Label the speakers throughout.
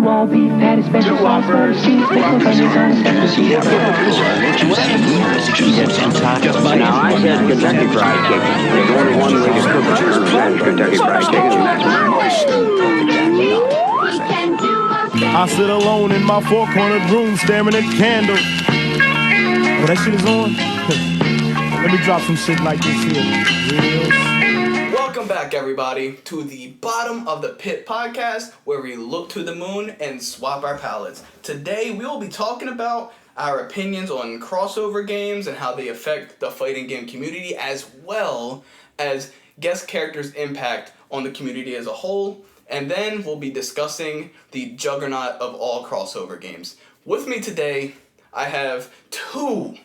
Speaker 1: all beef patty, special sauce for the cheese, pickles, onions on a special cheese.
Speaker 2: Now I said Kentucky Fried Chicken. There's only one way to cook it, and that's Kentucky Fried Chicken.
Speaker 3: I sit alone in my four-cornered room staring at candles. Oh, that shit is on? Let me drop some shit like this here. Reels.
Speaker 4: Welcome back, everybody, to the Bottom of the Pit podcast, where we look to the moon and swap our palettes. Today, we will be talking about our opinions on crossover games and how they affect the fighting game community, as well as guest characters' impact on the community as a whole. And then we'll be discussing the juggernaut of all crossover games. With me today, I have two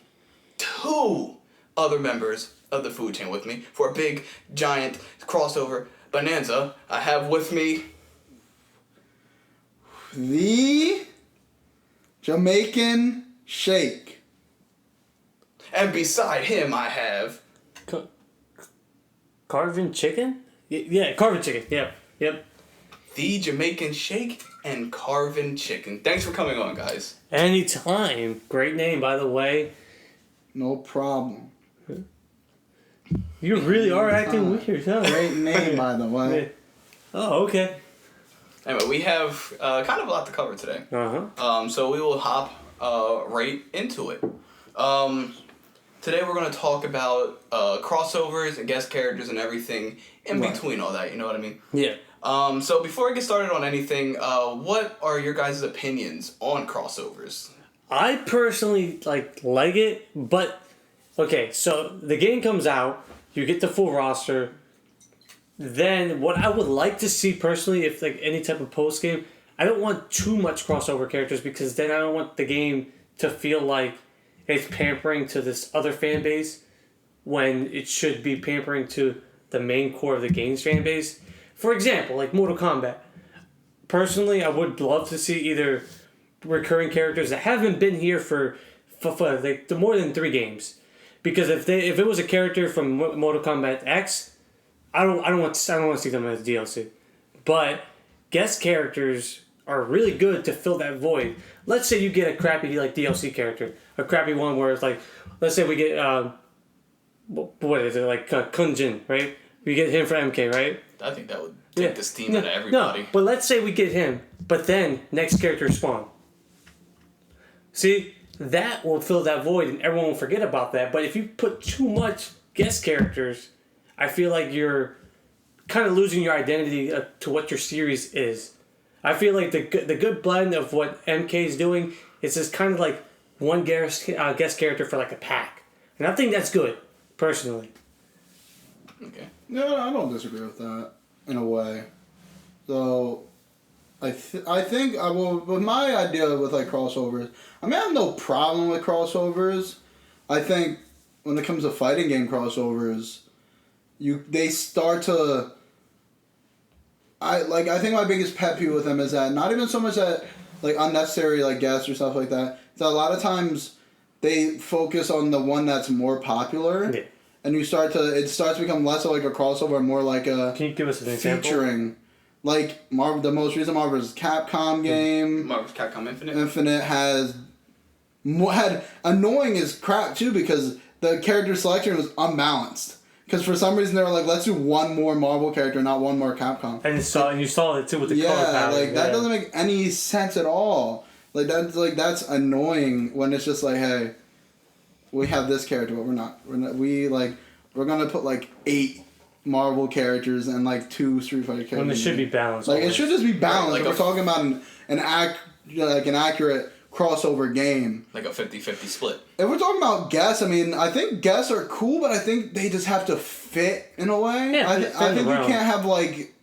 Speaker 4: other members of the food chain with me for a big, giant crossover bonanza. I have with me
Speaker 5: the Jamaican Shake.
Speaker 4: And beside him, I have
Speaker 6: Carvin chicken? Yeah, Carvin chicken. Yep.
Speaker 4: the Jamaican Shake and Carvin Chicken. Thanks for coming on, guys.
Speaker 6: Anytime. Great name, by the way.
Speaker 5: No problem.
Speaker 6: You really are acting weird, huh?
Speaker 5: Great name, by the way.
Speaker 6: Oh, okay.
Speaker 4: Anyway, we have kind of a lot to cover today. So we will hop right into it. Today we're going to talk about crossovers and guest characters and everything in between all that, you know what I mean?
Speaker 6: Yeah.
Speaker 4: So before I get started on anything, what are your guys' opinions on crossovers?
Speaker 6: I personally like it, but okay, so the game comes out, you get the full roster. Then what I would like to see personally, if like any type of post game, I don't want too much crossover characters because then I don't want the game to feel like it's pampering to this other fan base when it should be pampering to the main core of the game's fan base. For example, like Mortal Kombat. Personally, I would love to see either recurring characters that haven't been here for like more than 3 games. Because if it was a character from Mortal Kombat X, I don't want to see them as DLC. But guest characters are really good to fill that void. Let's say you get a crappy like DLC character, a crappy one where it's like, let's say we get what is it like Kunjin, right? We get him for MK, right?
Speaker 4: I think that would take the steam out of everybody.
Speaker 6: No, but let's say we get him, but then next character spawn. See, that will fill that void and everyone will forget about that. But if you put too much guest characters, I feel like you're kind of losing your identity to what your series is. I feel like the good blend of what MK is doing is just kind of like one guest character for like a pack. And I think that's good, personally.
Speaker 4: Okay.
Speaker 5: No, I don't disagree with that in a way. So, I think I will. With my idea with like crossovers, I mean I have no problem with crossovers. I think when it comes to fighting game crossovers, they start to. I think my biggest pet peeve with them is that not even so much that like unnecessary like guests or stuff like that. So a lot of times they focus on the one that's more popular. Yeah. And it starts to become less of like a crossover and more like a... Can you give us an example? Featuring, like, the most recent Marvel's Capcom game.
Speaker 4: Marvel's Capcom Infinite.
Speaker 5: Infinite had annoying as crap, too, because the character selection was unbalanced. Because for some reason they were like, let's do one more Marvel character, not one more Capcom.
Speaker 6: And you saw it, too, with the color palette.
Speaker 5: That doesn't make any sense at all. That's annoying when it's just like, hey... We have this character, but we're gonna put like 8 Marvel characters and like 2 Street Fighter characters.
Speaker 6: When it should be balanced.
Speaker 5: Like it should just be balanced. Like we're talking about an accurate crossover game.
Speaker 4: Like a 50-50 split.
Speaker 5: If we're talking about guests, I mean, I think guests are cool, but I think they just have to fit in a way.
Speaker 6: Yeah,
Speaker 5: I think you can't have like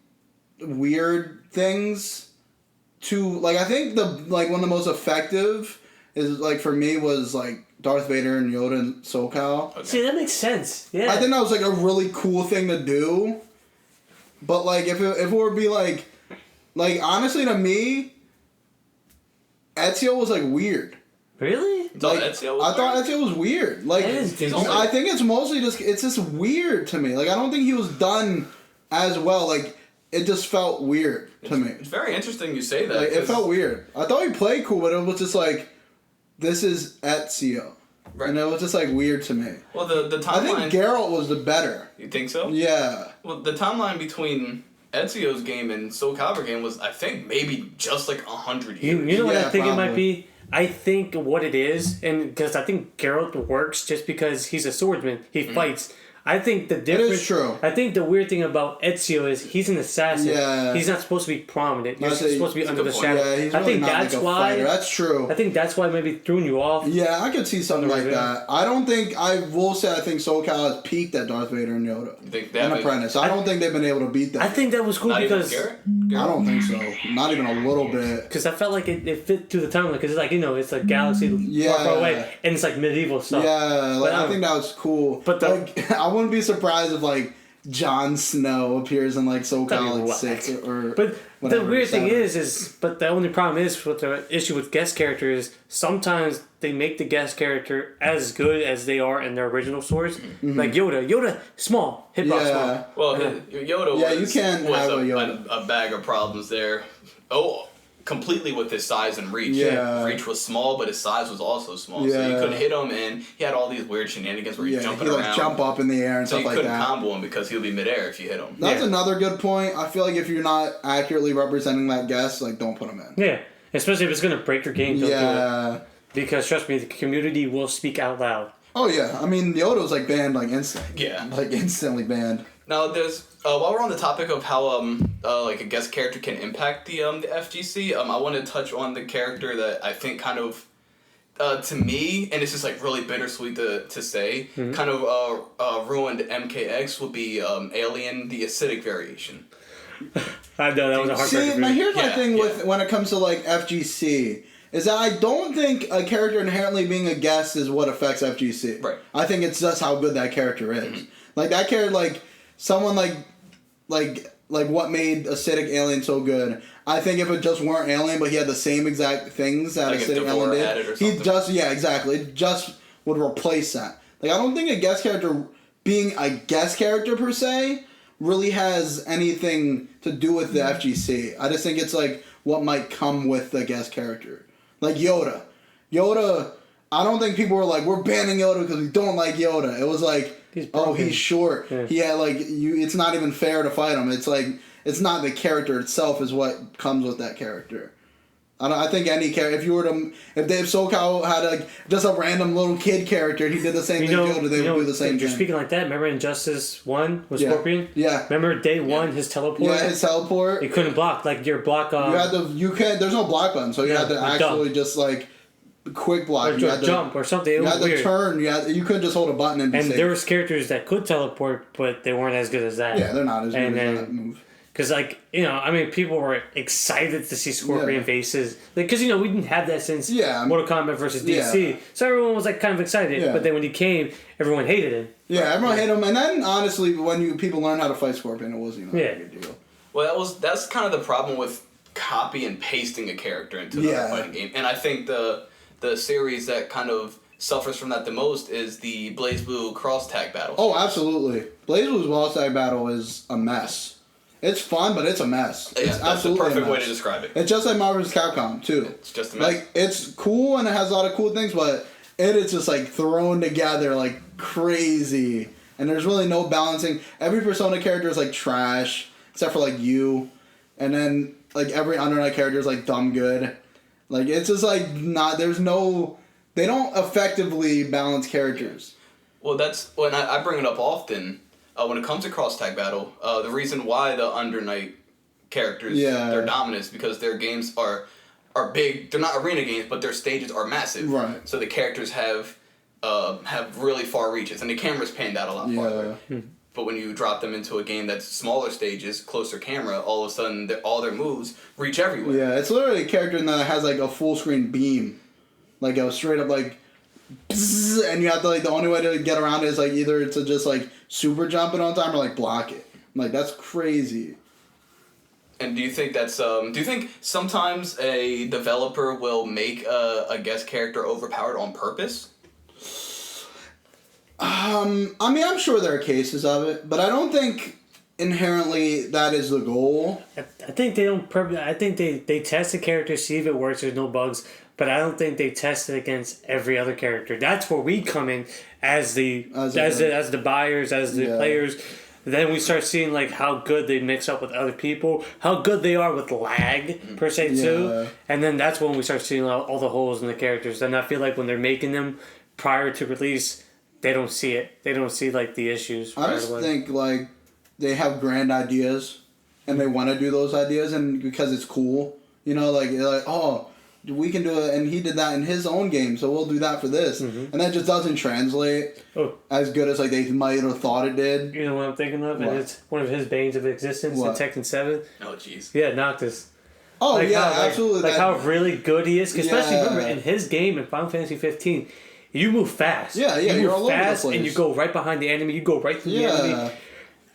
Speaker 5: weird things to like. I think one of the most effective is like for me was like Darth Vader and Yoda and SoCal.
Speaker 6: Okay. See, that makes sense. Yeah.
Speaker 5: I think that was like a really cool thing to do. But like if it were to be like honestly to me, Ezio was like weird.
Speaker 6: Really?
Speaker 5: I thought Ezio was weird. Like I think it's mostly just weird to me. Like I don't think he was done as well. Like it just felt weird to me.
Speaker 4: It's very interesting you say that.
Speaker 5: Like, it felt weird. I thought he played cool, but it was just like, this is Ezio.
Speaker 4: Right.
Speaker 5: And it was just like weird to me.
Speaker 4: Well, the timeline.
Speaker 5: I think Geralt was the better.
Speaker 4: You think so?
Speaker 5: Yeah.
Speaker 4: Well, the timeline between Ezio's game and Soul Calibur game was, I think, maybe just like 100 years.
Speaker 6: You know what
Speaker 5: Yeah,
Speaker 6: I think it might
Speaker 5: probably.
Speaker 6: be? I think what it is, and because I think Geralt works just because he's a swordsman, he fights. I think the difference.
Speaker 5: is true.
Speaker 6: I think the weird thing about Ezio is he's an assassin.
Speaker 5: Yeah.
Speaker 6: He's not supposed to be prominent. You're
Speaker 5: That's a-
Speaker 6: supposed to be
Speaker 4: that's a
Speaker 6: under the
Speaker 4: good point.
Speaker 6: shadow.
Speaker 5: Yeah, he's
Speaker 6: I
Speaker 5: really
Speaker 6: think
Speaker 5: not
Speaker 6: that's
Speaker 5: like a
Speaker 6: why.
Speaker 5: fighter. That's true.
Speaker 6: I think that's why maybe throwing you off.
Speaker 5: Yeah, I could see something like
Speaker 6: Right.
Speaker 5: that. I don't think, I will say I think Soul Calibur has peaked at Darth Vader and Yoda.
Speaker 4: You think they
Speaker 5: And
Speaker 4: haven't-
Speaker 5: Apprentice. I don't think they've been able to beat that.
Speaker 6: I think that was cool
Speaker 4: Not even
Speaker 6: because
Speaker 4: Garrett?
Speaker 5: I don't think so. Not even a little bit.
Speaker 6: because I felt like it fit to the timeline because it's like it's a galaxy
Speaker 5: Yeah.
Speaker 6: far, far away and it's like medieval stuff.
Speaker 5: Yeah, like,
Speaker 6: But,
Speaker 5: I think that was cool.
Speaker 6: but the-
Speaker 5: like, I wouldn't be surprised if like Jon Snow appears in like Soul
Speaker 6: That'd be
Speaker 5: Calibur
Speaker 6: whack.
Speaker 5: 6 or
Speaker 6: But
Speaker 5: whatever,
Speaker 6: the weird thing
Speaker 5: 7.
Speaker 6: is but the only problem is with the issue with guest characters is sometimes they make the guest character as good as they are in their original source. Like Yoda, small, hitbox
Speaker 5: Mm-hmm. Yeah.
Speaker 6: small.
Speaker 4: Well, Yoda
Speaker 5: Yeah,
Speaker 4: was,
Speaker 5: you can
Speaker 4: was
Speaker 5: have a Yoda.
Speaker 4: a bag of problems there. Oh, completely with his size and reach.
Speaker 5: Yeah.
Speaker 4: Reach was small, but his size was also small. So you
Speaker 5: Yeah.
Speaker 4: couldn't hit him, and he had all these weird shenanigans where he's
Speaker 5: Yeah,
Speaker 4: jumping
Speaker 5: he like
Speaker 4: around.
Speaker 5: jump up in the air and
Speaker 4: so you
Speaker 5: stuff like
Speaker 4: couldn't
Speaker 5: that.
Speaker 4: combo him because he'll be midair if you hit him.
Speaker 5: That's
Speaker 6: Yeah.
Speaker 5: another good point. I feel like if you're not accurately representing that guest, like don't put him in.
Speaker 6: Yeah, especially if it's gonna break your game. Don't do it.
Speaker 5: Yeah.
Speaker 6: Because trust me, the community will speak out loud.
Speaker 5: Oh yeah. I mean, Yoda was like banned like instant.
Speaker 4: Yeah.
Speaker 5: Like instantly banned.
Speaker 4: Now there's while we're on the topic of how like a guest character can impact the FGC, I want to touch on the character that I think kind of to me, and it's just like really bittersweet to say, kind of ruined MKX would be Alien, the acidic variation.
Speaker 6: I know that was a hard
Speaker 5: See, now here's my
Speaker 4: Yeah,
Speaker 5: thing
Speaker 4: yeah.
Speaker 5: with when it comes to like FGC is that I don't think a character inherently being a guest is what affects FGC.
Speaker 4: Right.
Speaker 5: I think it's just how good that character is. Like that character, like someone like what made Acidic Alien so good. I think if it just weren't Alien, but he had the same exact things that
Speaker 4: Like if
Speaker 5: Acidic
Speaker 4: Devore
Speaker 5: Alien
Speaker 4: had it
Speaker 5: did,
Speaker 4: or
Speaker 5: he
Speaker 4: something.
Speaker 5: just exactly it just would replace that. Like I don't think a guest character being a guest character per se really has anything to do with the FGC. I just think it's like what might come with the guest character. Like Yoda. I don't think people were like, we're banning Yoda because we don't like Yoda. It was like,
Speaker 6: He's
Speaker 5: oh,
Speaker 6: broken.
Speaker 5: he's short.
Speaker 6: Yeah.
Speaker 5: He had like it's not even fair to fight him. It's like it's not the character itself is what comes with that character. I think any character, if Dave SoCal had like just a random little kid character, and he did the same thing Yoda, they would do the same
Speaker 6: You're
Speaker 5: thing.
Speaker 6: speaking like that. Remember Injustice 1 with
Speaker 5: Yeah.
Speaker 6: Scorpion?
Speaker 5: Yeah.
Speaker 6: Remember day 1, his teleport?
Speaker 5: Yeah, his teleport.
Speaker 6: He couldn't block. Like your block.
Speaker 5: There's no block button, so you
Speaker 6: Yeah,
Speaker 5: had to
Speaker 6: like
Speaker 5: actually
Speaker 6: dump.
Speaker 5: just like quick block.
Speaker 6: or
Speaker 5: You had to
Speaker 6: jump or something. It
Speaker 5: You
Speaker 6: was
Speaker 5: had
Speaker 6: weird.
Speaker 5: to turn. You couldn't just hold a button and be
Speaker 6: And
Speaker 5: safe.
Speaker 6: there was characters that could teleport, but they weren't as good as that.
Speaker 5: Yeah, they're not as good
Speaker 6: And
Speaker 5: as
Speaker 6: then-
Speaker 5: that move.
Speaker 6: Because, people were excited to see Scorpion
Speaker 5: Yeah.
Speaker 6: faces. Because, we didn't have that since
Speaker 5: Yeah.
Speaker 6: Mortal Kombat versus DC.
Speaker 5: Yeah.
Speaker 6: So everyone was, kind of excited.
Speaker 5: Yeah.
Speaker 6: But then when he came, everyone hated him.
Speaker 5: Yeah, everyone hated him, and then honestly, when people learned how to fight Scorpion, it wasn't
Speaker 6: Yeah.
Speaker 5: a big deal.
Speaker 4: Well, that's kind of the problem with copy and pasting a character into another
Speaker 5: Yeah.
Speaker 4: fighting game, and I think the series that kind of suffers from that the most is the Blaze Blue cross tag battle.
Speaker 5: Oh, absolutely. BlazBlue's Wall Tag Battle is a mess. It's fun, but it's a mess.
Speaker 4: yeah,
Speaker 5: It's
Speaker 4: that's the
Speaker 5: absolutely
Speaker 4: perfect
Speaker 5: a
Speaker 4: way
Speaker 5: mess.
Speaker 4: to describe it.
Speaker 5: It's just like Marvel vs. Capcom too.
Speaker 4: It's just a mess.
Speaker 5: Like it's cool and it has a lot of cool things, but it is just like thrown together like crazy, and there's really no balancing. Every Persona character is like trash, except for like you, and then like every Under Night character is like dumb good. Like it's just like not. There's no. They don't effectively balance characters.
Speaker 4: Well, that's when I bring it up often. When it comes to cross tag battle, the reason why the Under Night characters they're dominant is because their games are big. They're not arena games, but their stages are massive.
Speaker 5: Right.
Speaker 4: So the characters have really far reaches, and the camera's panned out a lot farther. But when you drop them into a game that's smaller stages, closer camera, all of a sudden all their moves reach everywhere.
Speaker 5: Yeah, it's literally a character that has like a full screen beam, like a straight up like, bzzz, and you have to like the only way to get around it is like either to just like super jump it on time or like block it. Like that's crazy.
Speaker 4: And do you think that's do you think sometimes a developer will make a guest character overpowered on purpose?
Speaker 5: I mean, I'm sure there are cases of it, but I don't think inherently that is the goal.
Speaker 6: I think they don't. I think they test the character, see if it works. There's no bugs, but I don't think they test it against every other character. That's where we come in as the buyers, as the players. Then we start seeing like how good they mix up with other people, how good they are with lag per se too, and then that's when we start seeing all the holes in the characters. And I feel like when they're making them prior to release, they don't see it. They don't see like the issues.
Speaker 5: I just think like they have grand ideas, and they want to do those ideas, and because it's cool, you know, like oh, we can do it, and he did that in his own game, so we'll do that for this, and that just doesn't translate as good as like they might have thought it did.
Speaker 6: You know what I'm thinking of, and it's one of his banes of existence in Tekken 7.
Speaker 4: Oh jeez.
Speaker 6: Yeah, Noctis.
Speaker 5: Oh
Speaker 6: like
Speaker 5: yeah,
Speaker 6: how,
Speaker 5: absolutely.
Speaker 6: Like how really good he is, especially remember in his game in Final Fantasy 15. You move fast.
Speaker 5: Yeah,
Speaker 6: you
Speaker 5: you're all
Speaker 6: move
Speaker 5: over
Speaker 6: fast,
Speaker 5: the place.
Speaker 6: and you go right behind the enemy. You go right through the enemy.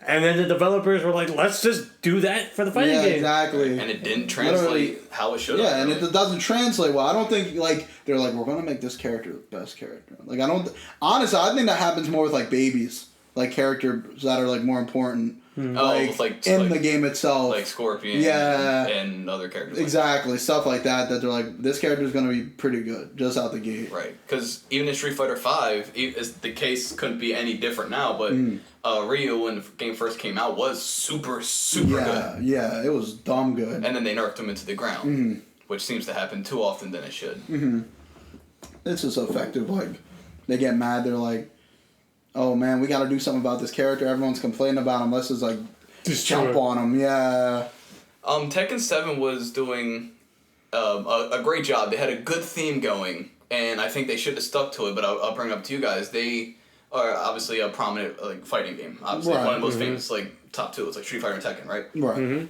Speaker 6: And then the developers were like, let's just do that for the fighting game.
Speaker 5: Exactly.
Speaker 4: And it didn't translate how it should have.
Speaker 5: Yeah, and it doesn't translate well. I don't think, like, they're like, we're going to make this character the best character. Like, honestly, I think that happens more with, like, babies. Like, characters that are, like, more important.
Speaker 4: Like
Speaker 5: in the game itself.
Speaker 4: Like Scorpion and other characters.
Speaker 5: Exactly. Stuff like that they're like, this character is going to be pretty good just out the gate.
Speaker 4: Right. Because even in Street Fighter V, the case couldn't be any different now, but Ryu, when the game first came out, was super good.
Speaker 5: Yeah, it was dumb good.
Speaker 4: And then they nerfed him into the ground, which seems to happen too often than it should.
Speaker 5: It's just effective. Like, they get mad, they're like, oh man, we got to do something about this character. Everyone's complaining about him. Let's just jump on him. Yeah.
Speaker 4: Tekken 7 was doing a great job. They had a good theme going, and I think they should have stuck to it. But I'll bring it up to you guys. They are obviously a prominent fighting game. Obviously, one of the most famous top two. It's like Street Fighter and Tekken, right?
Speaker 5: Right.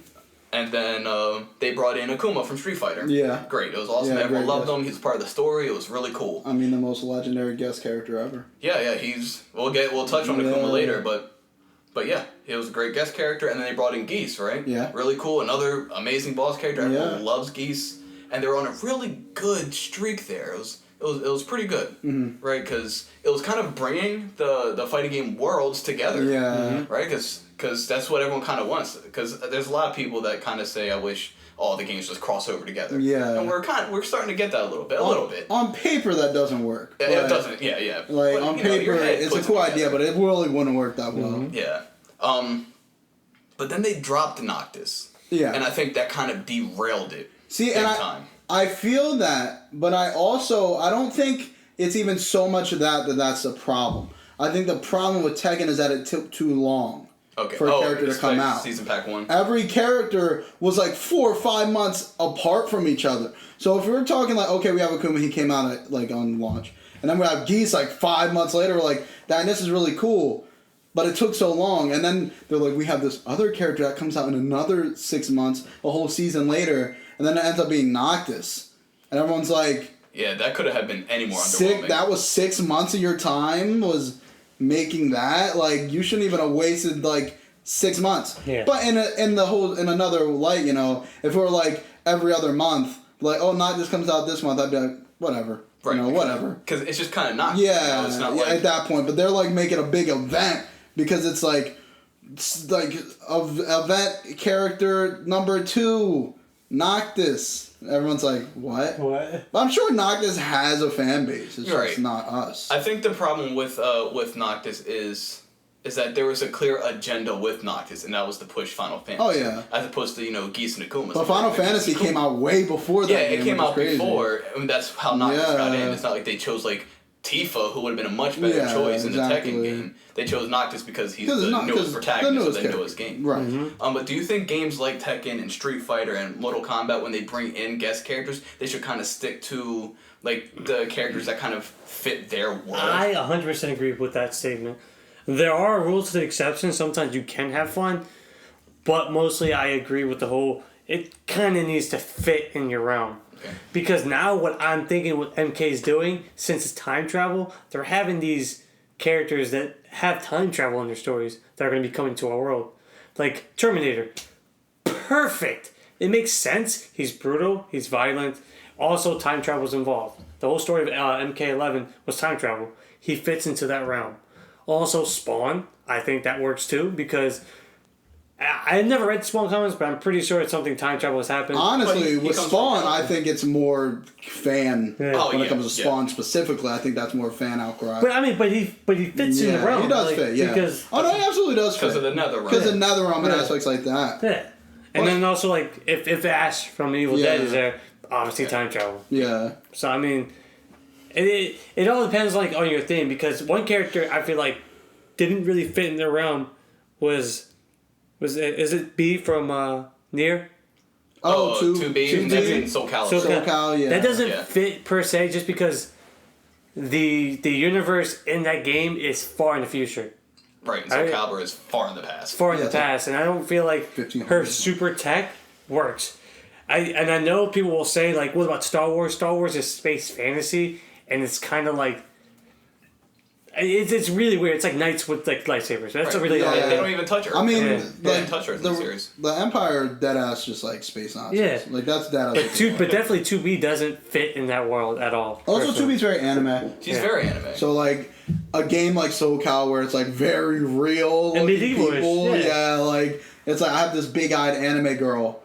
Speaker 4: And then they brought in Akuma from Street Fighter. Yeah. Great. It was awesome.
Speaker 5: Yeah,
Speaker 4: Everyone loved him. He was part of the story. It was really cool.
Speaker 5: I mean, the most legendary guest character ever.
Speaker 4: Yeah. We'll touch on Akuma later, but yeah, it was a great guest character. And then they brought in Geese, right?
Speaker 5: Yeah.
Speaker 4: Really cool. Another amazing boss character. Everyone loves Geese, and they were on a really good streak there. It was pretty good, right? Because it was kind of bringing the fighting game worlds together. Yeah. Right? Because that's what everyone kind of wants. Because there's a lot of people that kind of say, I wish all the games just cross over together. Yeah. And we're starting to get that a little bit.
Speaker 5: On paper, that doesn't work.
Speaker 4: It doesn't, yeah.
Speaker 5: Like, but, on paper, it's a cool idea, but it really wouldn't work that well.
Speaker 4: Yeah. But then they dropped Noctis. Yeah. And I think that kind of derailed it.
Speaker 5: See, and I feel that, but I don't think it's even so much of that's the problem. I think the problem with Tekken is that it took too long. For a character to come out.
Speaker 4: Season pack 1.
Speaker 5: Every character was like 4 or 5 months apart from each other. So if we were talking like, okay, we have Akuma, he came out on launch. And then we have Geese like 5 months later, we're like, this is really cool. But it took so long. And then they're like, we have this other character that comes out in another 6 months, a whole season later. And then it ends up being Noctis. And everyone's like...
Speaker 4: Yeah, that could have been any more underwhelming.
Speaker 5: That was 6 months of your time was... making that, like, you shouldn't even have wasted like 6 months. Yeah. But in another light, you know, if it were like every other month, like, oh, Noctis comes out this month, I'd be like, whatever. Right. You know, whatever.
Speaker 4: Because it's just kind of Noctis.
Speaker 5: Yeah.
Speaker 4: You know, it's not
Speaker 5: at that point, but they're like making a big event because it's like event character number 2, Noctis. Everyone's like, what? But I'm sure Noctis has a fan base. It's just not us.
Speaker 4: I think the problem with Noctis is that there was a clear agenda with Noctis, and that was to push Final Fantasy.
Speaker 5: Oh, yeah.
Speaker 4: As opposed to, Geese and Akuma.
Speaker 5: But Final Fantasy came out way before that.
Speaker 4: Yeah, it came out before. I mean, that's how Noctis got in. It's not like they chose, Tifa, who would have been a much better choice in the Tekken game. They chose Noctis because he's the newest protagonist of the newest game.
Speaker 5: Right.
Speaker 4: But do you think games like Tekken and Street Fighter and Mortal Kombat, when they bring in guest characters, they should kind of stick to the characters that kind of fit their world?
Speaker 6: I 100% agree with that statement. There are rules to the exception. Sometimes you can have fun, but mostly I agree with the whole. It kind of needs to fit in your realm. Okay. Because now what I'm thinking what MK's doing, since it's time travel, they're having these characters that have time travel in their stories that are going to be coming to our world. Like Terminator. Perfect. It makes sense. He's brutal. He's violent. Also, time travel is involved. The whole story of MK11 was time travel. He fits into that realm. Also, Spawn. I think that works too because I never read Spawn comics, but I'm pretty sure it's something time travel has happened.
Speaker 5: Honestly,
Speaker 4: He
Speaker 5: with
Speaker 4: comes
Speaker 5: Spawn,
Speaker 4: from-
Speaker 5: I think it's more fan.
Speaker 6: Yeah.
Speaker 4: Oh,
Speaker 5: When
Speaker 4: yeah,
Speaker 5: it comes to Spawn specifically, I think that's more fan outcry.
Speaker 6: But I mean, but he fits in the realm.
Speaker 5: he does
Speaker 6: like,
Speaker 5: fit, yeah.
Speaker 6: Because
Speaker 5: Oh, no, he absolutely does fit.
Speaker 4: Because of the Netherrealm.
Speaker 5: Because of NetherRealm and
Speaker 6: Yeah.
Speaker 5: aspects like that.
Speaker 6: yeah, and then also like if Ash from Evil Dead is there, obviously time travel.
Speaker 5: Yeah.
Speaker 6: So I mean, it all depends like on your theme because one character I feel like didn't really fit in their realm is it B from Nier?
Speaker 5: Oh,
Speaker 4: 2B. And that's in Soul Calibur.
Speaker 5: SoCal, yeah.
Speaker 6: That doesn't
Speaker 4: Yeah.
Speaker 6: fit per se just because the universe in that game is far in the future.
Speaker 4: Right, and Soul Calibur is far in the past.
Speaker 6: Far in
Speaker 5: Yeah,
Speaker 6: the
Speaker 5: it's like
Speaker 6: past, and I don't feel like
Speaker 5: 1500.
Speaker 6: her super tech works. I know people will say like, what about Star Wars? Star Wars is space fantasy, and it's kind of like it's really weird. It's like knights with like lightsabers. That's a really
Speaker 5: Yeah,
Speaker 6: odd
Speaker 4: They don't even touch her.
Speaker 5: I mean,
Speaker 6: Yeah.
Speaker 4: They
Speaker 5: like,
Speaker 4: didn't touch her in the series.
Speaker 5: the Empire deadass just like space Nazis.
Speaker 6: Yeah.
Speaker 5: Like that's deadass.
Speaker 6: but definitely 2B doesn't fit in that world at all.
Speaker 5: Also,
Speaker 6: personally.
Speaker 5: 2B's very anime.
Speaker 4: She's
Speaker 6: Yeah.
Speaker 4: very anime.
Speaker 5: So like a game like SoCal where it's like very real
Speaker 6: And
Speaker 5: looking
Speaker 6: medieval-ish,
Speaker 5: people,
Speaker 6: yeah.
Speaker 5: like it's like I have this big-eyed anime girl,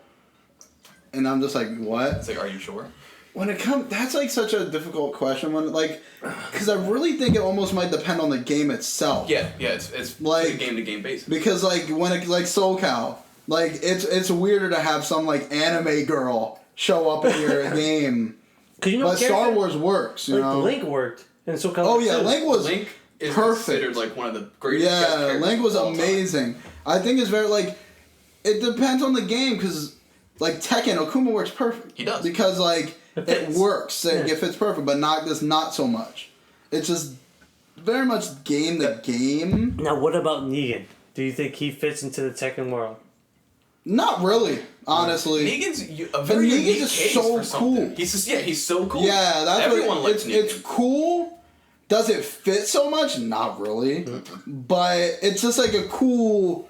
Speaker 5: and I'm just like, what?
Speaker 4: It's like, are you sure?
Speaker 5: When it comes, that's like such a difficult question. When like, because I really think it almost might depend on the game itself.
Speaker 4: Yeah, it's
Speaker 5: Like-
Speaker 4: game to game basis.
Speaker 5: Because like when it like SoCal, like it's weirder to have some like anime girl show up in your game.
Speaker 6: 'Cause you know
Speaker 5: But
Speaker 6: what
Speaker 5: Star
Speaker 6: character-
Speaker 5: Wars works, you
Speaker 6: like
Speaker 5: know.
Speaker 6: Link worked, and so
Speaker 5: Oh yeah, Link was
Speaker 4: Link is
Speaker 5: perfect.
Speaker 4: considered like one of the greatest. guest
Speaker 5: Yeah,
Speaker 4: characters
Speaker 5: Link was
Speaker 4: of all time.
Speaker 5: amazing. I think it's very like it depends on the game because like Tekken, Okuma works perfect.
Speaker 4: He does.
Speaker 5: Because like
Speaker 6: It
Speaker 5: it
Speaker 6: fits.
Speaker 5: works,
Speaker 6: Yeah.
Speaker 5: it fits perfect, but not so much. It's just very much game to game.
Speaker 6: Now, what about Negan? Do you think he fits into the Tekken world?
Speaker 5: Not really, honestly.
Speaker 4: Negan's a very
Speaker 5: Negan's
Speaker 4: unique
Speaker 5: just
Speaker 4: case
Speaker 5: so
Speaker 4: for something.
Speaker 5: cool.
Speaker 4: He's so cool.
Speaker 5: Yeah, that's
Speaker 4: everyone
Speaker 5: what
Speaker 4: likes
Speaker 5: it's
Speaker 4: Negan.
Speaker 5: cool. Does it fit so much? Not really. But it's just like a cool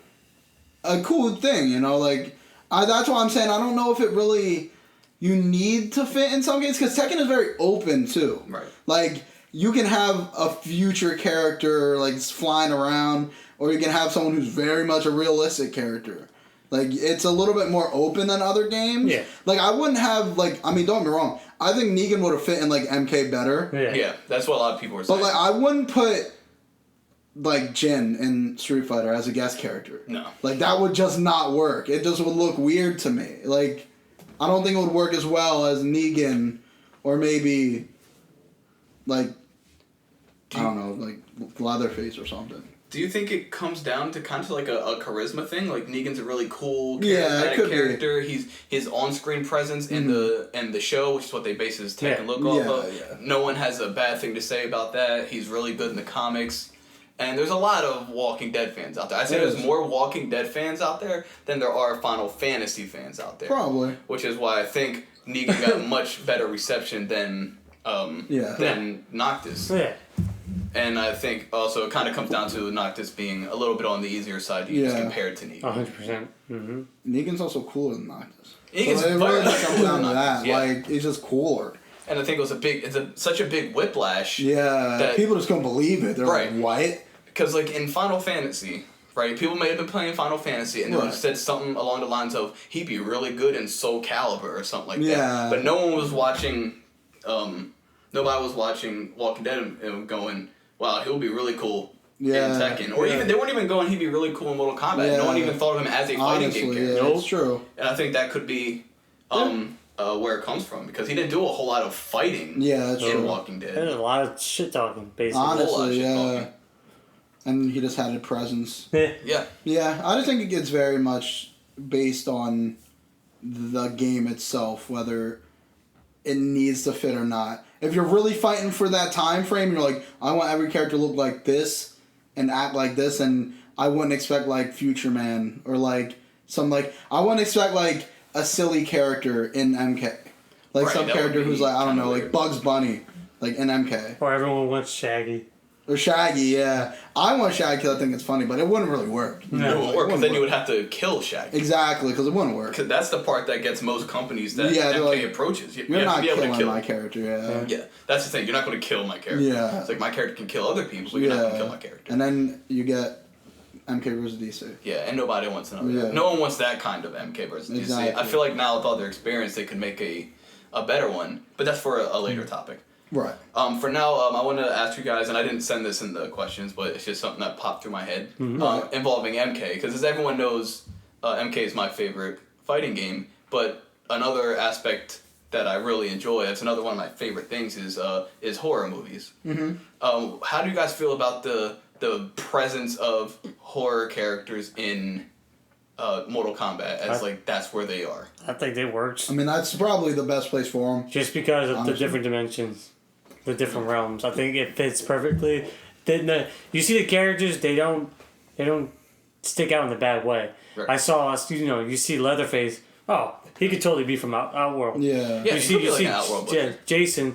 Speaker 5: thing, you know. Like that's why I'm saying I don't know if it really you need to fit in some games because Tekken is very open too.
Speaker 4: Right.
Speaker 5: Like you can have a future character like flying around, or you can have someone who's very much a realistic character. Like it's a little bit more open than other games.
Speaker 6: Yeah.
Speaker 5: Like I wouldn't have like I mean don't get me wrong. I think Negan would have fit in like MK better.
Speaker 4: Yeah, that's what a lot of people were saying.
Speaker 5: But like I wouldn't put like Jin in Street Fighter as a guest character.
Speaker 4: No.
Speaker 5: Like that would just not work. It just would look weird to me. Like I don't think it would work as well as Negan or maybe like I don't know, like Leatherface or something.
Speaker 4: Do you think it comes down to kind of like a charisma thing? Like Negan's a really cool,
Speaker 5: Yeah, it
Speaker 4: charismatic
Speaker 5: could be.
Speaker 4: character. He's his on-screen presence in the show, which is what they base his Tekken look off
Speaker 5: Yeah,
Speaker 4: of.
Speaker 5: yeah.
Speaker 4: No one has a bad thing to say about that. He's really good in the comics. And there's a lot of Walking Dead fans out there. I'd say
Speaker 5: There
Speaker 4: there's
Speaker 5: is.
Speaker 4: more Walking Dead fans out there than there are Final Fantasy fans out there.
Speaker 5: Probably.
Speaker 4: Which is why I think Negan got much better reception than Noctis.
Speaker 6: Yeah.
Speaker 4: And I think also it kind of comes down to Noctis being a little bit on the easier side to use
Speaker 5: Yeah.
Speaker 4: compared to Negan.
Speaker 6: 100%. Mm-hmm.
Speaker 5: Negan's also cooler than Noctis.
Speaker 4: Negan's
Speaker 5: so it
Speaker 4: very
Speaker 5: really just comes
Speaker 4: cooler
Speaker 5: down
Speaker 4: than
Speaker 5: to that.
Speaker 4: Noctis, yeah.
Speaker 5: Like he's just cooler.
Speaker 4: And I think it was such a big whiplash.
Speaker 5: Yeah.
Speaker 4: That-
Speaker 5: People just couldn't believe it. They're
Speaker 4: Right.
Speaker 5: like, what?
Speaker 4: Because like in Final Fantasy, right? People may have been playing Final Fantasy and they would have
Speaker 5: Right.
Speaker 4: said something along the lines of he'd be really good in Soul Calibur or something like
Speaker 5: Yeah.
Speaker 4: that. But no one was watching. Nobody was watching Walking Dead and going, "Wow, he'll be really cool
Speaker 5: Yeah.
Speaker 4: in Tekken." Or
Speaker 5: Yeah.
Speaker 4: even they weren't even going, "He'd be really cool in Mortal Kombat."
Speaker 5: Yeah.
Speaker 4: No one even thought of him as a fighting
Speaker 5: Honestly,
Speaker 4: game
Speaker 5: yeah,
Speaker 4: character.
Speaker 6: Nope.
Speaker 5: it's true.
Speaker 4: And I think that could be where it comes from because he didn't do a whole lot of fighting
Speaker 5: Yeah, that's
Speaker 4: in
Speaker 5: true.
Speaker 4: Walking
Speaker 6: There's
Speaker 4: Dead.
Speaker 6: a lot of shit talking, basically.
Speaker 4: whole lot of
Speaker 5: Honestly,
Speaker 4: shit
Speaker 5: yeah.
Speaker 4: talking.
Speaker 5: And he just had a presence.
Speaker 6: Yeah.
Speaker 4: Yeah.
Speaker 5: Yeah, I just think it gets very much based on the game itself, whether it needs to fit or not. If you're really fighting for that time frame, you're like, I want every character to look like this and act like this, and I wouldn't expect like Future Man or like some like I wouldn't expect like a silly character in MK, like
Speaker 4: Right,
Speaker 5: some
Speaker 4: that would
Speaker 5: character who's
Speaker 4: be
Speaker 5: like I don't
Speaker 4: kinda
Speaker 5: know, like
Speaker 4: weird.
Speaker 5: Bugs Bunny, like in MK.
Speaker 6: Or everyone wants Shaggy.
Speaker 5: Or Shaggy, yeah. I want Shaggy because I think it's funny, but it wouldn't really work.
Speaker 6: No.
Speaker 4: It won't work because then you would have to kill Shaggy.
Speaker 5: Exactly, because it wouldn't work.
Speaker 4: Because that's the part that gets most companies that
Speaker 5: Yeah, they're
Speaker 4: MK
Speaker 5: like,
Speaker 4: approaches. You
Speaker 5: You're
Speaker 4: have
Speaker 5: not
Speaker 4: to be able to
Speaker 5: killing
Speaker 4: kill
Speaker 5: my
Speaker 4: him.
Speaker 5: character, yeah.
Speaker 4: Yeah, that's the thing. You're not going to kill my character.
Speaker 5: Yeah.
Speaker 4: It's like my character can kill other people, but you're not going to kill my character.
Speaker 5: And then you get MK versus DC.
Speaker 4: Yeah, and nobody wants another.
Speaker 5: Yeah.
Speaker 4: No one wants that kind of MK versus DC.
Speaker 5: Exactly.
Speaker 4: I feel like now with all their experience, they could make a better one. But that's for a later topic.
Speaker 5: Right.
Speaker 4: For now, I wanted to ask you guys, and I didn't send this in the questions, but it's just something that popped through my head involving MK. Because as everyone knows, MK is my favorite fighting game. But another aspect that I really enjoy, that's another one of my favorite things, is horror movies. Mm-hmm. How do you guys feel about the presence of horror characters in Mortal Kombat as that's where they are?
Speaker 6: I think it works.
Speaker 5: I mean, that's probably the best place for them.
Speaker 6: Just because of the different dimensions, the different realms. I think it fits perfectly. Then you see the characters, they don't stick out in a bad way.
Speaker 4: Right.
Speaker 6: I saw, you see Leatherface. Oh, he could totally be from Outworld.
Speaker 5: Yeah.
Speaker 4: Yeah, he could be like an Outworld.
Speaker 6: Yeah, Jason.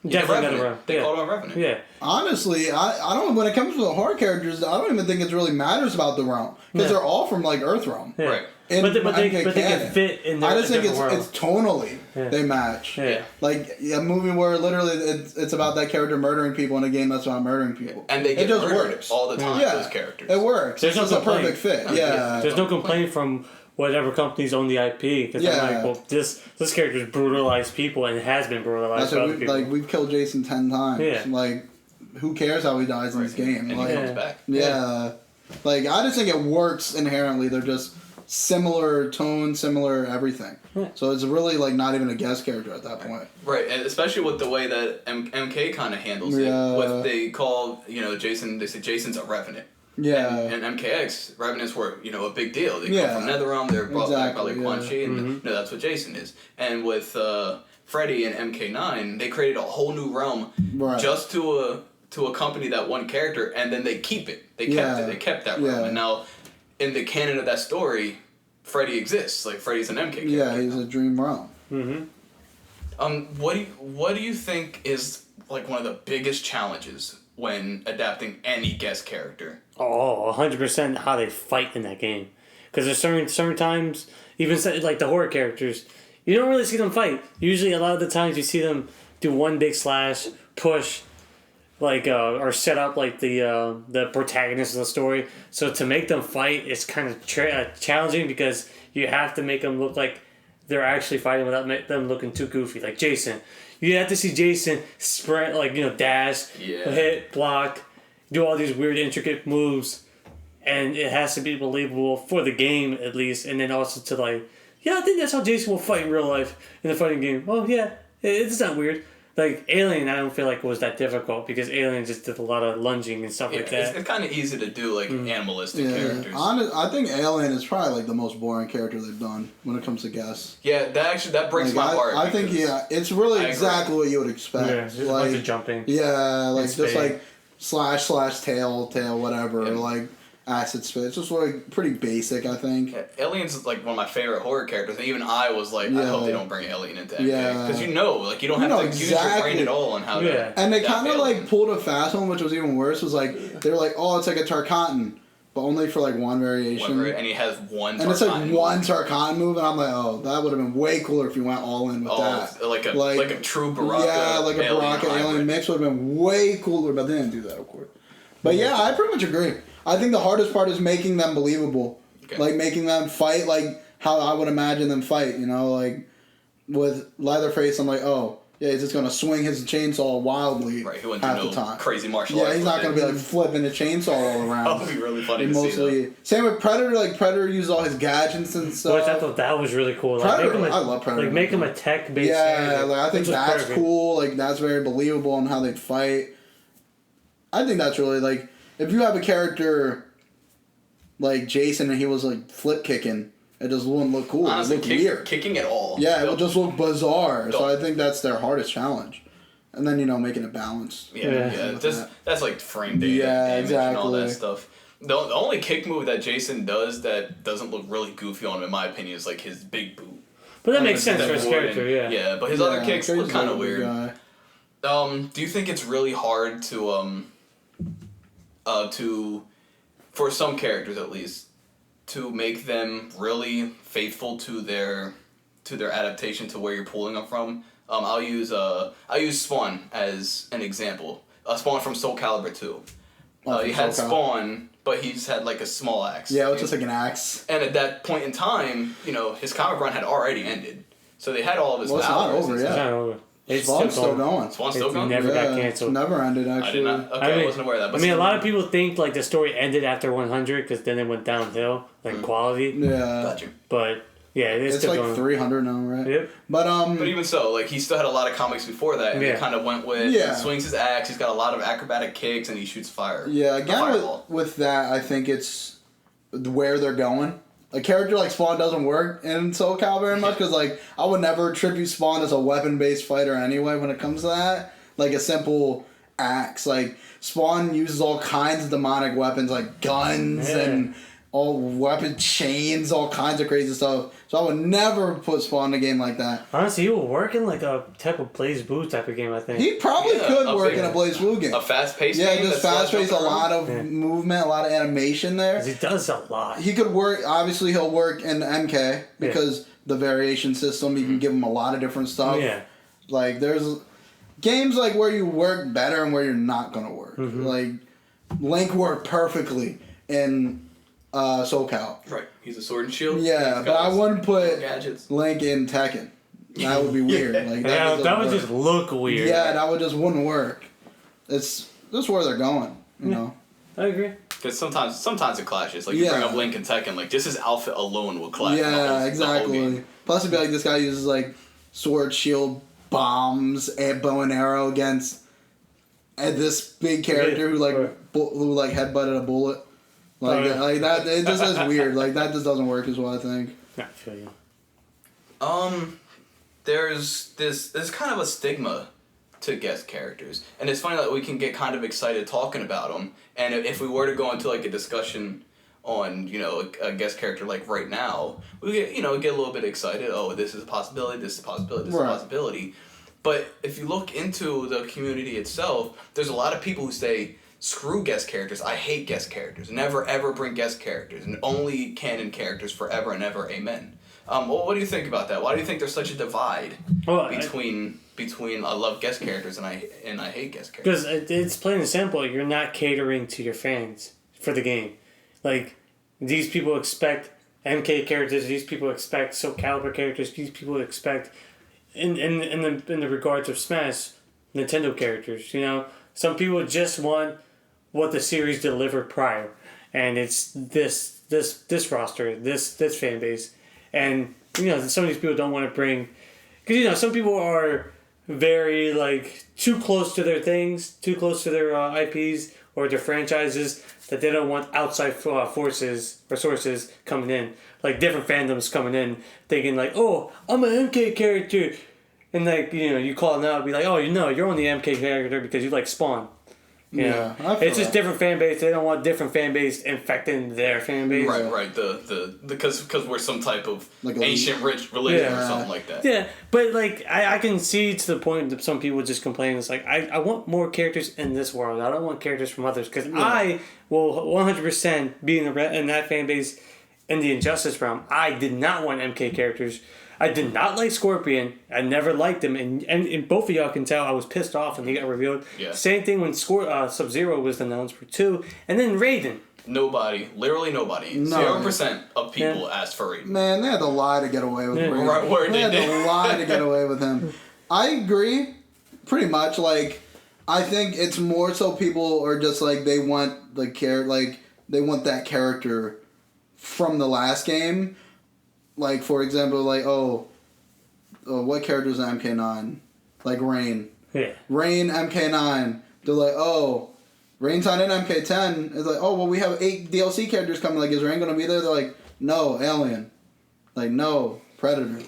Speaker 6: Definitely another realm.
Speaker 4: They called him Revenant.
Speaker 6: Yeah.
Speaker 5: Honestly, I don't. When it comes to the horror characters, I don't even think it really matters about the realm because they're all from like Earth realm.
Speaker 6: Yeah.
Speaker 4: Right.
Speaker 6: But they can fit in there.
Speaker 5: I just think
Speaker 6: it's
Speaker 5: tonally they match.
Speaker 6: Yeah.
Speaker 5: Like a movie where literally it's about that character murdering people in a game that's about murdering people.
Speaker 4: And they get
Speaker 5: just
Speaker 4: murdered
Speaker 5: works.
Speaker 4: all the time,
Speaker 5: Yeah.
Speaker 4: those characters.
Speaker 5: It works.
Speaker 6: There's no
Speaker 5: It's a
Speaker 6: complaint.
Speaker 5: perfect fit. Yeah.
Speaker 6: There's no complaint from whatever companies own the IP because
Speaker 5: Yeah.
Speaker 6: I'm like, well, this character's brutalized people and has been brutalized
Speaker 5: That's
Speaker 6: by
Speaker 5: what
Speaker 6: other people.
Speaker 5: we've killed Jason 10 times.
Speaker 6: Yeah.
Speaker 5: Like, who cares how he dies in this game?
Speaker 4: And
Speaker 5: Like,
Speaker 4: he comes back.
Speaker 5: yeah. Like, I just think it works inherently. They're just similar tone, similar everything. So it's really like not even a guest character at that point.
Speaker 4: Right, and especially with the way that MK kind of handles it.
Speaker 5: Yeah.
Speaker 4: What they call, Jason, they say Jason's a Revenant.
Speaker 5: Yeah.
Speaker 4: And MKX, Revenants were, a big deal. They
Speaker 5: Yeah.
Speaker 4: come from Netherrealm, they're brought back by like
Speaker 5: Exactly,
Speaker 4: Quan
Speaker 5: yeah.
Speaker 4: Chi, and that's what Jason is. And with Freddy and MK9, they created a whole new realm
Speaker 5: Right.
Speaker 4: just to accompany that one character, and then they keep it. They kept it. They kept that realm.
Speaker 5: Yeah.
Speaker 4: And now, in the canon of that story, Freddy exists. Like, Freddy's an MK character.
Speaker 5: Yeah, he's a dream realm.
Speaker 4: What do you think is like one of the biggest challenges when adapting any guest character?
Speaker 6: Oh, 100% how they fight in that game. Because there's certain times, even like the horror characters, you don't really see them fight. Usually, a lot of the times you see them do one big slash, push, like or set up like the protagonist of the story. So to make them fight, it's kind of challenging because you have to make them look like they're actually fighting without them looking too goofy. Like Jason, you have to see Jason sprint, like dash, hit, block, do all these weird intricate moves, and it has to be believable for the game at least, and then also to like, yeah, I think that's how Jason will fight in real life in the fighting game. Oh yeah, it's not weird. Like Alien, I don't feel like it was that difficult because Alien just did a lot of lunging and stuff like that.
Speaker 4: It's kind of easy to do like animalistic characters.
Speaker 5: I think Alien is probably like the most boring character they've done when it comes to guests.
Speaker 4: Yeah, that breaks
Speaker 5: Like,
Speaker 4: my heart.
Speaker 5: I think it's really exactly what you would expect.
Speaker 6: Yeah, just a bunch of jumping.
Speaker 5: Yeah, like
Speaker 6: It's
Speaker 5: just
Speaker 6: big.
Speaker 5: like slash tail whatever, like acid spit. It's just like pretty basic, I think.
Speaker 4: Alien's like one of my favorite horror characters, and even I was like, I hope they don't bring Alien into MK.
Speaker 5: Yeah.
Speaker 4: Because you don't have to use your brain at all on how to.
Speaker 5: And they
Speaker 4: adapt
Speaker 5: kind of
Speaker 4: Alien.
Speaker 5: like pulled a fast one, which was even worse. Was like they were like, oh, it's like a Tarkatan, but only for like one variation.
Speaker 4: And he has one.
Speaker 5: And it's like one Tarkatan move, and I'm like, oh, that would have been way cooler if you went all in with that.
Speaker 4: Like a true Baraka.
Speaker 5: Yeah, like a Baraka Alien mix would have been way cooler, but they didn't do that, of course. But yeah, I pretty much agree. I think the hardest part is making them believable.
Speaker 4: Okay.
Speaker 5: Like making them fight like how I would imagine them fight, like with Leatherface, I'm like, oh, yeah, he's just gonna swing his chainsaw wildly
Speaker 4: Right, he wouldn't
Speaker 5: half
Speaker 4: do
Speaker 5: the
Speaker 4: no
Speaker 5: time.
Speaker 4: crazy martial arts.
Speaker 5: Yeah, he's not gonna be like flipping the chainsaw all around.
Speaker 4: That would be really funny
Speaker 5: And
Speaker 4: to see. Though.
Speaker 5: Same with Predator. Like Predator uses all his gadgets and stuff.
Speaker 6: Which I thought that was really cool. Like,
Speaker 5: Predator,
Speaker 6: make him
Speaker 5: I love Predator.
Speaker 6: Like make him a tech based.
Speaker 5: Yeah, like I think that's
Speaker 6: perfect.
Speaker 5: cool. Like that's very believable in how they fight. I think that's really like if you have a character like Jason and he was like flip kicking, it just wouldn't look cool.
Speaker 4: Honestly,
Speaker 5: it would look weird.
Speaker 4: Kicking at all.
Speaker 5: Yeah, it would just look bizarre. So
Speaker 4: Don't.
Speaker 5: I think that's their hardest challenge. And then making it balanced.
Speaker 4: Yeah. That's like frame data, damage, and all that stuff. The only kick move that Jason does that doesn't look really goofy on him, in my opinion, is like his big boot.
Speaker 6: But that makes sense
Speaker 4: That
Speaker 6: for his
Speaker 4: wooden-
Speaker 6: character, yeah.
Speaker 4: Yeah, but his other kicks look
Speaker 5: Jason's
Speaker 4: kind
Speaker 5: a
Speaker 4: of
Speaker 5: big
Speaker 4: weird.
Speaker 5: guy.
Speaker 4: Do you think it's really hard to for some characters at least, to make them really faithful to their adaptation to where you're pulling them from? I'll use Spawn as an example. Spawn from Soul Calibur 2. You had Spawn, but he's had like a small axe.
Speaker 5: Yeah, it was just like an axe.
Speaker 4: And at that point in time, his comic run had already ended. So they had all of his powers.
Speaker 5: It's not over yet.
Speaker 6: It's not over. It's
Speaker 5: Spawn's still going.
Speaker 4: Spawn's still going?
Speaker 6: Never got canceled.
Speaker 5: Never ended, actually.
Speaker 4: I wasn't aware of that. But
Speaker 6: a lot of people think like the story ended after 100 because then it went downhill, like quality.
Speaker 5: Yeah.
Speaker 4: Got you.
Speaker 6: But yeah, it's
Speaker 5: like
Speaker 6: going.
Speaker 5: 300 now, right?
Speaker 6: Yep.
Speaker 4: But even so, like he still had a lot of comics before that, and he kind of went with he swings his axe. He's got a lot of acrobatic kicks, and he shoots fire.
Speaker 5: Yeah, again with that, I think it's where they're going. A character like Spawn doesn't work in Soul Calibur very much because like I would never attribute Spawn as a weapon-based fighter anyway. When it comes to that, like a simple axe, like Spawn uses all kinds of demonic weapons like guns and all weapon chains, all kinds of crazy stuff. So I would never put Spawn in a game like that.
Speaker 6: Honestly, he would work in like a type of Blaze Blue type of game, I think.
Speaker 5: He probably could work in a Blaze Blue game.
Speaker 4: A fast-paced
Speaker 5: game?
Speaker 4: game?
Speaker 5: Yeah, just fast-paced, a lot of movement, a lot of animation there.
Speaker 6: He does a lot.
Speaker 5: He could work, obviously he'll work in MK because the variation system, you can give him a lot of different stuff.
Speaker 6: Yeah.
Speaker 5: Like, there's games like where you work better and where you're not going to work. Like, Link worked perfectly in Soul Cal.
Speaker 4: Right. He's a sword and shield.
Speaker 5: Yeah, but I wouldn't put
Speaker 4: gadgets.
Speaker 5: Link in Tekken. That would be weird. Like
Speaker 6: that would just look weird.
Speaker 5: Yeah, that would just wouldn't work. That's where they're going, you know.
Speaker 6: I agree.
Speaker 4: Because sometimes it clashes. Like you bring up Link and Tekken, like just his outfit alone will clash.
Speaker 5: Yeah, exactly. Plus, it'd be like this guy uses like sword, shield, bombs, and bow and arrow against this big character who headbutted a bullet. Like that, it just is weird. Like that just doesn't work, is what I think.
Speaker 6: I feel you.
Speaker 4: There's kind of a stigma to guest characters, and it's funny that we can get kind of excited talking about them. And if we were to go into like a discussion on a guest character like right now, we get get a little bit excited. Oh, this is a possibility. This is a possibility. This is a possibility. But if you look into the community itself, there's a lot of people who say, screw guest characters. I hate guest characters. Never ever bring guest characters, and only canon characters forever and ever. Amen. Well, what do you think about that? Why do you think there's such a divide between I love guest characters and I hate guest characters?
Speaker 6: Because it's plain and simple. You're not catering to your fans for the game. Like these people expect MK characters. These people expect Soul Calibur characters. These people expect in the regards of Smash, Nintendo characters. Some people just want what the series delivered prior, and it's this roster, this fan base, and some of these people don't want to bring, because some people are very like too close to their things, too close to their IPs or their franchises, that they don't want outside forces or sources coming in, like different fandoms coming in, thinking like, oh, I'm an MK character, and like you call it now and be like, oh, you're only MK character because you like Spawn. It's just different fan base. They don't want different fan base infecting their fan base.
Speaker 4: Right. Because we're some type of like ancient rich religion or something like that.
Speaker 6: Yeah, but like I can see to the point that some people just complain. It's like I want more characters in this world. I don't want characters from others because I will 100% be in that fan base in the Injustice realm. I did not want MK characters. I did not like Scorpion. I never liked him, and both of y'all can tell I was pissed off when he got revealed. Yeah. Same thing when Sub-Zero was announced for 2, and then Raiden.
Speaker 4: Literally nobody. 0% of people asked for Raiden.
Speaker 5: Man, they had to lie to get away with Raiden.
Speaker 4: Right,
Speaker 5: they had to lie to get away with him. I agree, pretty much. Like, I think it's more so people are just like they want they want that character from the last game. Like, for example, like, what character is in MK9? Like, Rain.
Speaker 6: Yeah.
Speaker 5: Rain, MK9. They're like, Rain's not in MK10. It's like, well, we have 8 DLC characters coming. Like, is Rain going to be there? They're like, no, Alien. Like, no, Predator.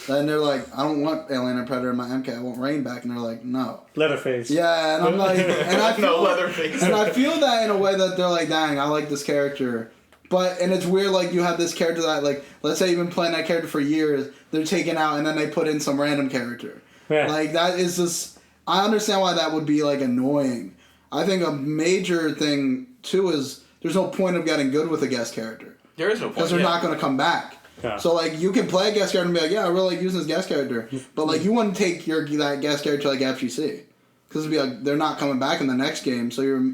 Speaker 5: Then they're like, I don't want Alien and Predator in my MK. I want Rain back. And they're like, no.
Speaker 6: Leatherface.
Speaker 5: Yeah, and I'm like... and I feel,
Speaker 4: no, Leatherface.
Speaker 5: And I feel that in a way that they're like, dang, I like this character. And it's weird, like, you have this character that, like, let's say you've been playing that character for years, they're taken out, and then they put in some random character. Yeah. Like, that is just... I understand why that would be, like, annoying. I think a major thing, too, is there's no point of getting good with a guest character.
Speaker 4: There is no point.
Speaker 5: Because they're not going to come back. Yeah. So, like, you can play a guest character and be like, yeah, I really like using this guest character. But, like, you wouldn't take that guest character to, like, FGC. Because it'd be like, they're not coming back in the next game, so you're...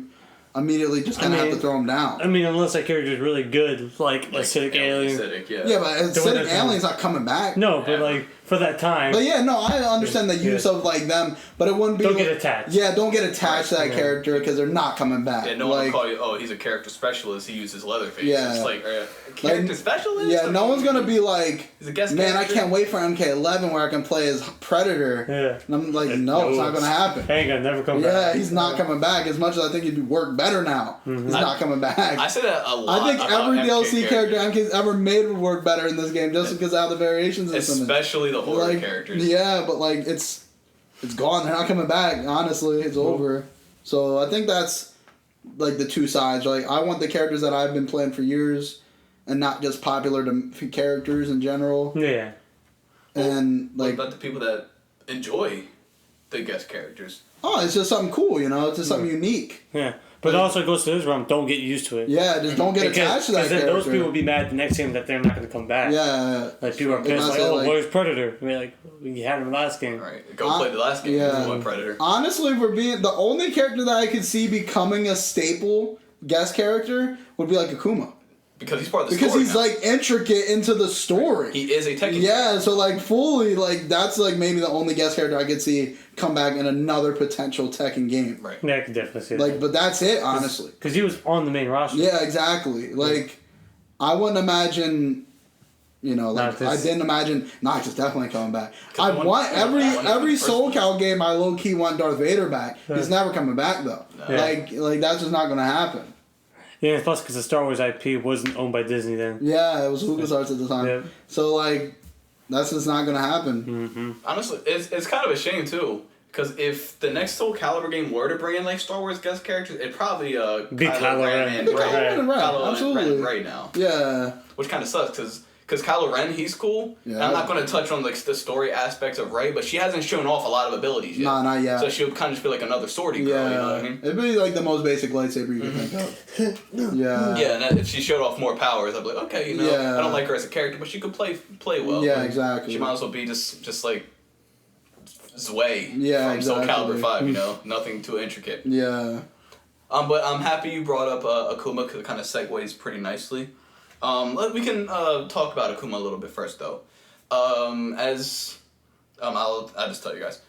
Speaker 5: immediately just kind of have to throw him down.
Speaker 6: I mean, unless that character is really good, like acidic alien.
Speaker 4: Acidic, yeah.
Speaker 5: Yeah, but acidic alien's not coming back.
Speaker 6: No, but like for that time.
Speaker 5: But yeah, no, I understand the use of like them, but it wouldn't be.
Speaker 6: Don't get attached.
Speaker 5: Yeah, don't get attached to that character because they're not coming back.
Speaker 4: Yeah, no one will call you. Oh, he's a character specialist. He uses Leatherface.
Speaker 5: Yeah,
Speaker 4: it's like character specialist.
Speaker 5: Yeah, no one's gonna be like,
Speaker 4: he's a guest
Speaker 5: man,
Speaker 4: character.
Speaker 5: I can't wait for MK11 where I can play as Predator.
Speaker 6: Yeah,
Speaker 5: and I'm like, no, it's not gonna happen.
Speaker 6: Ain't gonna never come back.
Speaker 5: Yeah, he's not coming back. As much as I think he'd work better now, he's not coming back.
Speaker 4: I say that a lot.
Speaker 5: I think every DLC character MK's ever made would work better in this game just because of how the variations in some.
Speaker 4: Especially the horror characters.
Speaker 5: Yeah, but like it's gone. They're not coming back. Honestly, it's over. So I think that's like the two sides. Like I want the characters that I've been playing for years, and not just popular characters in general.
Speaker 6: Yeah.
Speaker 5: And like,
Speaker 4: what about the people that enjoy the guest characters?
Speaker 5: Oh, it's just something cool, you know. It's just something unique.
Speaker 6: Yeah. But it also goes to this realm. Don't get used to it.
Speaker 5: Yeah, just don't get attached to that character.
Speaker 6: Because those people will be mad the next game that they're not going to come back.
Speaker 5: Yeah.
Speaker 6: Like people are pissed. Like, oh, where's Predator? I mean, like we had him last game.
Speaker 4: Right. Go play the last game.
Speaker 5: Yeah.
Speaker 4: One Predator.
Speaker 5: Honestly, the only character that I could see becoming a staple guest character would be like Akuma.
Speaker 4: Because he's part of the
Speaker 5: story. Because he's
Speaker 4: now.
Speaker 5: like intricate into the story.
Speaker 4: He is a Tekken.
Speaker 5: Yeah, so like fully like that's like maybe the only guest character I could see come back in another potential Tekken game.
Speaker 4: Right.
Speaker 6: Yeah, I could definitely see
Speaker 5: that. Like, but that's it, honestly.
Speaker 6: Because he was on the main roster.
Speaker 5: Yeah, exactly. Like, I wouldn't imagine. You know, like I didn't imagine Noxus definitely coming back. I want every Soul Cal game. I low key want Darth Vader back. He's never coming back though. No. Like that's just not gonna happen.
Speaker 6: Yeah, plus because the Star Wars IP wasn't owned by Disney then.
Speaker 5: Yeah, it was LucasArts at the time. Yep. So, like, that's just not going to happen.
Speaker 6: Mm-hmm.
Speaker 4: Honestly, it's kind of a shame, too. Because if the next Soul Calibur game were to bring in, like, Star Wars guest characters, it'd probably be
Speaker 5: Kylo Ren. Absolutely.
Speaker 4: Right now.
Speaker 5: Yeah.
Speaker 4: Which kind of sucks, because Kylo Ren, he's cool. Yeah. And I'm not going to touch on, like, the story aspects of Rey, but she hasn't shown off a lot of abilities yet.
Speaker 5: Nah, not yet.
Speaker 4: So she'll kind of just be like another swordy girl, you know what I mean?
Speaker 5: It'd be like the most basic lightsaber you could think of. Yeah.
Speaker 4: Yeah, and if she showed off more powers, I'd be like, okay, you know, I don't like her as a character, but she could play well.
Speaker 5: Yeah, exactly.
Speaker 4: She might as well be just like Zwei
Speaker 5: from
Speaker 4: Soul Calibur 5, you know? Nothing too intricate.
Speaker 5: Yeah.
Speaker 4: But I'm happy you brought up Akuma because it kind of segues pretty nicely. We can talk about Akuma a little bit first, though. I'll just tell you guys.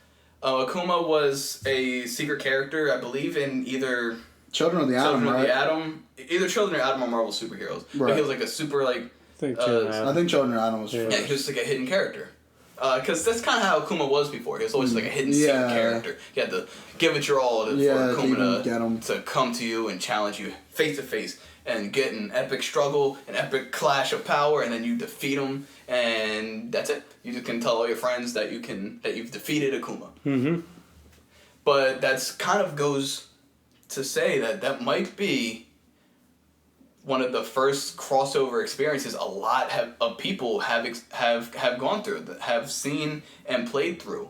Speaker 4: Akuma was a secret character, I believe, in either
Speaker 5: Children of the Atom,
Speaker 4: either Children of the Atom or Marvel superheroes. Right. But he was like a super
Speaker 5: I think Children of the Atom was first.
Speaker 4: Yeah, he was like a hidden character. Because that's kind of how Akuma was before. He was always like a hidden secret character. You had to give it your all for Akuma to come to you and challenge you face to face and get an epic struggle, an epic clash of power, and then you defeat him, and that's it. You just can tell all your friends that you've defeated Akuma.
Speaker 6: Mm-hmm.
Speaker 4: But that's kind of goes to say that might be one of the first crossover experiences a lot of people have gone through, that have seen and played through,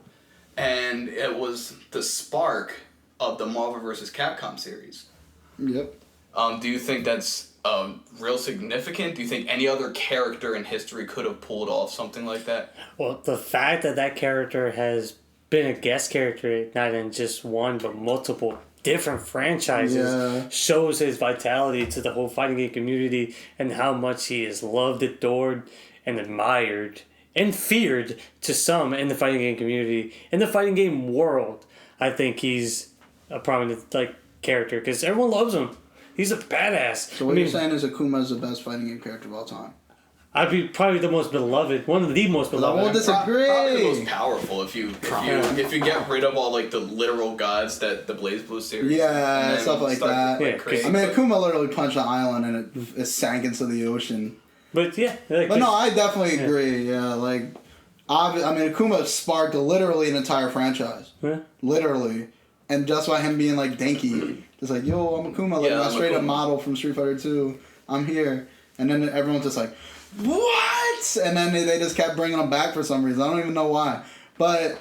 Speaker 4: and it was the spark of the Marvel vs. Capcom series.
Speaker 5: Yep.
Speaker 4: Do you think that's real significant? Do you think any other character in history could have pulled off something like that?
Speaker 6: Well, the fact that character has been a guest character, not in just one, but multiple different franchises, shows his vitality to the whole fighting game community and how much he is loved, adored, and admired, and feared to some in the fighting game community. In the fighting game world, I think he's a prominent character because everyone loves him. He's a badass.
Speaker 5: So what you're saying is Akuma is the best fighting game character of all time?
Speaker 6: I'd be probably the most beloved, one of the most beloved.
Speaker 5: I won't disagree.
Speaker 4: Probably the most powerful if you get rid of all the literal gods that the BlazBlue series.
Speaker 5: Yeah, stuff like that.
Speaker 6: Yeah,
Speaker 5: I mean, Akuma literally punched an island and it sank into the ocean.
Speaker 6: But yeah,
Speaker 5: but no, I definitely agree. Yeah, Akuma sparked literally an entire franchise.
Speaker 6: Yeah.
Speaker 5: Literally, and just by him being Denki, just yo, I'm Akuma, my straight up model from Street Fighter 2. I'm here, and then everyone's just like, what? And then they just kept bringing him back for some reason. I don't even know why. But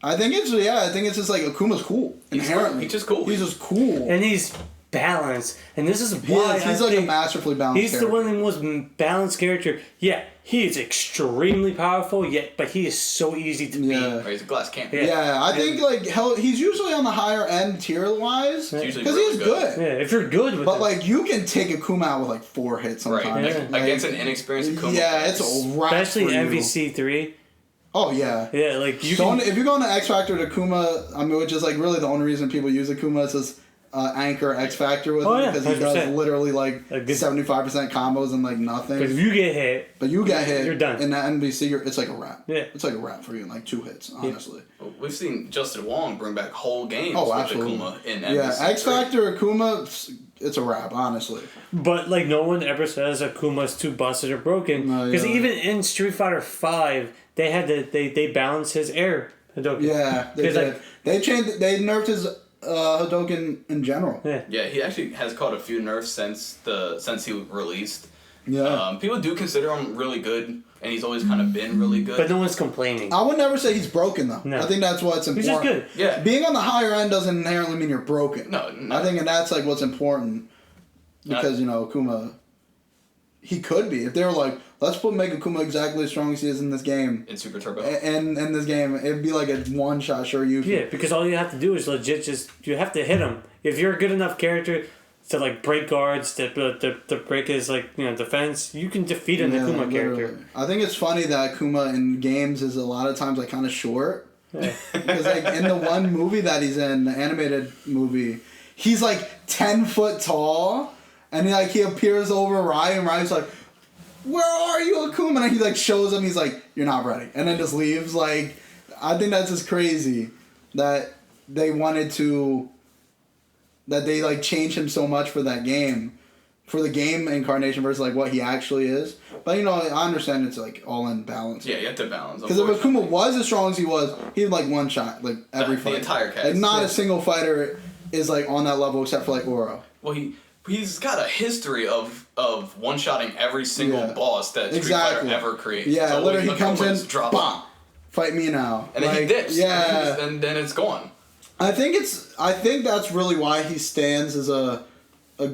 Speaker 5: I think it's just Akuma's cool. Inherently.
Speaker 4: He's just cool.
Speaker 5: He's just cool.
Speaker 6: And he's balanced, and this is why
Speaker 5: He's like a masterfully balanced
Speaker 6: he's
Speaker 5: character.
Speaker 6: the one of the most balanced character. Yeah, he is extremely powerful, but he is so easy to beat.
Speaker 5: Yeah.
Speaker 4: Or he's a glass cannon.
Speaker 5: Yeah, I think like he's usually on the higher end tier wise
Speaker 4: It's
Speaker 5: because
Speaker 4: usually really
Speaker 5: he's
Speaker 4: good.
Speaker 5: good.
Speaker 6: Yeah, if you're good with
Speaker 5: But
Speaker 6: it.
Speaker 5: like you can take Akuma out with like 4 hits
Speaker 4: Right.
Speaker 5: sometimes.
Speaker 6: Yeah.
Speaker 4: Against an inexperienced Akuma.
Speaker 5: Yeah, it's a wrap
Speaker 6: especially
Speaker 5: for you.
Speaker 6: MVC 3.
Speaker 5: Oh yeah.
Speaker 6: Yeah, like you
Speaker 5: So
Speaker 6: can.
Speaker 5: if you're going to X Factor to Akuma, I mean, which is like really the only reason people use Akuma is this anchor X Factor with him
Speaker 6: Yeah,
Speaker 5: because he does
Speaker 6: 100%.
Speaker 5: literally like
Speaker 6: A good-
Speaker 5: 75% combos and like nothing.
Speaker 6: Because if you get hit,
Speaker 5: But you get hit,
Speaker 6: You're done.
Speaker 5: in that NBC, it's like a wrap.
Speaker 6: Yeah.
Speaker 5: It's like a wrap for you in like 2 hits, honestly.
Speaker 4: We've seen Justin Wong bring back whole games
Speaker 5: Oh,
Speaker 4: with
Speaker 5: absolutely.
Speaker 4: Akuma in
Speaker 5: Yeah,
Speaker 4: MVC3.
Speaker 5: X Factor Akuma, it's a wrap, honestly.
Speaker 6: but like no one ever says Akuma's too busted or broken.
Speaker 5: No,
Speaker 6: Because
Speaker 5: yeah.
Speaker 6: even in Street Fighter 5, they had to they balanced his air Hadouken.
Speaker 5: Yeah, they
Speaker 6: 'Cause,
Speaker 5: did.
Speaker 6: like,
Speaker 5: They nerfed his Hadouken in general.
Speaker 6: yeah.
Speaker 4: Yeah, he actually has caught a few nerfs since he released.
Speaker 5: Yeah.
Speaker 4: People do consider him really good, and he's always kind of been really good.
Speaker 6: But no one's complaining.
Speaker 5: I would never say he's broken though.
Speaker 6: No.
Speaker 5: I think that's what's important.
Speaker 6: He's just good.
Speaker 4: Yeah.
Speaker 5: Being on the higher end doesn't inherently mean you're broken.
Speaker 4: No.
Speaker 5: I think that's like what's important because Akuma, he could be if they were like, let's make Akuma exactly as strong as he is in this game.
Speaker 4: in Super Turbo.
Speaker 5: And in this game, it'd be like a one shot sure you.
Speaker 6: Yeah, because all you have to do is legit just you have to hit him. If you're a good enough character to like break guards, to break his defense, you can defeat an Akuma character.
Speaker 5: literally. I think it's funny that Akuma in games is a lot of times like kind of short.
Speaker 6: Yeah.
Speaker 5: Because like in the one movie that he's in, the animated movie, he's like 10 foot tall, and he appears over Ryan, and Ryan's like, "Where are you, Akuma?" And he like shows him, he's like, "You're not ready," and then just leaves. Like, I think that's just crazy that they wanted to, that they like changed him so much for that game, for the game incarnation versus like what he actually is. But I understand it's like all in balance.
Speaker 4: Yeah, you have to balance.
Speaker 5: Because if Akuma was as strong as he was, he'd like one shot like every
Speaker 4: The
Speaker 5: fight.
Speaker 4: entire cast,
Speaker 5: Like not
Speaker 4: yeah.
Speaker 5: a single fighter is like on that level except for like Oro.
Speaker 4: Well, he's got a history of one-shotting every single
Speaker 5: Yeah.
Speaker 4: boss that Street
Speaker 5: Exactly.
Speaker 4: Fighter ever creates.
Speaker 5: Yeah,
Speaker 4: It's always
Speaker 5: literally he comes
Speaker 4: Akuma's
Speaker 5: in,
Speaker 4: drop.
Speaker 5: bam, fight me now.
Speaker 4: And then he
Speaker 5: Like,
Speaker 4: dips.
Speaker 5: Yeah.
Speaker 4: And then it's gone.
Speaker 5: I think that's really why he stands as a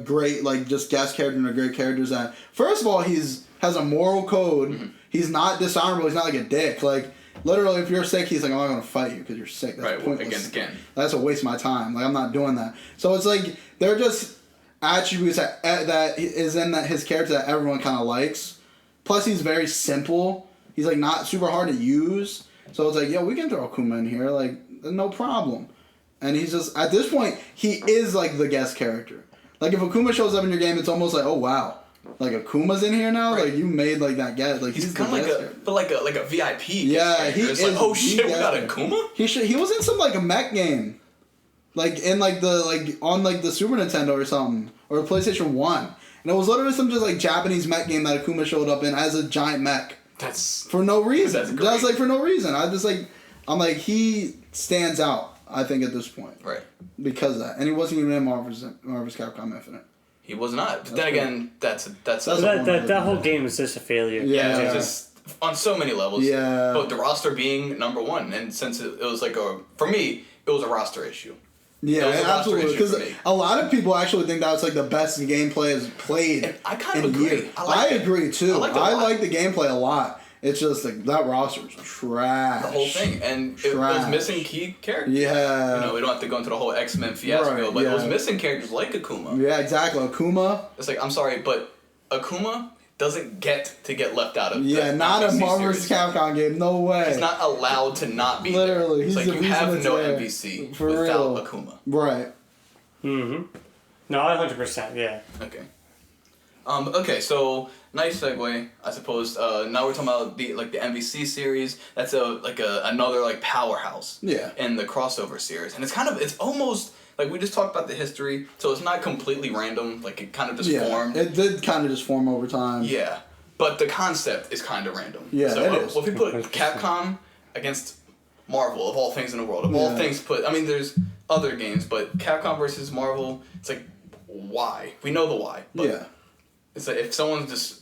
Speaker 5: great like just guest character and a great character. Is that first of all has a moral code.
Speaker 4: Mm-hmm.
Speaker 5: He's not dishonorable. He's not like a dick. Like literally, if you're sick, he's like, "I'm not gonna fight you because you're sick." That's
Speaker 4: Right,
Speaker 5: pointless.
Speaker 4: against Gen.
Speaker 5: That's a waste of my time. Like I'm not doing that. So it's like they're just attributes that is in his character that everyone kind of likes. Plus, he's very simple. He's like not super hard to use. So it's like, yo, we can throw Akuma in here, like no problem. And he's just at this point, he is like the guest character. Like if Akuma shows up in your game, it's almost like, oh wow, like Akuma's in here now.
Speaker 4: Right.
Speaker 5: Like you made like that guest. Like
Speaker 4: He's
Speaker 5: he's
Speaker 4: kind
Speaker 5: the
Speaker 4: of
Speaker 5: guest
Speaker 4: like
Speaker 5: character.
Speaker 4: a VIP.
Speaker 5: Yeah, he
Speaker 4: it's
Speaker 5: is.
Speaker 4: like, oh
Speaker 5: the
Speaker 4: shit, we
Speaker 5: guest
Speaker 4: got
Speaker 5: character.
Speaker 4: Akuma.
Speaker 5: He was in some like a mech game, like in like on the Super Nintendo or something or PlayStation 1, and it was literally some just like Japanese mech game that Akuma showed up in as a giant mech
Speaker 4: That's
Speaker 5: for no reason.
Speaker 4: That's great.
Speaker 5: That's like for no reason. I'm like he stands out. I think at this point
Speaker 4: right.
Speaker 5: because of that, and he wasn't even in Marvel's Capcom Infinite.
Speaker 4: He was not. But then again, that's
Speaker 6: So that whole game is just a failure.
Speaker 5: Yeah.
Speaker 4: it's just on so many levels.
Speaker 5: Yeah.
Speaker 4: But the roster being number one, and since it was like for me, it was a roster issue.
Speaker 5: Yeah,
Speaker 4: That was a roster
Speaker 5: absolutely.
Speaker 4: issue for
Speaker 5: Because
Speaker 4: me.
Speaker 5: a lot of people actually think that's like the best gameplay has played.
Speaker 4: And I kind of
Speaker 5: in
Speaker 4: agree.
Speaker 5: years.
Speaker 4: I like it.
Speaker 5: agree too.
Speaker 4: I liked it a lot.
Speaker 5: like the gameplay a lot. It's just like that roster's trash.
Speaker 4: The whole thing, and it was
Speaker 5: Trash.
Speaker 4: missing key characters.
Speaker 5: Yeah.
Speaker 4: We don't have to go into the whole X-Men fiasco,
Speaker 5: Right,
Speaker 4: but it was
Speaker 5: yeah.
Speaker 4: missing characters like Akuma.
Speaker 5: Yeah, exactly. Akuma.
Speaker 4: It's like, I'm sorry, but Akuma doesn't get left out of
Speaker 5: Yeah,
Speaker 4: the
Speaker 5: not a
Speaker 4: MVC
Speaker 5: Marvel
Speaker 4: series.
Speaker 5: vs. Capcom game. No way.
Speaker 4: He's not allowed to not be
Speaker 5: Literally,
Speaker 4: there. It's
Speaker 5: he's
Speaker 4: like
Speaker 5: the
Speaker 4: you
Speaker 5: reason
Speaker 4: have
Speaker 5: it's
Speaker 4: no
Speaker 5: there.
Speaker 4: MVC
Speaker 5: For
Speaker 4: without
Speaker 5: real.
Speaker 4: Akuma.
Speaker 5: Right.
Speaker 6: Mm-hmm. No, 100%. Yeah.
Speaker 4: Okay. Okay, so nice segue, I suppose. Now we're talking about the MVC series. That's another powerhouse.
Speaker 5: Yeah.
Speaker 4: In the crossover series, and it's almost like we just talked about the history, so it's not completely random. Like it kind of just
Speaker 5: Yeah.
Speaker 4: formed.
Speaker 5: It did kind of just form over time.
Speaker 4: Yeah, but the concept is kind of random.
Speaker 5: Yeah,
Speaker 4: so
Speaker 5: it is.
Speaker 4: If we put Capcom against Marvel, of all things in the world, of all
Speaker 5: Yeah.
Speaker 4: things there's other games, but Capcom versus Marvel, it's like, why? We know the why. But
Speaker 5: Yeah.
Speaker 4: it's like if someone just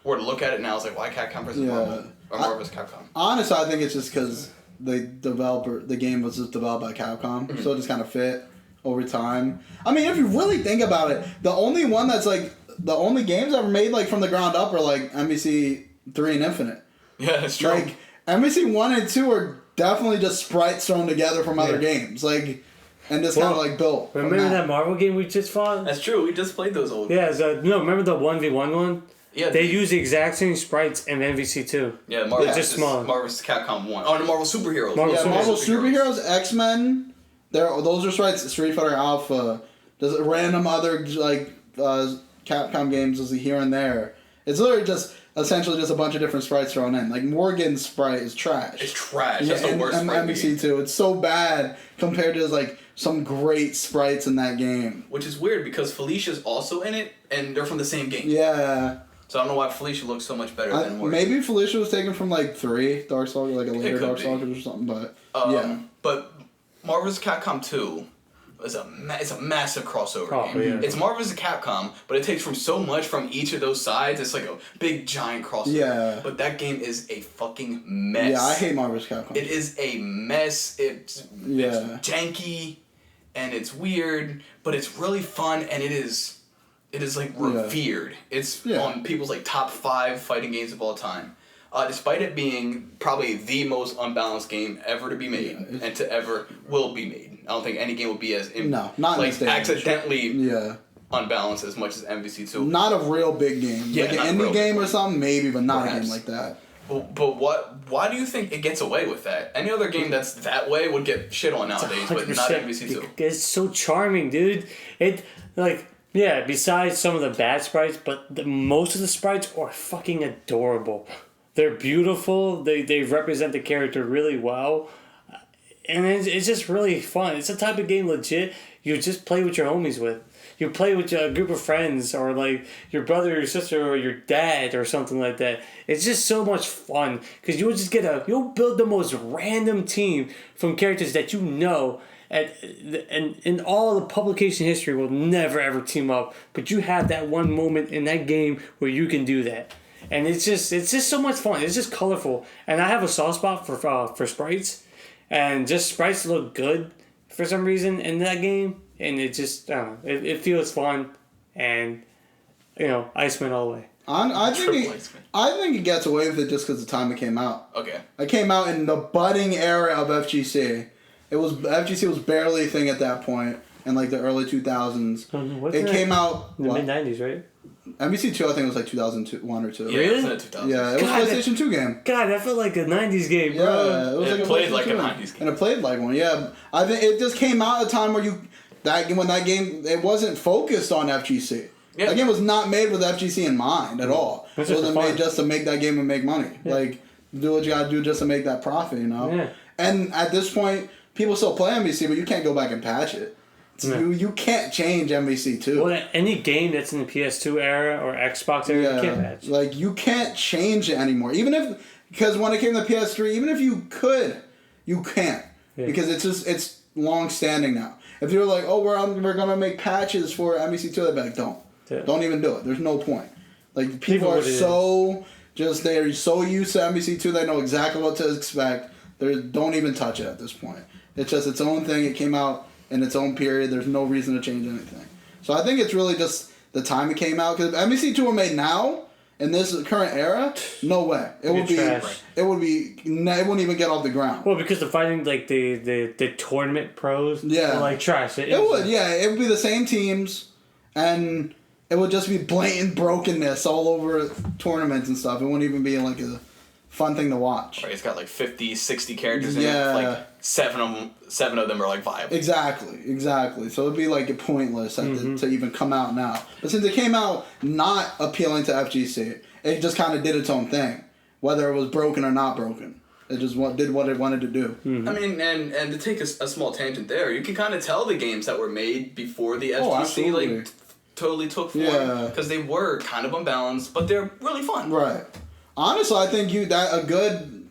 Speaker 4: were to look at it now, it's like, why Capcom versus
Speaker 5: Yeah.
Speaker 4: Marvel? Or Marvel versus Capcom?
Speaker 5: Honestly, I think it's just because the game was just developed by Capcom,
Speaker 4: Mm-hmm.
Speaker 5: so it just kind of fit. over time. I mean, if you really think about it, the only one that's like the only games ever made like from the ground up are like MVC 3 and Infinite.
Speaker 4: Yeah, that's true.
Speaker 5: Like MVC 1 and 2 are definitely just sprites thrown together from other games, like, and just kind of like built.
Speaker 6: Remember that Marvel game we just fought?
Speaker 4: That's true. We just played those old.
Speaker 6: Yeah, remember the 1v1 one?
Speaker 4: Yeah,
Speaker 6: they use the exact same sprites in MVC 2.
Speaker 4: Yeah, Marvel.
Speaker 6: They're just small.
Speaker 4: Marvel's Capcom 1. Oh, no, Marvel Superheroes.
Speaker 5: Marvel Superheroes, X-Men. Those are sprites. Street Fighter Alpha. There's random other like Capcom games here and there. It's literally just essentially just a bunch of different sprites thrown in. Like Morgan's sprite is trash.
Speaker 4: It's trash. That's the worst sprite.
Speaker 5: MVC 2. It's so bad compared to like some great sprites in that game.
Speaker 4: Which is weird because Felicia's also in it, and they're from the same game.
Speaker 5: Yeah.
Speaker 4: So I don't know why Felicia looks so much better than Morgan.
Speaker 5: Maybe Felicia was taken from like 3 Darkstalkers, like a later Darkstalkers or something. But yeah.
Speaker 4: But Marvel's Capcom 2 is it's a massive crossover game. Yeah. It's Marvel's Capcom, but it takes from so much from each of those sides. It's like a big giant crossover.
Speaker 5: Yeah.
Speaker 4: But that game is a fucking mess.
Speaker 5: Yeah, I hate Marvel's Capcom.
Speaker 4: It is a mess. It's janky, and it's weird, but it's really fun, and it is like revered. Yeah. It's on people's like top 5 fighting games of all time. Despite it being probably the most unbalanced game ever to be made and to ever will be made. I don't think any game will be as
Speaker 5: not
Speaker 4: like accidentally unbalanced as much as MVC 2.
Speaker 5: Not a real big game. Yeah, like an indie game or something, maybe, but not a game like that.
Speaker 4: But why do you think it gets away with that? Any other game that's that way would get shit on nowadays, but not MVC 2.
Speaker 6: It's so charming, dude. Besides some of the bad sprites, but most of the sprites are fucking adorable. They're beautiful. They represent the character really well. And it's just really fun. It's a type of game legit you just play with your homies with. You play with a group of friends or like your brother or your sister or your dad or something like that. It's just so much fun because you'll build the most random team from characters that you know and in all the publication history will never ever team up. But you have that one moment in that game where you can do that. And it's just so much fun. It's just colorful. And I have a soft spot for sprites. And just sprites look good for some reason in that game. And it just, I don't know, it feels fun. And, Iceman all the way.
Speaker 5: I think it gets away with it just because of the time it came out.
Speaker 4: Okay.
Speaker 5: It came out in the budding era of FGC. FGC was barely a thing at that point in like the early 2000s. It came out
Speaker 6: in the mid-90s, right?
Speaker 5: MVC 2 I think was like 2001 or 2.
Speaker 4: Yeah,
Speaker 6: really?
Speaker 4: It was in the 2000s.
Speaker 5: Yeah, it was a PlayStation 2 game.
Speaker 6: God, that felt like a 90s game, bro.
Speaker 5: Yeah,
Speaker 4: it played like a 90s game.
Speaker 5: And it played like one, yeah. I think it just came out at a time where that game it wasn't focused on FGC. Yeah. That game was not made with FGC in mind at all. It wasn't made just to make that game and make money. Yeah. Like, do what you gotta do just to make that profit, Yeah. And at this point, people still play MVC, but you can't go back and patch it. You can't change MVC 2.
Speaker 6: Well, any game that's in the PS2 era or Xbox era, you can't patch.
Speaker 5: Like, you can't change it anymore. Because when it came to PS3, even if you could, you can't. Yeah. Because it's long standing now. If you're like, oh, we're gonna make patches for MVC 2, they'd be like, don't. Yeah. Don't even do it. There's no point. Like, people are so used to MVC 2, they know exactly what to expect. Don't even touch it at this point. It's just its own thing. It came out in its own period. There's no reason to change anything. So I think it's really just the time it came out. Because if MVC 2 were made now, in this current era, no way. It wouldn't even get off the ground.
Speaker 6: Well, because the fighting, like, the tournament pros were, like, trash.
Speaker 5: It would, yeah. It would be the same teams, and it would just be blatant brokenness all over tournaments and stuff. It wouldn't even be, like, a fun thing to watch.
Speaker 4: Right, it's got like 50, 60 characters in it. Like 7 of them are like viable.
Speaker 5: Exactly. So it'd be like pointless to even come out now. But since it came out not appealing to FGC, it just kind of did its own thing, whether it was broken or not broken. It just did what it wanted to do.
Speaker 4: Mm-hmm. I mean, and to take a small tangent there, you can kind of tell the games that were made before the FGC totally took form because they were kind of unbalanced, but they're really fun.
Speaker 5: Right. Honestly, I think a good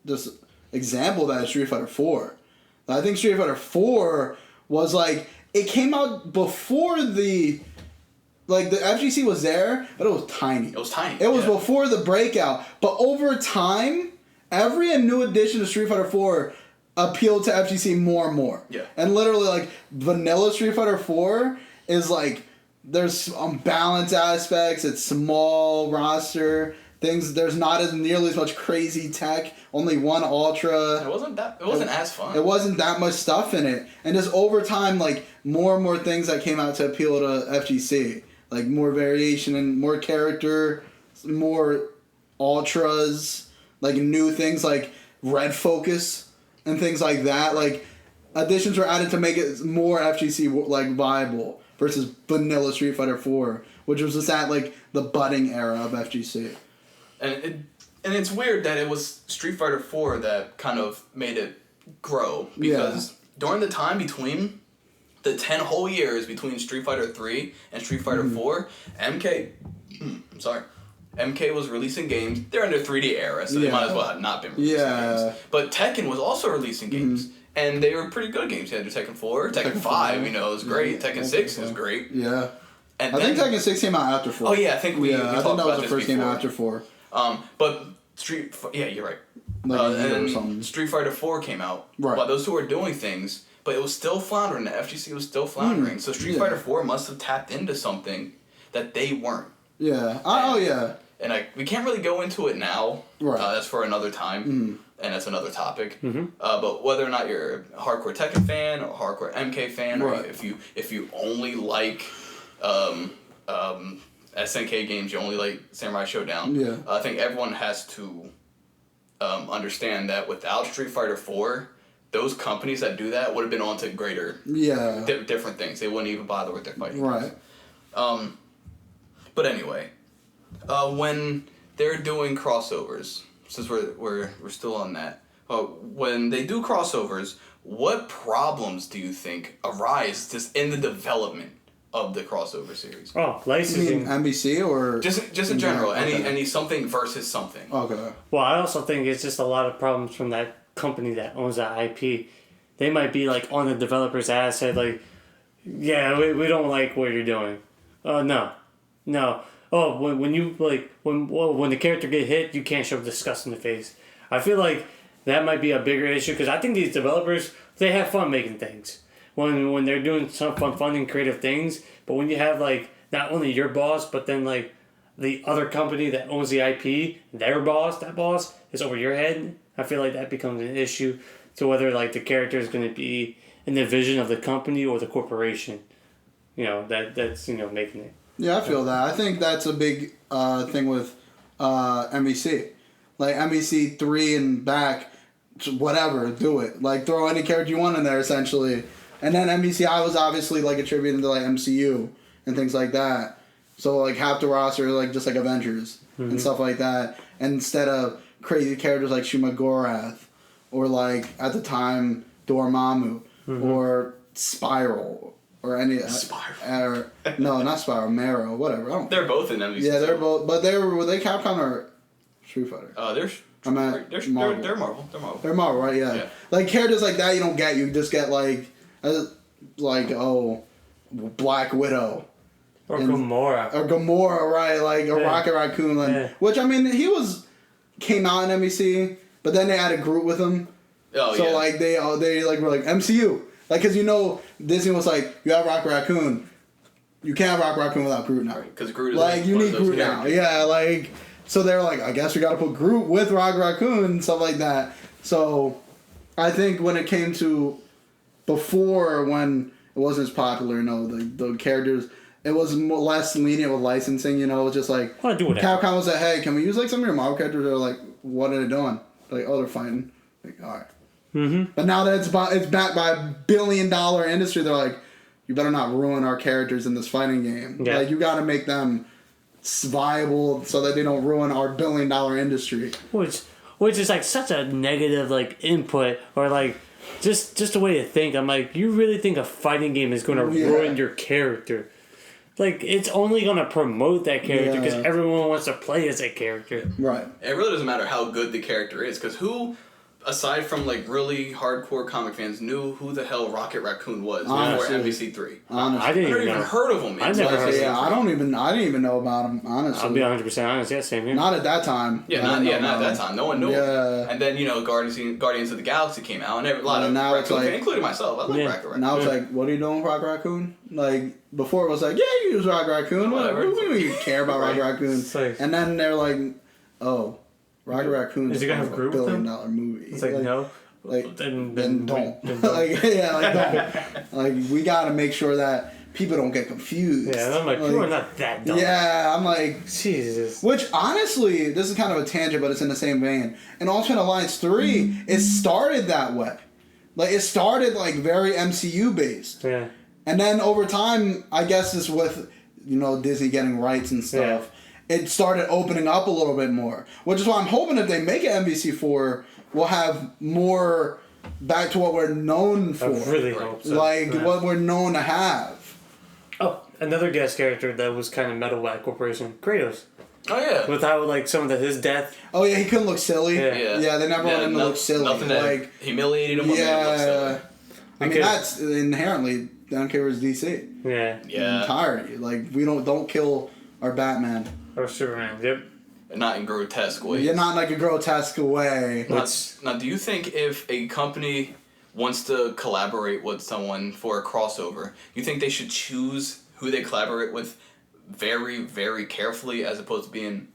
Speaker 5: just example of that is Street Fighter 4. I think Street Fighter 4 was it came out before the FGC was there, but it was tiny. It was before the breakout, but over time, every new edition of Street Fighter 4 appealed to FGC more and more.
Speaker 4: Yeah.
Speaker 5: And literally, like, vanilla Street Fighter 4 is, like, there's balance aspects, it's small roster, there's not as nearly as much crazy tech, only one Ultra.
Speaker 4: It wasn't as fun.
Speaker 5: It wasn't that much stuff in it. And just over time, like, more and more things that came out to appeal to FGC. Like, more variation and more character, more Ultras, like, new things like Red Focus and things like that. Like, additions were added to make it more FGC, like, viable versus vanilla Street Fighter 4, which was just at, like, the budding era of FGC.
Speaker 4: And it's weird that it was Street Fighter 4 that kind of made it grow, because during the time between the 10 whole years between Street Fighter 3 and Street Fighter 4, MK was releasing games. They're in their 3D era, so they might as well have not been releasing games. But Tekken was also releasing games, and they were pretty good games. You had Tekken 4, Tekken 5, was great. Tekken 6 was great.
Speaker 5: Yeah.
Speaker 4: And
Speaker 5: I think Tekken 6 came out after 4.
Speaker 4: Oh yeah, I think we talked
Speaker 5: that
Speaker 4: about
Speaker 5: was the
Speaker 4: this
Speaker 5: first
Speaker 4: before.
Speaker 5: game after 4.
Speaker 4: But you're right.
Speaker 5: Like a year or
Speaker 4: and
Speaker 5: something.
Speaker 4: Street Fighter 4 came out.
Speaker 5: Right.
Speaker 4: But those two were doing things, but it was still floundering. The FGC was still floundering. So Street Fighter 4 must have tapped into something that they weren't.
Speaker 5: Yeah. Oh, yeah.
Speaker 4: And we can't really go into it now.
Speaker 5: Right.
Speaker 4: That's for another time, and that's another topic. But whether or not you're a hardcore Tekken fan or hardcore MK fan, or if you only like SNK games, you only like Samurai Showdown. I think everyone has to understand that without Street Fighter 4, those companies that do that would have been on to greater, different things. They wouldn't even bother with their fighting games. But anyway, when they're doing crossovers, since we're still on that, when they do crossovers, what problems do you think arise just in the development of the crossover series?
Speaker 6: Licensing.
Speaker 5: You mean NBC or
Speaker 4: just in general, any something versus something.
Speaker 5: Okay.
Speaker 6: Well, I also think it's just a lot of problems from that company that owns that IP. They might be like on the developer's ass, said like, yeah, we don't like what you're doing. No. Oh, when you like when the character get hit, you can't show disgust in the face. I feel like that might be a bigger issue, because I think these developers, they have fun making things when they're doing some fun and creative things. But when you have like not only your boss, but then like the other company that owns the IP, that boss is over your head. I feel like that becomes an issue to whether like the character is going to be in the vision of the company or the corporation. That's making it.
Speaker 5: Yeah, I feel that. I think that's a big thing with NBC. Like, NBC 3 and back, whatever, do it. Like, throw any character you want in there, essentially. And then NBCI was obviously, like, attributed to, like, MCU and things like that. So, like, half the roster, like, just like Avengers and stuff like that. And instead of crazy characters like Shuma Gorath or, like, at the time, Dormammu or Spiral. Or any
Speaker 4: Spiral.
Speaker 5: No, not Spiral. Marrow. Whatever.
Speaker 4: They're both in NBC.
Speaker 5: Yeah, they're both. But were they Capcom or Street Fighter?
Speaker 4: They're
Speaker 5: Marvel.
Speaker 4: They're Marvel.
Speaker 5: They're Marvel, right? Yeah. Like characters like that, you don't get. You just get like Black Widow.
Speaker 6: Or
Speaker 5: Gamora, right? Like a Rocket Raccoon, which I mean, came out in NBC, but then they added Groot with him.
Speaker 4: Oh,
Speaker 5: so
Speaker 4: yeah.
Speaker 5: like they like were like MCU. Like, because Disney was like, you have Rocket Raccoon. You can't have Rocket Raccoon without Groot now.
Speaker 4: Because Groot is
Speaker 5: like you
Speaker 4: one
Speaker 5: need
Speaker 4: of those
Speaker 5: Groot now.
Speaker 4: characters.
Speaker 5: Yeah, like, so they're like, I guess we got to put Groot with Rocket Raccoon and stuff like that. So I think when it came to before, when it wasn't as popular, the characters, it was less lenient with licensing, it was just like, Capcom was like, hey, can we use like some of your Marvel characters? They're like, what are they doing? Like, oh, they're fighting. Like, all right. But now that it's backed by $1 billion industry, they're like, you better not ruin our characters in this fighting game.
Speaker 6: Yeah.
Speaker 5: Like, you got to make them viable so that they don't ruin our $1 billion industry.
Speaker 6: Which is like such a negative like input, or like just a way to think. I'm like, you really think a fighting game is going to ruin your character? Like, it's only going to promote that character because everyone wants to play as that character.
Speaker 5: Right.
Speaker 4: It really doesn't matter how good the character is, because who aside from like really hardcore comic fans, knew who the hell Rocket Raccoon was
Speaker 5: Honestly.
Speaker 4: before MVC3.
Speaker 5: Honestly.
Speaker 6: I didn't
Speaker 4: I never
Speaker 6: even
Speaker 4: even
Speaker 6: know.
Speaker 4: heard of him.
Speaker 6: I never heard of him.
Speaker 5: Yeah, I didn't even know about him, honestly.
Speaker 6: I'll be 100% honest. Yeah, same here.
Speaker 5: Not at that time.
Speaker 4: Yeah,
Speaker 5: I didn't know
Speaker 4: not at
Speaker 5: about
Speaker 4: that
Speaker 5: him.
Speaker 4: time. No one knew
Speaker 5: Yeah.
Speaker 4: him. And then, Guardians of the Galaxy came out, and a lot
Speaker 5: And
Speaker 4: of
Speaker 5: now it's
Speaker 4: Raccoon
Speaker 5: like-
Speaker 4: fans, including myself. I love
Speaker 6: Yeah.
Speaker 4: Rocket Raccoon.
Speaker 5: Now it's like, what are you doing with Rocket Raccoon? Like, before it was like, yeah, you use Rocket Raccoon.
Speaker 4: Whatever.
Speaker 5: We don't even care about Rocket Raccoon.
Speaker 6: It's like-
Speaker 5: And then they're like, oh, Rocket Raccoon
Speaker 6: Is he gonna have a group with him?
Speaker 5: $1 billion movie.
Speaker 6: It's like, no.
Speaker 5: Like,
Speaker 6: Then
Speaker 5: don't.
Speaker 6: then don't.
Speaker 5: Like, yeah, like, don't. Like, we gotta make sure that people don't get confused.
Speaker 6: Yeah, and I'm like, people are not that dumb.
Speaker 5: Yeah, I'm like,
Speaker 6: Jesus.
Speaker 5: which honestly, this is kind of a tangent, but it's in the same vein. In Ultimate Alliance 3, it started that way. Like, it started like very MCU based.
Speaker 6: Yeah.
Speaker 5: And then over time, I guess it's with, Disney getting rights and stuff, it started opening up a little bit more. Which is why I'm hoping if they make an MVC4, we'll have more back to what we're known for.
Speaker 6: I really hope so.
Speaker 5: Like,
Speaker 6: Yeah.
Speaker 5: what we're known to have.
Speaker 6: Oh, another guest character that was kind of Metal Whack Corporation. Kratos.
Speaker 4: Oh, yeah.
Speaker 6: With how, like, some of his death.
Speaker 5: Oh, yeah, he couldn't look silly.
Speaker 6: Yeah.
Speaker 4: Yeah.
Speaker 5: They never wanted him to look silly.
Speaker 4: Nothing that
Speaker 5: Like,
Speaker 4: humiliated him. Or made him look
Speaker 5: yeah.
Speaker 4: silly.
Speaker 5: I mean,
Speaker 6: Because-
Speaker 5: that's inherently Don't care versus DC.
Speaker 6: Yeah.
Speaker 4: Yeah.
Speaker 5: Entirety. Like, we don't kill our Batman.
Speaker 6: Or Superman. Yep.
Speaker 4: Not in grotesque ways.
Speaker 5: You're not in like a grotesque way.
Speaker 4: Now, do you think if a company wants to collaborate with someone for a crossover, you think they should choose who they collaborate with very, very carefully as opposed to being...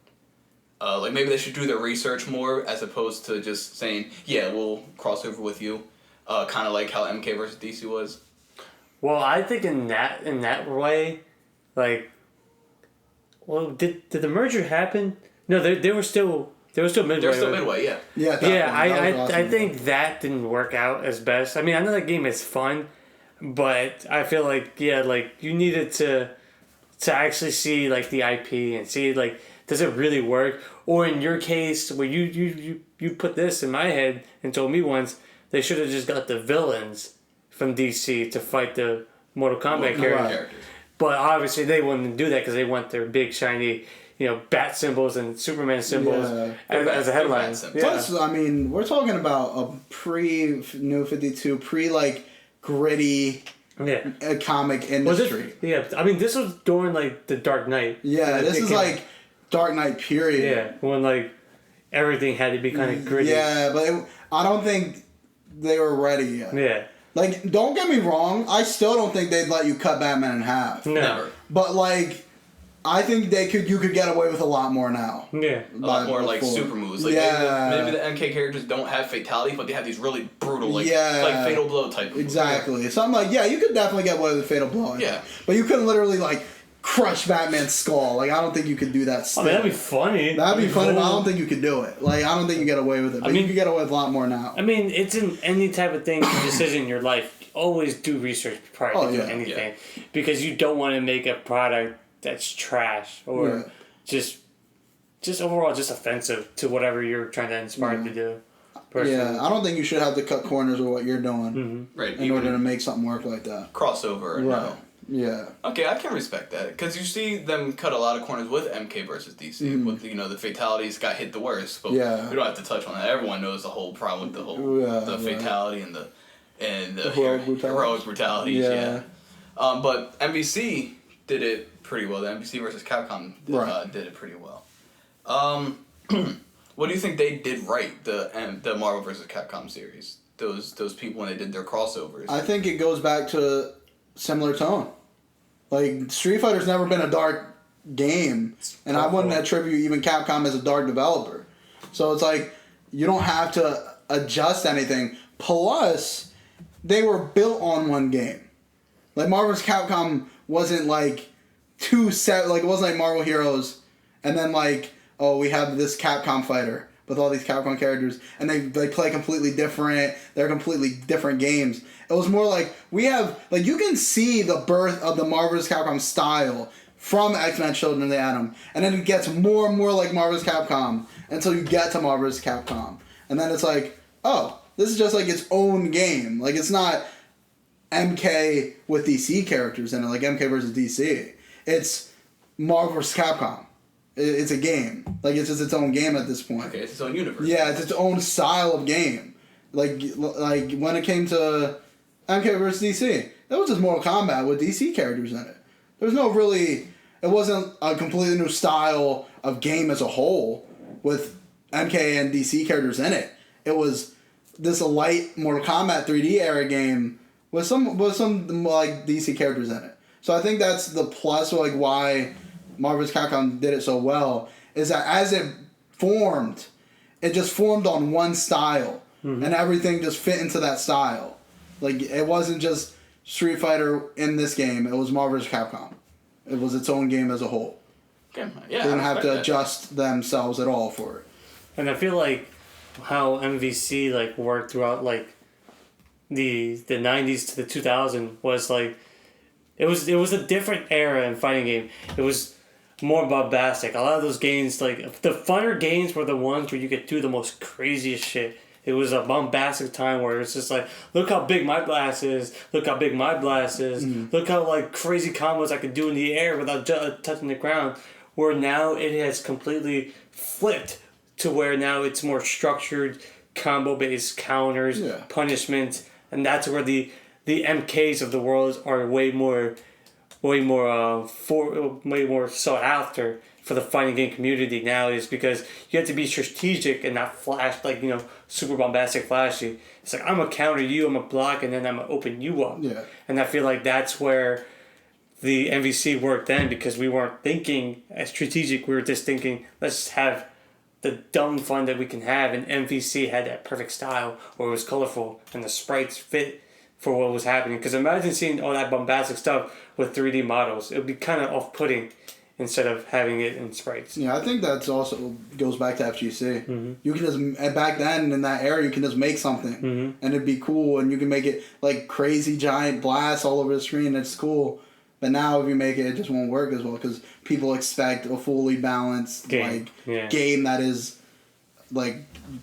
Speaker 4: like, maybe they should do their research more as opposed to just saying, yeah, we'll cross over with you. Kind of like how MK versus DC was.
Speaker 6: Well, I think in that way, like... Well, did the merger happen? No, they were still midway.
Speaker 4: They're still midway, yeah.
Speaker 5: Yeah, at that
Speaker 6: Yeah,
Speaker 5: point, that was
Speaker 6: I
Speaker 5: awesome.
Speaker 6: think that didn't work out as best. I mean, I know that game is fun, but I feel like you needed to actually see like the IP and see like does it really work? Or in your case, where you put this in my head and told me once, they should have just got the villains from DC to fight the Mortal Kombat characters. But obviously they wouldn't do that because they want their big shiny, bat symbols and Superman symbols as a headline. Yeah.
Speaker 5: Plus, I mean, we're talking about a pre-New 52, like gritty
Speaker 6: Yeah.
Speaker 5: comic
Speaker 6: Was
Speaker 5: industry.
Speaker 6: I mean, this was during like the Dark Knight.
Speaker 5: Yeah, this is like Dark Knight period.
Speaker 6: Yeah, when like everything had to be kind of gritty.
Speaker 5: Yeah, but I don't think they were ready yet.
Speaker 6: Yeah.
Speaker 5: Like, don't get me wrong, I still don't think they'd let you cut Batman in half.
Speaker 6: No.
Speaker 4: Never.
Speaker 5: But like, I think you could get away with a lot more now.
Speaker 6: Yeah.
Speaker 4: A lot more like super moves. Like maybe the MK characters don't have fatality, but they have these really brutal, like fatal blow type of moves.
Speaker 5: Exactly. So I'm like, yeah, you could definitely get away with a fatal blow.
Speaker 4: Yeah.
Speaker 5: But you couldn't literally like crush Batman's skull. Like, I don't think you could do that still.
Speaker 6: I mean, that'd be funny.
Speaker 5: That'd be funny, but I
Speaker 6: cool.
Speaker 5: don't think you could do it. Like, I don't think you get away with it. But you could get away with a lot more now.
Speaker 6: I mean, it's in any type of thing, decision in your life. Always do research prior to doing anything, because you don't want to make a product that's trash or just overall just offensive to whatever you're trying to inspire to do. Personally.
Speaker 5: Yeah, I don't think you should have to cut corners with what you're doing
Speaker 4: Right.
Speaker 5: in order to make something work like that.
Speaker 4: Crossover.
Speaker 5: Right.
Speaker 4: No.
Speaker 5: Yeah.
Speaker 4: Okay, I can respect that because you see them cut a lot of corners with MK versus DC. With the fatalities got hit the worst, but we don't have to touch on that. Everyone knows the whole problem with the whole fatality and the heroic brutalities. Yeah. But MVC did it pretty well. The MVC versus Capcom did it pretty well. What do you think they did right? The Marvel versus Capcom series. Those people when they did their crossovers.
Speaker 5: I think it goes back to similar tone. Like, Street Fighter's never been a dark game, and I wouldn't attribute even Capcom as a dark developer. So it's like, you don't have to adjust anything. Plus, they were built on one game. Like, Marvel vs. Capcom wasn't like it wasn't like Marvel Heroes, and then like, oh, we have this Capcom fighter with all these Capcom characters, and they play completely different. They're completely different games. It was more like, we have, like, you can see the birth of the Marvel vs. Capcom style from X-Men Children of the Atom, and then it gets more and more like Marvel vs. Capcom until you get to Marvel vs. Capcom. And then it's like, oh, this is just like its own game. Like, it's not MK with DC characters in it, like MK versus DC. It's Marvel vs. Capcom. It's a game. Like, it's just its own game at this point.
Speaker 4: Okay, it's its own universe.
Speaker 5: Yeah, it's its own style of game. Like when it came to MK versus DC, that was just Mortal Kombat with DC characters in it. There was no really. It wasn't a completely new style of game as a whole with MK and DC characters in it. It was this light Mortal Kombat 3D era game with some like DC characters in it. So I think that's the plus, like why Marvel vs. Capcom did it so well, is that as it formed, it just formed on one style, and everything just fit into that style. Like it wasn't just Street Fighter in this game; it was Marvel vs. Capcom. It was its own game as a whole.
Speaker 4: Okay.
Speaker 5: They
Speaker 4: Yeah,
Speaker 5: didn't
Speaker 4: I
Speaker 5: have
Speaker 4: respect
Speaker 5: to
Speaker 4: that.
Speaker 5: adjust themselves at all for it.
Speaker 6: And I feel like how MVC like worked throughout like the 90s to the 2000s was like it was a different era in fighting game. It was more bombastic. A lot of those games, like the funner games, were the ones where you could do the most craziest shit. It was a bombastic time where it's just like, look how big my blast is. Look how big my blast is. Look how like crazy combos I could do in the air without touching the ground. Where now it has completely flipped to where now it's more structured, combo-based counters, punishment, and that's where the MKs of the world are way more sought after for the fighting game community now, is because you have to be strategic and not flash like super bombastic flashy. It's like I'm gonna counter you, I'm gonna block, and then I'm gonna open you up.
Speaker 5: Yeah.
Speaker 6: And I feel like that's where the MVC worked then, because we weren't thinking as strategic. We were just thinking, let's have the dumb fun that we can have, and MVC had that perfect style where it was colorful and the sprites fit for what was happening. Because imagine seeing all that bombastic stuff with 3D models. It would be kind of off-putting instead of having it in sprites.
Speaker 5: Yeah, I think that's also goes back to FGC. You can just back then in that era, you can just make something and it'd be cool, and you can make it like crazy giant blasts all over the screen. It's cool. But now if you make it, it just won't work as well because people expect a fully balanced game that is like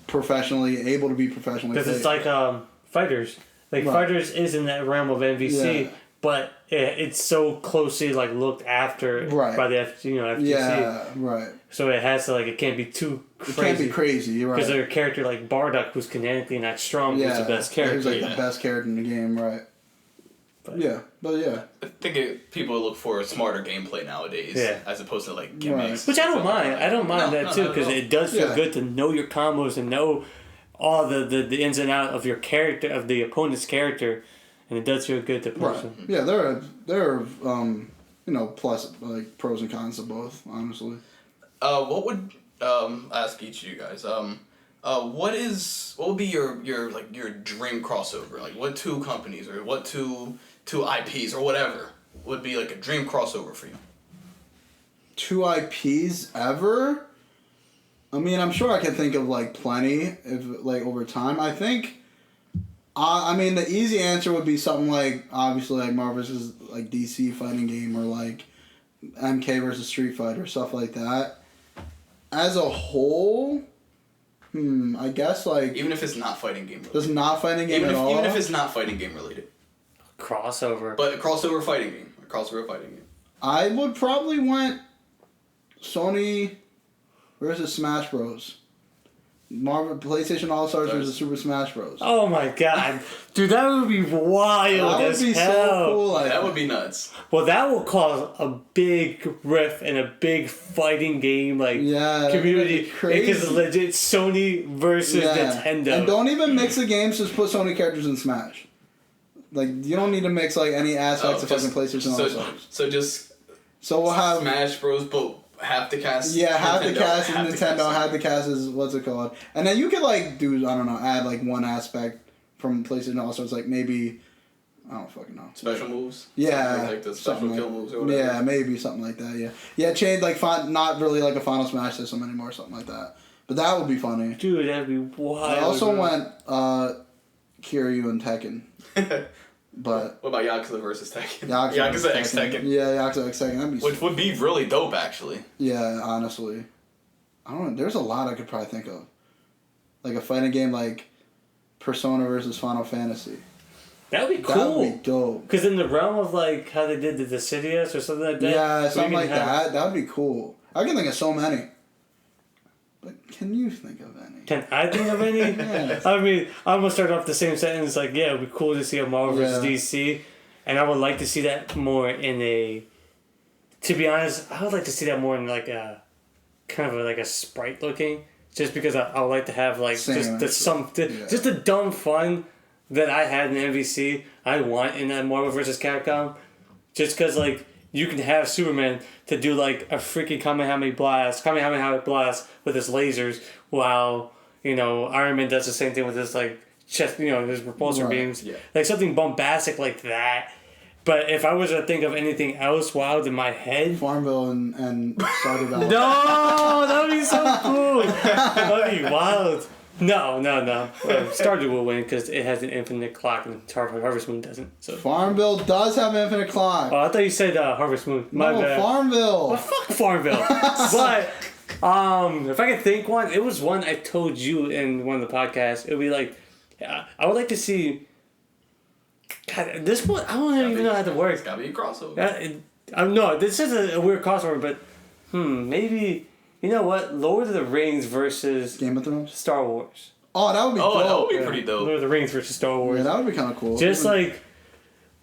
Speaker 5: professionally able to be professionally
Speaker 6: Because
Speaker 5: played.
Speaker 6: it's like Fighters. Like Fighters is in that realm of MVC, but it's so closely like looked after by the FGC.
Speaker 5: Yeah, right.
Speaker 6: So it has to it can't be too crazy.
Speaker 5: It can't be crazy, you're right.
Speaker 6: Because there's a character like Bardock who's canonically not strong, who's the best character.
Speaker 5: He's like the best character in the game, right. But
Speaker 4: I think people look for smarter gameplay nowadays, as opposed to like gimmicks.
Speaker 6: Which I don't mind. I don't mind that too, because it does feel good to know your combos and know all the ins and outs of your character, of the opponent's character, and it does feel good to person.
Speaker 5: Right. Yeah, there are plus like pros and cons to both, honestly.
Speaker 4: What would ask each of you guys? What would be your dream crossover? Like what two companies or what two IPs or whatever would be like a dream crossover for you?
Speaker 5: Two IPs ever? I mean, I'm sure I can think of like plenty if like over time. I think. I mean, the easy answer would be something like obviously like Marvel vs. like DC fighting game or like MK versus Street Fighter, stuff like that. As a whole. I guess like
Speaker 4: even if it's not fighting game related.
Speaker 5: It's not fighting game at all.
Speaker 4: Even if it's not fighting game related.
Speaker 6: Crossover.
Speaker 4: But a crossover fighting game.
Speaker 5: I would probably want Sony versus Smash Bros. Marvel PlayStation All Stars versus Super Smash Bros.
Speaker 6: Oh my god, dude, that would be wild.
Speaker 5: That would be so cool.
Speaker 4: That would be nuts.
Speaker 6: Well, that will cause a big rift and a big fighting game community. Because legit Sony versus Nintendo.
Speaker 5: And don't even mix the games. Just put Sony characters in Smash. Like you don't need to mix like any aspects of fucking PlayStation All Stars. So we'll have
Speaker 4: Smash Bros. But half the cast.
Speaker 5: Yeah, half the cast is Nintendo, half the cast is what's it called? And then you could like do add like one aspect from PlayStation All Stars, like maybe I don't fucking know.
Speaker 4: Special moves.
Speaker 5: Yeah,
Speaker 4: like the special kill moves or whatever.
Speaker 5: Yeah, maybe something like that. Yeah. Change like not really like a Final Smash system anymore, something like that. But that would be funny.
Speaker 6: Dude, that'd be wild.
Speaker 5: I also went Kiryu and Tekken. But
Speaker 4: what about Yakuza versus Tekken?
Speaker 5: Yakuza
Speaker 4: X Tekken.
Speaker 5: Yeah, Yakuza X Tekken.
Speaker 4: Which would be really dope, actually.
Speaker 5: Yeah, honestly. I don't know. There's a lot I could probably think of. Like a fighting game like Persona versus Final Fantasy.
Speaker 6: That would be cool.
Speaker 5: That would be dope.
Speaker 6: Because in the realm of like how they did the Dissidious or something like that.
Speaker 5: Yeah, something like that. That would be cool. I can think of so many. But can you think of any?
Speaker 6: Can I think of any?
Speaker 5: Yes.
Speaker 6: I mean, I'm gonna start off the same sentence. Like, yeah, it'd be cool to see a Marvel versus DC, and I would like to see that more in a. To be honest, I would like to see that more in like a, kind of like a sprite looking, just because I would like to have like
Speaker 5: Same,
Speaker 6: just the dumb fun that I had in MVC. I want in that Marvel versus Capcom, just because like you can have Superman to do like a freaking Kamehameha blast with his lasers, while Iron Man does the same thing with his like chest, his repulsor beams, like something bombastic like that. But if I was to think of anything else wild in my head...
Speaker 5: Farmville and Stardew Valley.
Speaker 6: No! That would be so cool! That would be wild. No. Stardew will win because it has an infinite clock and Harvest Moon doesn't. So.
Speaker 5: Farmville does have infinite clock.
Speaker 6: Oh, I thought you said Harvest Moon. My bad.
Speaker 5: Farmville.
Speaker 6: Well, fuck Farmville. But if I could think one, it was one I told you in one of the podcasts. It would be like... I would like to see... God, this one, I don't even know how to work.
Speaker 4: It's gotta be a crossover.
Speaker 6: No, this is a weird crossover, but maybe, you know what? Lord of the Rings versus
Speaker 5: Game of Thrones?
Speaker 6: Star Wars.
Speaker 5: Oh, that would be dope.
Speaker 4: That would be pretty dope.
Speaker 6: Lord of the Rings versus Star Wars.
Speaker 5: Yeah, that would be kind of cool.
Speaker 6: Just like,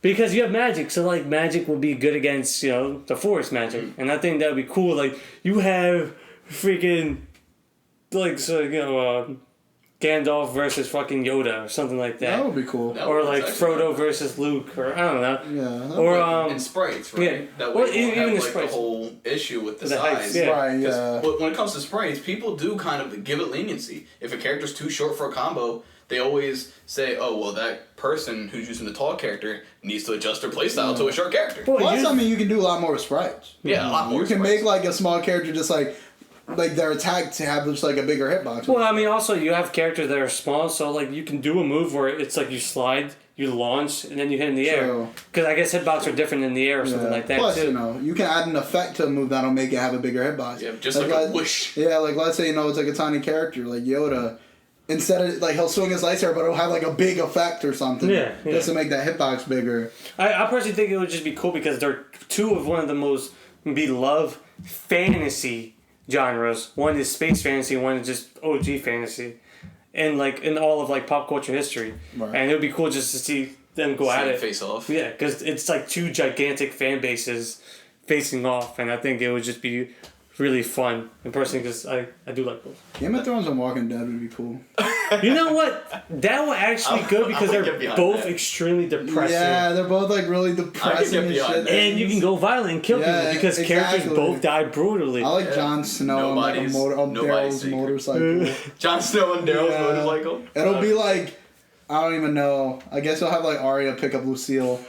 Speaker 6: because you have magic, so like magic would be good against, the forest magic. And I think that would be cool. Like, you have freaking, like, Gandalf versus fucking Yoda or something like that.
Speaker 5: That would be cool.
Speaker 6: Or like Frodo versus Luke, or I don't know.
Speaker 5: Yeah.
Speaker 6: Or
Speaker 4: and sprites, right?
Speaker 6: Yeah.
Speaker 4: That way
Speaker 6: Even
Speaker 4: have,
Speaker 6: the
Speaker 4: like,
Speaker 6: sprites.
Speaker 4: the whole issue with the
Speaker 6: The heights,
Speaker 4: size.
Speaker 6: yeah.
Speaker 5: Right, yeah.
Speaker 4: But when it comes to sprites, people do kind of give it leniency. If a character's too short for a combo, they always say, "Oh, well, that person who's using the tall character needs to adjust their playstyle to a short character."
Speaker 6: Well,
Speaker 5: Plus, I mean, you can do a lot more with sprites.
Speaker 4: Yeah, a lot more.
Speaker 5: You can
Speaker 4: sprites.
Speaker 5: make like a small character just like their attack to have just like a bigger hitbox.
Speaker 6: Well, I mean, also you have characters that are small, so like you can do a move where it's like you slide, you launch, and then you hit in the air.
Speaker 5: True.
Speaker 6: Because I guess hitbox are different in the air or something like that
Speaker 5: Plus,
Speaker 6: too.
Speaker 5: you can add an effect to a move that'll make it have a bigger hitbox.
Speaker 4: Yeah, just like a whoosh.
Speaker 5: Yeah, like let's say it's like a tiny character like Yoda. Instead of like he'll swing his lightsaber, but it'll have like a big effect or something.
Speaker 6: Yeah.
Speaker 5: Just to make that hitbox bigger.
Speaker 6: I personally think it would just be cool because they're two of one of the most beloved fantasy genres. One is space fantasy, one is just OG fantasy, and like in all of like pop culture history.
Speaker 5: Right.
Speaker 6: And it would be cool just to see them go at it.
Speaker 4: Face off.
Speaker 6: Yeah, because it's like two gigantic fan bases facing off, and I think it would just be really fun. And personally, because I do like both.
Speaker 5: Game of Thrones and Walking Dead would be cool.
Speaker 6: You know what? That would actually be good because
Speaker 4: I would
Speaker 6: they're
Speaker 4: get behind
Speaker 6: both
Speaker 4: that.
Speaker 6: extremely depressing.
Speaker 5: Yeah, they're both like really depressing and
Speaker 4: behind
Speaker 5: shit.
Speaker 4: that.
Speaker 6: And you can go violent and kill
Speaker 5: Yeah,
Speaker 6: people because characters
Speaker 5: exactly.
Speaker 6: both die brutally.
Speaker 5: I like Jon Snow and like
Speaker 4: Nobody's
Speaker 5: Daryl's
Speaker 4: sacred.
Speaker 5: motorcycle.
Speaker 4: Jon Snow and Daryl's
Speaker 5: Yeah.
Speaker 4: motorcycle.
Speaker 5: It'll be like, I don't even know. I guess you'll have like Arya pick up Lucille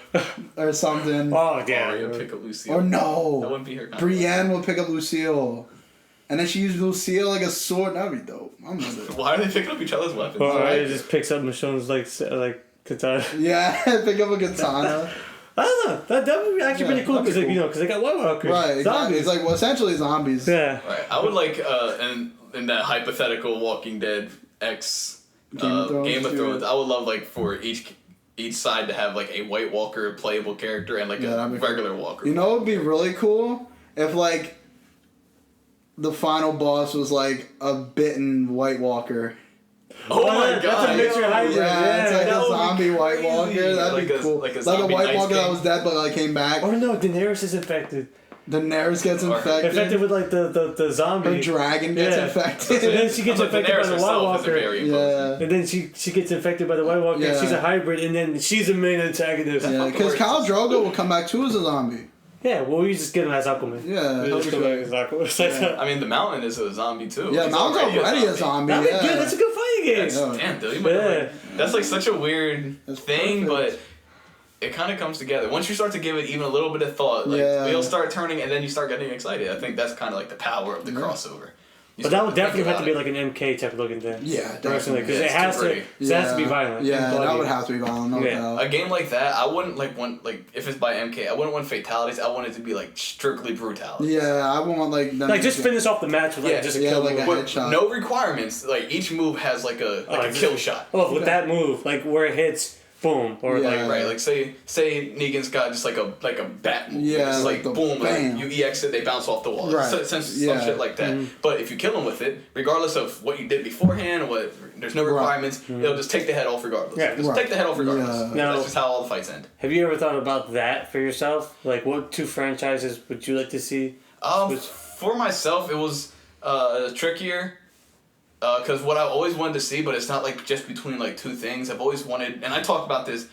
Speaker 5: or something.
Speaker 6: Oh, yeah.
Speaker 4: Arya pick up Lucille.
Speaker 5: Or
Speaker 4: That
Speaker 5: no.
Speaker 4: wouldn't be her.
Speaker 5: Brienne will pick up Lucille. And then she used Lucille like a sword. That'd be dope. I'm into it.
Speaker 4: Why are they picking up each other's weapons?
Speaker 6: Or
Speaker 5: like
Speaker 6: it just picks up Michonne's like katana.
Speaker 5: Yeah, pick up a katana.
Speaker 6: I don't know. That would be actually pretty cool
Speaker 5: that'd
Speaker 6: because
Speaker 5: be cool.
Speaker 6: because they got White Walkers.
Speaker 5: Right, exactly.
Speaker 6: Zombies.
Speaker 5: It's like, well, essentially zombies.
Speaker 6: Yeah.
Speaker 4: Right. I would like in that hypothetical Walking Dead X
Speaker 5: Game of Thrones,
Speaker 4: I would love like for each side to have like a White Walker playable character and like a
Speaker 5: that'd be cool.
Speaker 4: regular Walker.
Speaker 5: You know what would be really cool? If like the final boss was like a bitten White Walker.
Speaker 4: Oh my
Speaker 6: That's
Speaker 4: god!
Speaker 6: a mixture hybrid.
Speaker 5: Yeah, it's like
Speaker 4: that
Speaker 5: a
Speaker 4: would be
Speaker 5: zombie White
Speaker 4: crazy.
Speaker 5: Walker. That'd
Speaker 4: Like
Speaker 5: be
Speaker 4: a-
Speaker 5: cool.
Speaker 4: like a
Speaker 5: Like a
Speaker 4: zombie
Speaker 5: White
Speaker 4: Ice
Speaker 5: Walker that
Speaker 4: King.
Speaker 5: was dead but like came back.
Speaker 6: Or no, Daenerys is infected.
Speaker 5: Daenerys gets
Speaker 4: Or-
Speaker 5: infected.
Speaker 6: Infected with like the zombie.
Speaker 5: Her dragon gets
Speaker 6: Yeah.
Speaker 5: infected.
Speaker 6: And then she gets
Speaker 4: But
Speaker 6: infected by
Speaker 4: Daenerys
Speaker 6: the White
Speaker 4: herself is
Speaker 6: Walker.
Speaker 4: very imposing.
Speaker 5: Yeah.
Speaker 6: And then she gets infected by the White Walker.
Speaker 5: Yeah.
Speaker 6: She's a hybrid, and then she's the main antagonist.
Speaker 5: Yeah, because Khal Drogo will come back too as a zombie.
Speaker 6: Yeah, well, we just get him as Aquaman.
Speaker 5: Yeah,
Speaker 6: We
Speaker 5: that'd
Speaker 6: just
Speaker 5: be
Speaker 6: go
Speaker 5: good.
Speaker 6: back as Aquaman.
Speaker 4: I mean, the Mountain is a zombie too.
Speaker 5: Yeah,
Speaker 4: He's
Speaker 5: Mount's already a zombie.
Speaker 6: That'd be
Speaker 5: Yeah.
Speaker 6: good. That's a good fighting game.
Speaker 5: Yeah.
Speaker 4: Damn, dude, you might have,
Speaker 6: Yeah.
Speaker 4: like, that's like such a weird
Speaker 5: That's
Speaker 4: thing,
Speaker 5: perfect.
Speaker 4: but it kind of comes together. Once you start to give it even a little bit of thought, like
Speaker 5: Yeah.
Speaker 4: wheels start turning, and then you start getting excited. I think that's kind of like the power of the crossover. You
Speaker 6: But
Speaker 4: start
Speaker 6: that would
Speaker 4: to think
Speaker 6: definitely have to
Speaker 4: about
Speaker 6: be
Speaker 4: it.
Speaker 6: like an MK type looking thing.
Speaker 5: Yeah,
Speaker 6: Personally, because
Speaker 4: Yeah,
Speaker 6: it
Speaker 4: it's
Speaker 6: has
Speaker 4: too
Speaker 6: to.
Speaker 4: pretty.
Speaker 6: It has to be violent.
Speaker 5: Yeah,
Speaker 6: and
Speaker 5: that
Speaker 6: bloody.
Speaker 5: would have to be violent, no
Speaker 6: Yeah.
Speaker 5: doubt.
Speaker 4: A game like that, I wouldn't want like if it's by MK, I wouldn't want fatalities. I want it to be like strictly brutality.
Speaker 5: Yeah, I wouldn't want like them
Speaker 6: Like
Speaker 5: to
Speaker 6: just
Speaker 5: get-
Speaker 6: finish off the match with like
Speaker 4: Yeah,
Speaker 6: just a
Speaker 5: yeah,
Speaker 6: kill
Speaker 5: like
Speaker 6: move.
Speaker 5: a
Speaker 4: But
Speaker 5: headshot.
Speaker 4: no requirements. Like each move has like a
Speaker 6: like
Speaker 4: kill shot.
Speaker 6: Oh, with that move, like where it hits boom, or
Speaker 5: Yeah.
Speaker 4: Right, like say Negan's got just like a bat move.
Speaker 5: Yeah,
Speaker 4: it's
Speaker 5: like the
Speaker 4: boom,
Speaker 5: bam.
Speaker 4: like you EX it, they bounce off the wall.
Speaker 5: Right.
Speaker 4: Some
Speaker 5: Yeah.
Speaker 4: shit like that.
Speaker 6: Mm-hmm.
Speaker 4: But if you kill him with it, regardless of what you did beforehand, there's no requirements. It'll just take the head off regardless.
Speaker 6: Yeah.
Speaker 4: Just take the head off regardless.
Speaker 5: Yeah.
Speaker 4: Like,
Speaker 6: Now-
Speaker 4: that's just how all the fights end.
Speaker 6: have you ever thought about that for yourself? Like, what 2 franchises would you like to see? Switch?
Speaker 4: For myself, it was trickier. Because what I always wanted to see, but it's not like just between like 2 things. I've always wanted, and I talk about this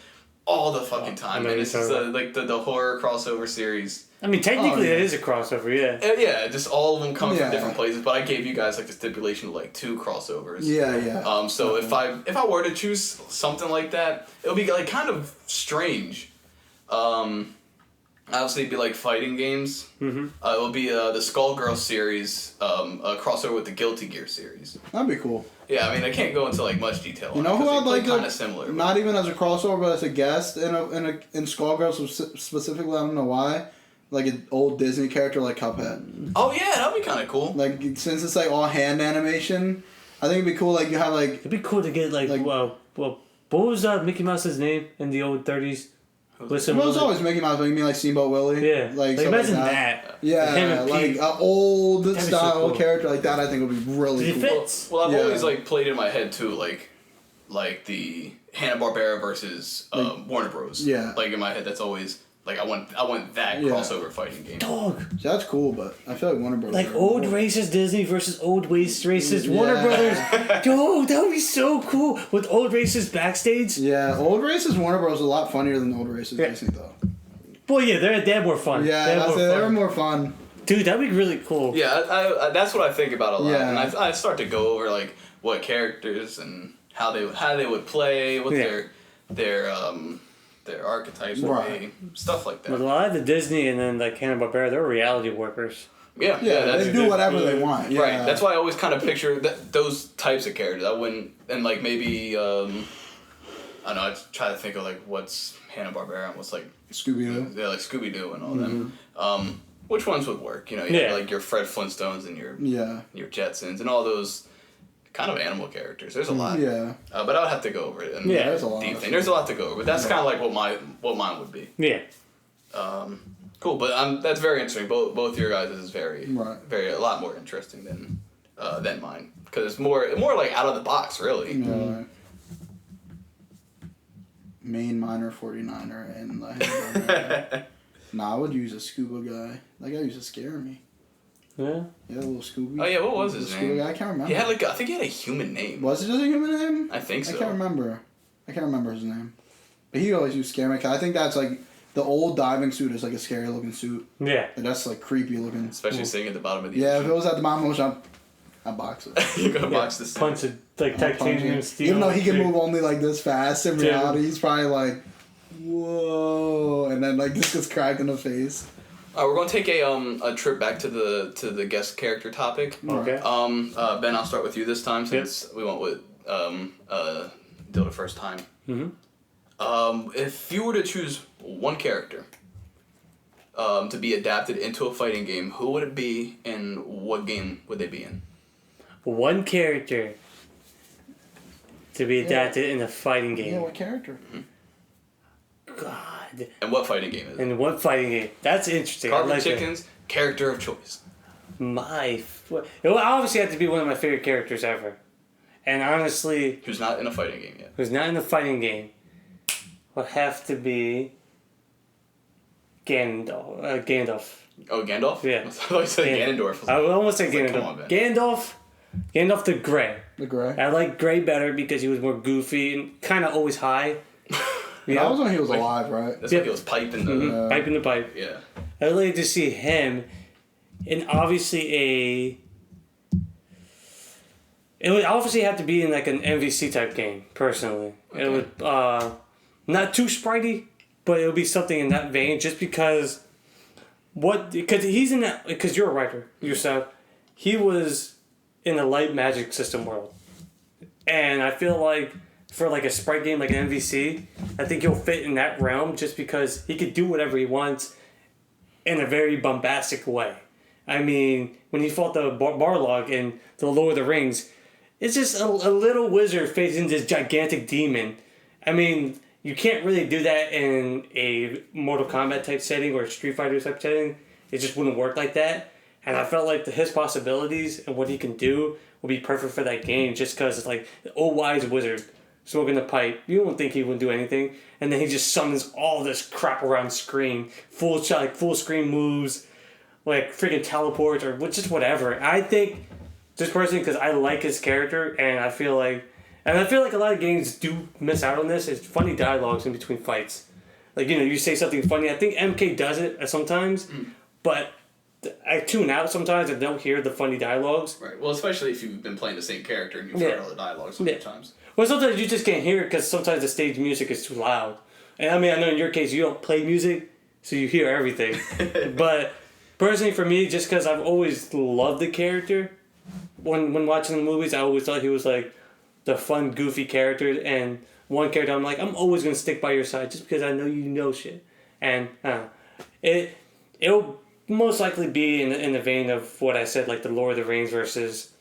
Speaker 4: all the fucking time.
Speaker 6: know
Speaker 4: And
Speaker 6: you're
Speaker 4: this is
Speaker 6: talking
Speaker 4: the horror crossover series.
Speaker 6: I mean, technically,
Speaker 5: yeah.
Speaker 6: it is a crossover, yeah.
Speaker 4: Yeah, just all of them come
Speaker 5: Yeah.
Speaker 4: from different places. But I gave you guys like the stipulation of like 2 crossovers.
Speaker 5: Yeah.
Speaker 4: So if I were to choose something like that, it would be like kind of strange. Obviously, it'd be like fighting games.
Speaker 6: Mm-hmm.
Speaker 4: It would be the Skullgirls series, a crossover with the Guilty Gear series.
Speaker 5: That'd be cool.
Speaker 4: Yeah, I mean, I can't go into like much detail.
Speaker 5: You know who I'd like
Speaker 4: kind
Speaker 5: to,
Speaker 4: of similar.
Speaker 5: not even as a crossover, but as a guest in Skullgirls specifically. I don't know why. Like an old Disney character like Cuphead.
Speaker 4: Oh yeah, that'd be kind of cool.
Speaker 5: Like since it's like all hand animation, I think it'd be cool. Like you have like
Speaker 6: It'd be cool to get, like well, what was Mickey Mouse's name in the old 30s? Listen,
Speaker 5: well, it was always Mickey Mouse, but you mean like Steamboat Willie?
Speaker 6: yeah.
Speaker 5: Like,
Speaker 6: Like
Speaker 5: something
Speaker 6: imagine
Speaker 5: like
Speaker 6: that.
Speaker 5: Yeah,
Speaker 6: Him and
Speaker 5: like
Speaker 6: Pete.
Speaker 5: an old
Speaker 6: That'd be so
Speaker 5: style
Speaker 6: cool.
Speaker 5: character like that. I think would be really
Speaker 6: He
Speaker 5: cool.
Speaker 6: fits.
Speaker 4: Well, I've
Speaker 5: Yeah.
Speaker 4: always like played in my head too, like the Hanna-Barbera versus Warner Bros.
Speaker 5: Yeah.
Speaker 4: Like in my head, that's always like I want that
Speaker 5: Yeah.
Speaker 4: crossover fighting game.
Speaker 6: Dog.
Speaker 5: See, that's cool, but I feel like Warner Bros.
Speaker 6: Like
Speaker 5: are
Speaker 6: old
Speaker 5: cool.
Speaker 6: racist Disney versus old racist
Speaker 5: Yeah.
Speaker 6: Warner Brothers. Yo, that would be so cool. With old racist backstage.
Speaker 5: Yeah, old races Warner Bros. Is a lot funnier than old races
Speaker 6: Yeah.
Speaker 5: Disney though.
Speaker 6: Well, yeah, they had more fun.
Speaker 5: Yeah,
Speaker 6: They had more
Speaker 5: they were
Speaker 6: fun.
Speaker 5: more fun.
Speaker 6: Dude, that'd be really cool.
Speaker 4: Yeah, I that's what I think about a lot,
Speaker 5: Yeah.
Speaker 4: and I start to go over like what characters and how they would play, what
Speaker 6: Yeah.
Speaker 4: their archetypes would
Speaker 5: Right.
Speaker 4: be, stuff like
Speaker 6: But a
Speaker 4: that.
Speaker 6: lot of the Disney and then like Hanna-Barbera, they're reality workers.
Speaker 4: Yeah,
Speaker 5: Yeah,
Speaker 4: that's
Speaker 5: they do whatever they want. Yeah.
Speaker 4: Right. That's why I always kind of picture those types of characters. I wouldn't, and like maybe I don't know. I try to think of like what's Hanna-Barbera and what's like
Speaker 5: Scooby Doo.
Speaker 4: yeah, like Scooby Doo and all them. Which ones would work? You know, you have, like your Fred Flintstones and your
Speaker 5: Yeah.
Speaker 4: Jetsons and all those kind of animal characters. There's a lot.
Speaker 5: Yeah.
Speaker 4: But I would have to go over it. And
Speaker 6: Yeah,
Speaker 5: there's a lot.
Speaker 4: deep thing. There's a lot to go over. But that's kind of like what mine would be.
Speaker 6: Yeah.
Speaker 4: Cool, but that's very interesting. Both your guys is very
Speaker 5: Right.
Speaker 4: a lot more interesting than mine because it's more like out of the box really.
Speaker 5: You know, like main minor 49er and like nah, I would use a scuba guy. That guy used to scare me.
Speaker 6: Yeah.
Speaker 5: Yeah, a little Scooby.
Speaker 4: Oh yeah, what was
Speaker 5: The
Speaker 4: his
Speaker 5: scuba
Speaker 4: name?
Speaker 5: guy. I can't remember.
Speaker 4: He had I think he had a human name.
Speaker 5: Was it just a human name?
Speaker 4: I think so.
Speaker 5: I can't remember. I can't remember his name. But he always used to scare me. 'Cause I think that's like the old diving suit is like a scary looking suit.
Speaker 6: Yeah.
Speaker 5: And that's like creepy looking.
Speaker 4: Especially sitting at the bottom of the
Speaker 5: Yeah, if
Speaker 4: ocean.
Speaker 5: it was at the bottom of the ocean, I'd box it.
Speaker 4: You're gonna
Speaker 6: Yeah.
Speaker 4: box this.
Speaker 6: Punch it like
Speaker 5: I'll punch
Speaker 6: titanium
Speaker 5: it.
Speaker 6: steel.
Speaker 5: Even though he can
Speaker 6: shit.
Speaker 5: move only like this fast, in
Speaker 6: Yeah.
Speaker 5: reality, he's probably like, whoa, and then like this gets cracked in the face.
Speaker 4: We're gonna take a trip back to the guest character topic.
Speaker 6: Okay.
Speaker 4: Ben, I'll start with you this time since we went with Dilda first time.
Speaker 6: Mm-hmm.
Speaker 4: If you were to choose one character to be adapted into a fighting game, who would it be, and what game would they be in?
Speaker 6: One character to be adapted in a fighting game.
Speaker 5: Yeah, what character?
Speaker 6: God.
Speaker 4: And what fighting game is it?
Speaker 6: In one fighting game. That's interesting. I
Speaker 4: Carvin
Speaker 6: like that.
Speaker 4: Chicken's character of choice.
Speaker 6: It would obviously have to be one of my favorite characters ever. And honestly,
Speaker 4: Who's not in a fighting game yet?
Speaker 6: who's not in the fighting game would have to be Gandalf.
Speaker 4: Oh, Gandalf?
Speaker 6: Yeah.
Speaker 4: I thought you said Ganondorf.
Speaker 6: I would almost say
Speaker 4: I was like,
Speaker 6: Gandalf.
Speaker 4: come on, man.
Speaker 6: Gandalf the Grey.
Speaker 5: The Gray.
Speaker 6: I like Grey better because he was more goofy and kind of always high.
Speaker 5: That was when he was alive, right?
Speaker 4: That's like he was piping the...
Speaker 6: Pipe in the pipe.
Speaker 4: Yeah.
Speaker 6: I'd like to see him in obviously it would obviously have to be in like an MVC type game, personally.
Speaker 4: Okay.
Speaker 6: It would not too spritey, but it would be something in that vein just because because he's in that, because you're a writer yourself, he was in the light magic system world. And I feel like for like a sprite game like an MVC, I think he'll fit in that realm just because he could do whatever he wants in a very bombastic way. I mean, when he fought the Barlog in the Lord of the Rings, it's just a little wizard facing this gigantic demon. I mean, you can't really do that in a Mortal Kombat type setting or a Street Fighter type setting. It just wouldn't work like that. And I felt like his possibilities and what he can do would be perfect for that game just because it's like the old wise wizard smoking a pipe. You don't think he wouldn't do anything. And then he just summons all this crap around screen. Full screen moves, like freaking teleports or just whatever. I think, just personally, because I like his character and I feel like a lot of games do miss out on this. It's funny dialogues in between fights. Like, you say something funny. I think MK does it sometimes, but I tune out sometimes and don't hear the funny dialogues.
Speaker 4: Right. Well, especially if you've been playing the same character and you've heard all the dialogues so many times.
Speaker 6: Well, sometimes you just can't hear it because sometimes the stage music is too loud. And I mean, I know in your case you don't play music, so you hear everything. But personally, for me, just because I've always loved the character, when watching the movies, I always thought he was like the fun, goofy character. And one character, I'm like, I'm always gonna stick by your side just because I know you know shit. And it'll most likely be in the vein of what I said, like the Lord of the Rings versus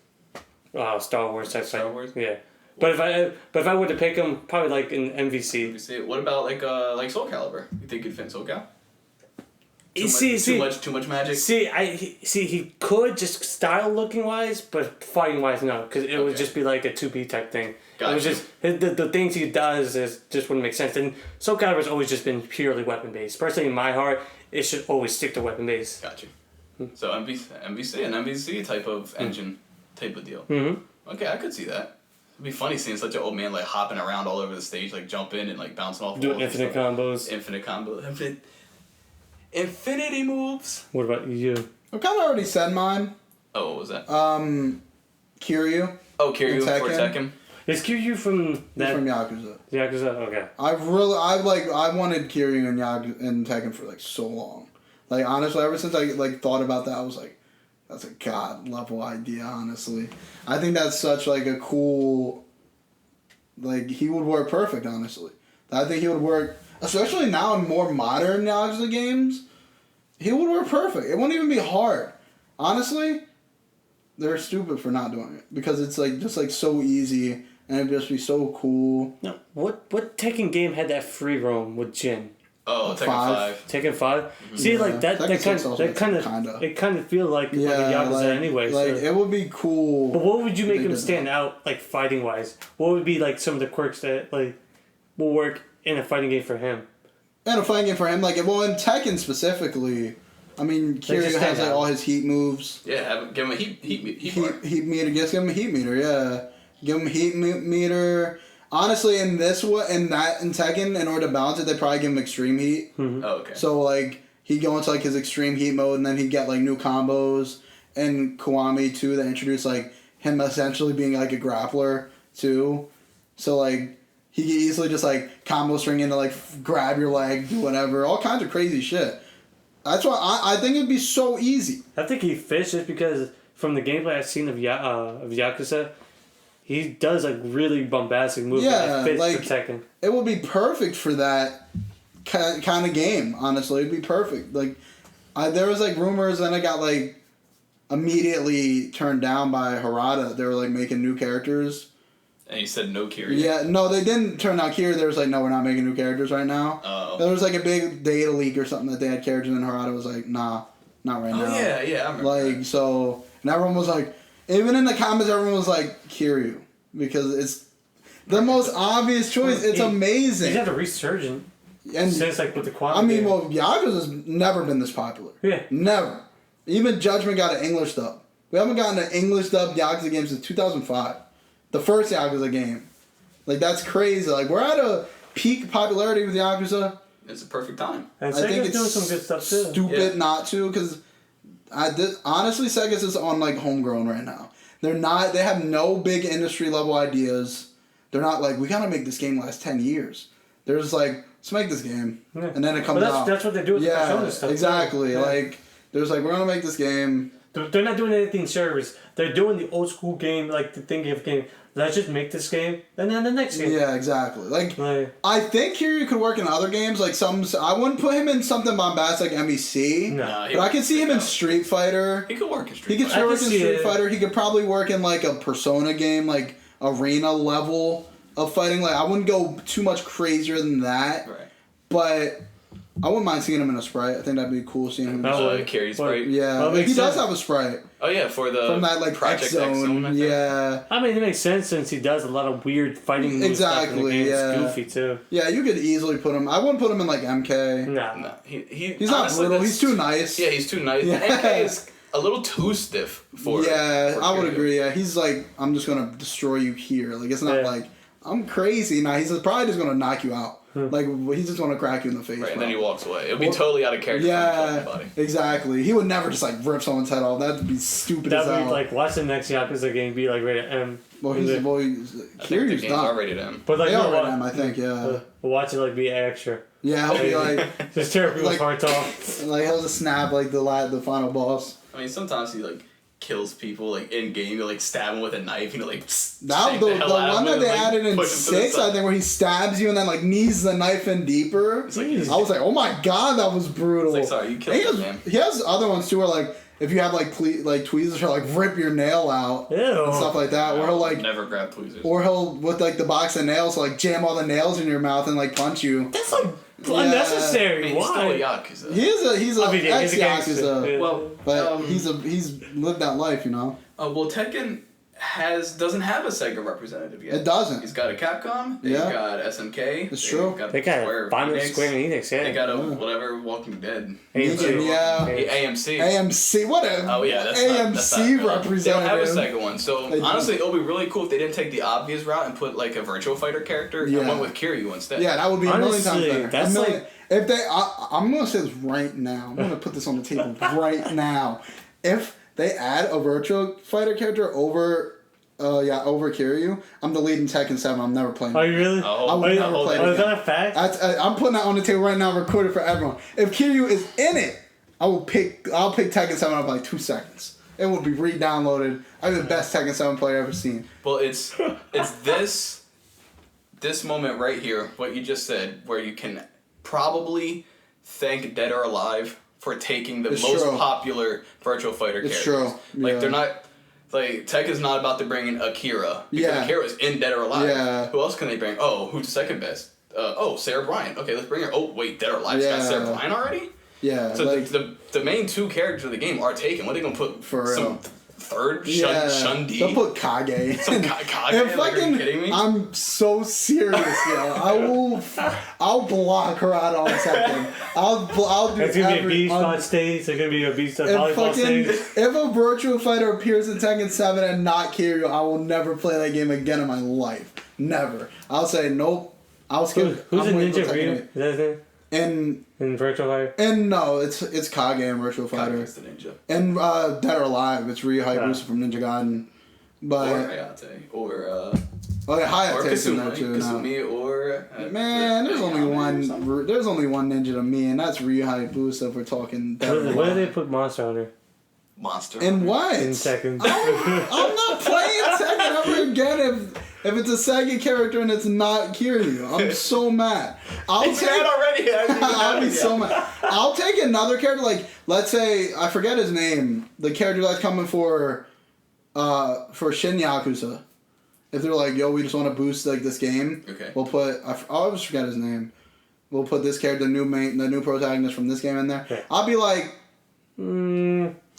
Speaker 6: Star Wars type.
Speaker 4: Star Wars.
Speaker 6: Yeah. But if I were to pick him, probably like in MVC.
Speaker 4: What about like Soul Calibur? You think he'd fit in Soul Cal? Too much magic.
Speaker 6: He could just style looking wise, but fighting wise no, because it would just be like a 2B type thing.
Speaker 4: Gotcha.
Speaker 6: It was just the things he does just wouldn't make sense. And Soul Calibur's always just been purely weapon based. Personally, in my heart, it should always stick to weapon based.
Speaker 4: Got you. So MVC type of engine type of deal.
Speaker 6: Mm-hmm.
Speaker 4: Okay, I could see that. It'd be funny seeing such an old man like hopping around all over the stage, like jumping and like bouncing off.
Speaker 6: Doing infinite combos.
Speaker 4: Infinity moves.
Speaker 6: What about you?
Speaker 5: I kind of already said mine.
Speaker 4: Oh, what was that?
Speaker 5: Kiryu.
Speaker 4: Oh, Kiryu for Tekken.
Speaker 6: Is Kiryu from that?
Speaker 5: From Yakuza.
Speaker 6: Yakuza. Okay.
Speaker 5: I wanted Kiryu and Tekken for like so long. Like honestly, ever since I like thought about that, I was like, that's a god level idea. Honestly, I think that's such like a cool. Like he would work perfect. Honestly, I think he would work, especially now in more modern Yakuza games. He would work perfect. It wouldn't even be hard. Honestly, they're stupid for not doing it because it's like just like so easy and it'd just be so cool.
Speaker 6: No, what Tekken game had that free roam with Jin?
Speaker 4: Oh, Tekken 5.
Speaker 6: Tekken 5. Mm-hmm. See,
Speaker 5: Yeah.
Speaker 6: like that kind of feel like a Yakuza anyway.
Speaker 5: Like
Speaker 6: so.
Speaker 5: it would be cool.
Speaker 6: But what would you make him stand out like fighting wise? What would be like some of the quirks that like will work in a fighting game for him?
Speaker 5: And a fighting game for him, like in Tekken specifically. I mean, Kiryu has like all his heat moves.
Speaker 4: Yeah, give him a heat
Speaker 5: meter. Just give him a heat meter. Yeah, give him a heat meter. Honestly, in Tekken, in order to balance it, they probably give him extreme heat.
Speaker 6: Mm-hmm.
Speaker 4: Oh, okay.
Speaker 5: So like he'd go into like his extreme heat mode, and then he'd get like new combos. And Kiwami too, that introduced like him essentially being like a grappler too. So like he could easily just like combo string into like grab your leg, do whatever, all kinds of crazy shit. That's why I think it'd be so easy.
Speaker 6: I think he fits just because from the gameplay I've seen of Yakuza, he does like really bombastic moves that fits for Tekken.
Speaker 5: It would be perfect for that kind of game. Honestly, it'd be perfect. Like, there was like rumors, and I got like immediately turned down by Harada. They were like making new characters.
Speaker 4: And he said no Kiryu.
Speaker 5: Yeah, no, they didn't turn out Kiryu. They was like, no, we're not making new characters right now.
Speaker 4: Oh.
Speaker 5: There was like a big data leak or something that they had characters, and Harada was like, nah, not right now.
Speaker 4: Oh yeah, I remember.
Speaker 5: Like so, and everyone was like, even in the comments, everyone was like Kiryu because it's the most obvious choice. It's amazing.
Speaker 6: He's had a resurgence.
Speaker 5: And
Speaker 6: since like with the quad.
Speaker 5: I mean, well, Yakuza's never been this popular.
Speaker 6: Yeah.
Speaker 5: Never. Even Judgment got an English dub. We haven't gotten an English dub Yakuza game since 2005. The first Yakuza game. Like, that's crazy. Like, we're at a peak popularity with Yakuza.
Speaker 4: It's a perfect time.
Speaker 6: And
Speaker 5: I think
Speaker 6: Sega's
Speaker 5: it's
Speaker 6: doing some good stuff too.
Speaker 5: Stupid not to, because honestly, Sega's is on like homegrown right now. They have no big industry level ideas. They're not like, we gotta make this game last 10 years. They're just like, let's make this game. Yeah. And then it comes out.
Speaker 6: That's what they do with the Persona stuff.
Speaker 5: Exactly.
Speaker 6: Yeah.
Speaker 5: Like, there's like, we're gonna make this game.
Speaker 6: They're not doing anything serious. They're doing the old school game, like the thinking of game. Let's just make this game, and then the next game.
Speaker 5: Yeah, exactly. Like I think Kiryu could work in other games. Like I wouldn't put him in something bombastic like MEC.
Speaker 6: No,
Speaker 5: but I could see him in Street Fighter.
Speaker 4: He could work in Street
Speaker 5: Fighter. He could work in Street Fighter. He could probably work in like a Persona game, like arena level of fighting. Like I wouldn't go too much crazier than that.
Speaker 4: Right.
Speaker 5: But I wouldn't mind seeing him in a Sprite. I think that'd be cool seeing him.
Speaker 4: Carry Sprite.
Speaker 5: Yeah, he does have a Sprite.
Speaker 4: Oh yeah, for the
Speaker 5: from that like
Speaker 4: Project
Speaker 5: X Zone. Yeah.
Speaker 6: I mean, it makes sense since he does a lot of weird fighting moves.
Speaker 5: Exactly.
Speaker 6: Stuff in the game.
Speaker 5: Yeah.
Speaker 6: It's goofy too.
Speaker 5: Yeah, you could easily put him. I wouldn't put him in like MK.
Speaker 6: No.
Speaker 5: He's not brutal. He's too nice.
Speaker 4: Yeah, he's too nice.
Speaker 5: Yeah.
Speaker 4: MK is a little too stiff for.
Speaker 5: Yeah, I would
Speaker 4: Kiryu.
Speaker 5: agree. Yeah, he's like, I'm just gonna destroy you here. Like it's not like I'm crazy. Nah, he's probably just gonna knock you out. Like he's just gonna crack you in the face.
Speaker 4: Right, and then he walks away. It'll be totally out of character.
Speaker 5: Yeah, exactly. He would never just like rip someone's head off. That'd be stupid as hell.
Speaker 6: That'd be like watch the next Yakuza game be like rated M.
Speaker 5: Well, Kiryu's
Speaker 4: not
Speaker 5: not
Speaker 4: rated M.
Speaker 6: But like
Speaker 5: they are rated M, I think. Yeah.
Speaker 6: Watch it like be extra.
Speaker 5: Yeah, he'll be like
Speaker 6: just tear people's hearts off.
Speaker 5: Like he'll just snap like the final boss.
Speaker 4: I mean, sometimes he like kills people like in game. You like stab him with a knife. You know, like
Speaker 5: that the one that they added in 6, I think, where he stabs you and then like knees the knife in deeper.
Speaker 4: Like,
Speaker 5: I was like, oh my god, that was brutal.
Speaker 4: It's like, sorry, you killed him.
Speaker 5: He has other ones too, where like if you have like tweezers, he'll like rip your nail out and stuff like that. Or he'll like
Speaker 4: never grab tweezers.
Speaker 5: Or he'll with like the box of nails, like jam all the nails in your mouth and like punch you.
Speaker 6: That's like unnecessary.
Speaker 4: I mean, he's
Speaker 6: Why?
Speaker 4: still a Yakuza.
Speaker 5: He's a ex-Yakuza.
Speaker 6: Yeah.
Speaker 4: Well,
Speaker 5: but he's lived that life, you know.
Speaker 4: Well, Tekken doesn't have a Sega representative yet.
Speaker 5: It doesn't.
Speaker 4: He's got a Capcom. They've got SNK.
Speaker 5: It's true.
Speaker 6: They got Square Enix. Yeah.
Speaker 4: They got whatever Walking Dead.
Speaker 6: AMC.
Speaker 5: AMC. What a AMC representative.
Speaker 4: They don't have a Sega one. So honestly, it'll be really cool if they didn't take the obvious route and put like a Virtual Fighter character and went with Kiryu instead.
Speaker 5: Yeah, that would be a million times better.
Speaker 6: That's
Speaker 5: if they, I'm gonna say this right now. I'm gonna put this on the table right now. If they add a Virtual Fighter character over Kiryu, I'm deleting Tekken 7. I'm never playing.
Speaker 6: Are you really?
Speaker 5: I would never play it.
Speaker 6: Is that a fact?
Speaker 5: I'm putting that on the table right now, recorded for everyone. If Kiryu is in it, I'll pick Tekken 7 up in like 2 seconds. It will be re-downloaded. I'm the best Tekken 7 player I've ever seen.
Speaker 4: Well, it's this moment right here, what you just said, where you can probably thank Dead or Alive for taking the most popular Virtual Fighter characters.
Speaker 5: It's true.
Speaker 4: Like they're not. Like, Tekken's not about to bring in Akira. Because Akira's in Dead or Alive.
Speaker 5: Yeah.
Speaker 4: Who else can they bring? Oh, who's the second best? Sarah Bryan. Okay, let's bring her. Oh, wait, Dead or Alive's got Sarah Bryan already?
Speaker 5: Yeah.
Speaker 4: So the main 2 characters of the game are taken. What are they going to put?
Speaker 5: For
Speaker 4: some
Speaker 5: real.
Speaker 4: Third? Shun-Di?
Speaker 5: They'll put Kage.
Speaker 4: Some Kage? Like, are you kidding me?
Speaker 5: I'm so serious, yo. I'll block her out on Tekken. I'll do
Speaker 6: It's gonna be a beast on stage. It's gonna be a beast on volleyball stage.
Speaker 5: If a Virtual Fighter appears in Tekken 7 and not Kiryu, I will never play that game again in my life. Never. I'll say nope. I'll skip.
Speaker 6: Who's a Ninja Ryu? Is that his name? In Virtual Fighter?
Speaker 5: And no, it's Kage in Virtual Fighter.
Speaker 4: Kage's the ninja.
Speaker 5: And Dead or Alive, it's Ryu Hayabusa from Ninja Gaiden. But
Speaker 4: or Hayate. Or
Speaker 5: Hayate's in there too.
Speaker 4: Kasumi or...
Speaker 5: Man, there's only one ninja to me, and that's Ryu Hayabusa if we're talking Dead or Alive.
Speaker 6: Where do they put Monster Hunter?
Speaker 4: Monster
Speaker 5: In what?
Speaker 6: In Tekken.
Speaker 5: I'm not playing Tekken ever again if it's a Sega character and it's not Kiryu. I'm so mad. I'll be so mad. I'll take another character, like, let's say, I forget his name, the character that's coming for Shin Yakuza. If they're like, yo, we just want to boost like this game, we'll put, I always forget his name. We'll put this character, the new protagonist from this game in there.
Speaker 6: Okay.
Speaker 5: I'll be like,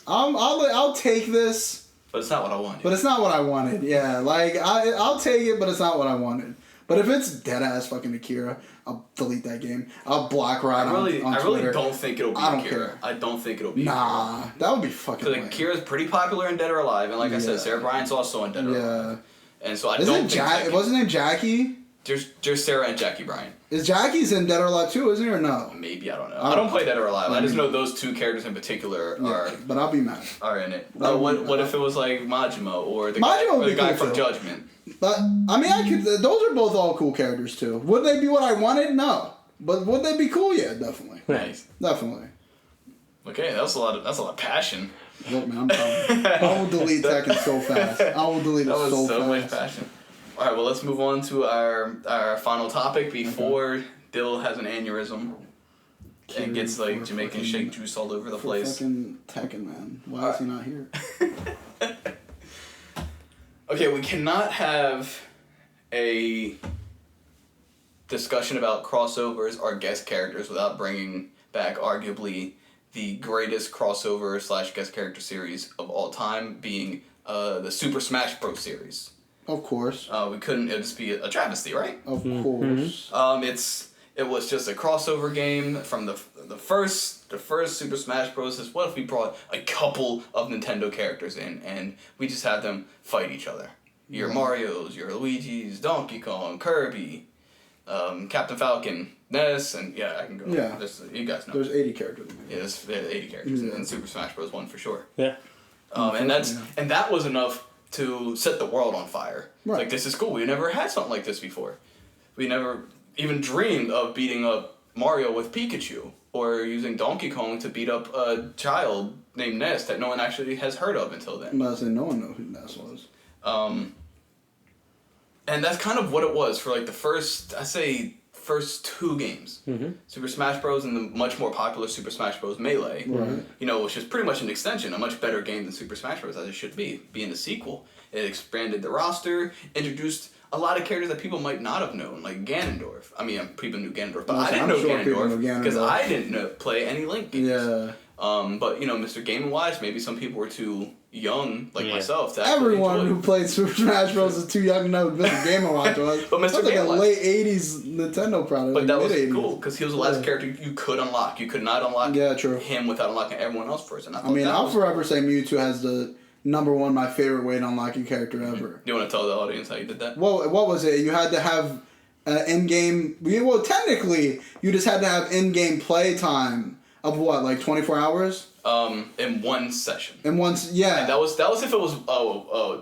Speaker 5: I'll take this.
Speaker 4: But it's not what I wanted.
Speaker 5: But it's not what I wanted. Yeah, like I'll take it, but it's not what I wanted. But if it's dead ass fucking Akira, I'll delete that game. I'll block her out on Twitter.
Speaker 4: I really don't think it'll be Akira. I don't think it'll be Akira.
Speaker 5: Nah, that would be fucking.
Speaker 4: Because Akira's pretty popular in Dead or Alive, and like I said, Sarah Bryan's also in Dead or Alive. And so I don't think.
Speaker 5: Wasn't it Jackie?
Speaker 4: There's Sarah and Jackie Bryan.
Speaker 5: Is Jackie's in Dead or Alive too, isn't he, or no?
Speaker 4: Maybe, I don't know. I don't play Dead or Alive. I just know those 2 characters in particular are.
Speaker 5: But I'll be mad.
Speaker 4: Are in it. What if it was like Majima or the guy from Judgment?
Speaker 5: But I mean, those are both all cool characters too. Would they be what I wanted? No. But would they be cool? Yeah, definitely.
Speaker 4: Nice.
Speaker 5: Definitely.
Speaker 4: Okay, that's a lot of passion.
Speaker 5: Look, man, I'm telling you. I will delete Tekken so fast. I will delete it so fast.
Speaker 4: So much passion. All right, well, let's move on to our final topic before Dill has an aneurysm and gets like Jamaican shake juice all over the place.
Speaker 5: Fucking Tekken, man. Why is he not here?
Speaker 4: Okay, we cannot have a discussion about crossovers or guest characters without bringing back arguably the greatest crossover / guest character series of all time, being the Super Smash Bros. Series.
Speaker 5: Of course.
Speaker 4: We couldn't. It would just be a travesty, right?
Speaker 5: Of course.
Speaker 4: It was just a crossover game from the first Super Smash Bros. Is what if we brought a couple of Nintendo characters in and we just had them fight each other? Your Mario's, your Luigi's, Donkey Kong, Kirby, Captain Falcon, Ness, and I can go.
Speaker 5: Yeah.
Speaker 4: You guys know.
Speaker 5: There's 80 characters.
Speaker 4: Yeah, there's 80 characters in Super Smash Bros. 1 for sure.
Speaker 6: Yeah.
Speaker 4: And that was enough to set the world on fire.
Speaker 5: Right.
Speaker 4: Like, this is cool. We never had something like this before. We never even dreamed of beating up Mario with Pikachu or using Donkey Kong to beat up a child named Ness that no one actually has heard of until then.
Speaker 5: I'm about to say no one knows who Ness was.
Speaker 4: And that's kind of what it was for like the first 2 games.
Speaker 6: Mm-hmm.
Speaker 4: Super Smash Bros. And the much more popular Super Smash Bros. Melee.
Speaker 5: Right.
Speaker 4: Which is pretty much an extension, a much better game than Super Smash Bros. As it should be. Being a sequel. It expanded the roster, introduced a lot of characters that people might not have known, like Ganondorf. I mean, people knew Ganondorf, but I didn't know Ganondorf because I didn't play any Link games.
Speaker 5: Yeah.
Speaker 4: But Mr. Game & Watch, maybe some people were too young, like myself, to
Speaker 5: Everyone
Speaker 4: actually
Speaker 5: who played Super Smash Bros. Is too young to know what Mr. Game & Watch was.
Speaker 4: But Mr.
Speaker 5: That's like
Speaker 4: Game &
Speaker 5: a
Speaker 4: Watch.
Speaker 5: late 80s Nintendo product.
Speaker 4: But
Speaker 5: like
Speaker 4: that was
Speaker 5: mid-80s.
Speaker 4: cool, because he was the last character you could unlock. You could not unlock him without unlocking everyone else first. And
Speaker 5: I'll forever say Mewtwo has the #1 my favorite way to unlock a character ever.
Speaker 4: Do you want to tell the audience how you did that?
Speaker 5: Well, what was it? You had to have in-game... Well, technically, you just had to have in-game play time of what, like 24 hours?
Speaker 4: In one session.
Speaker 5: And once, yeah.
Speaker 4: And that was if it was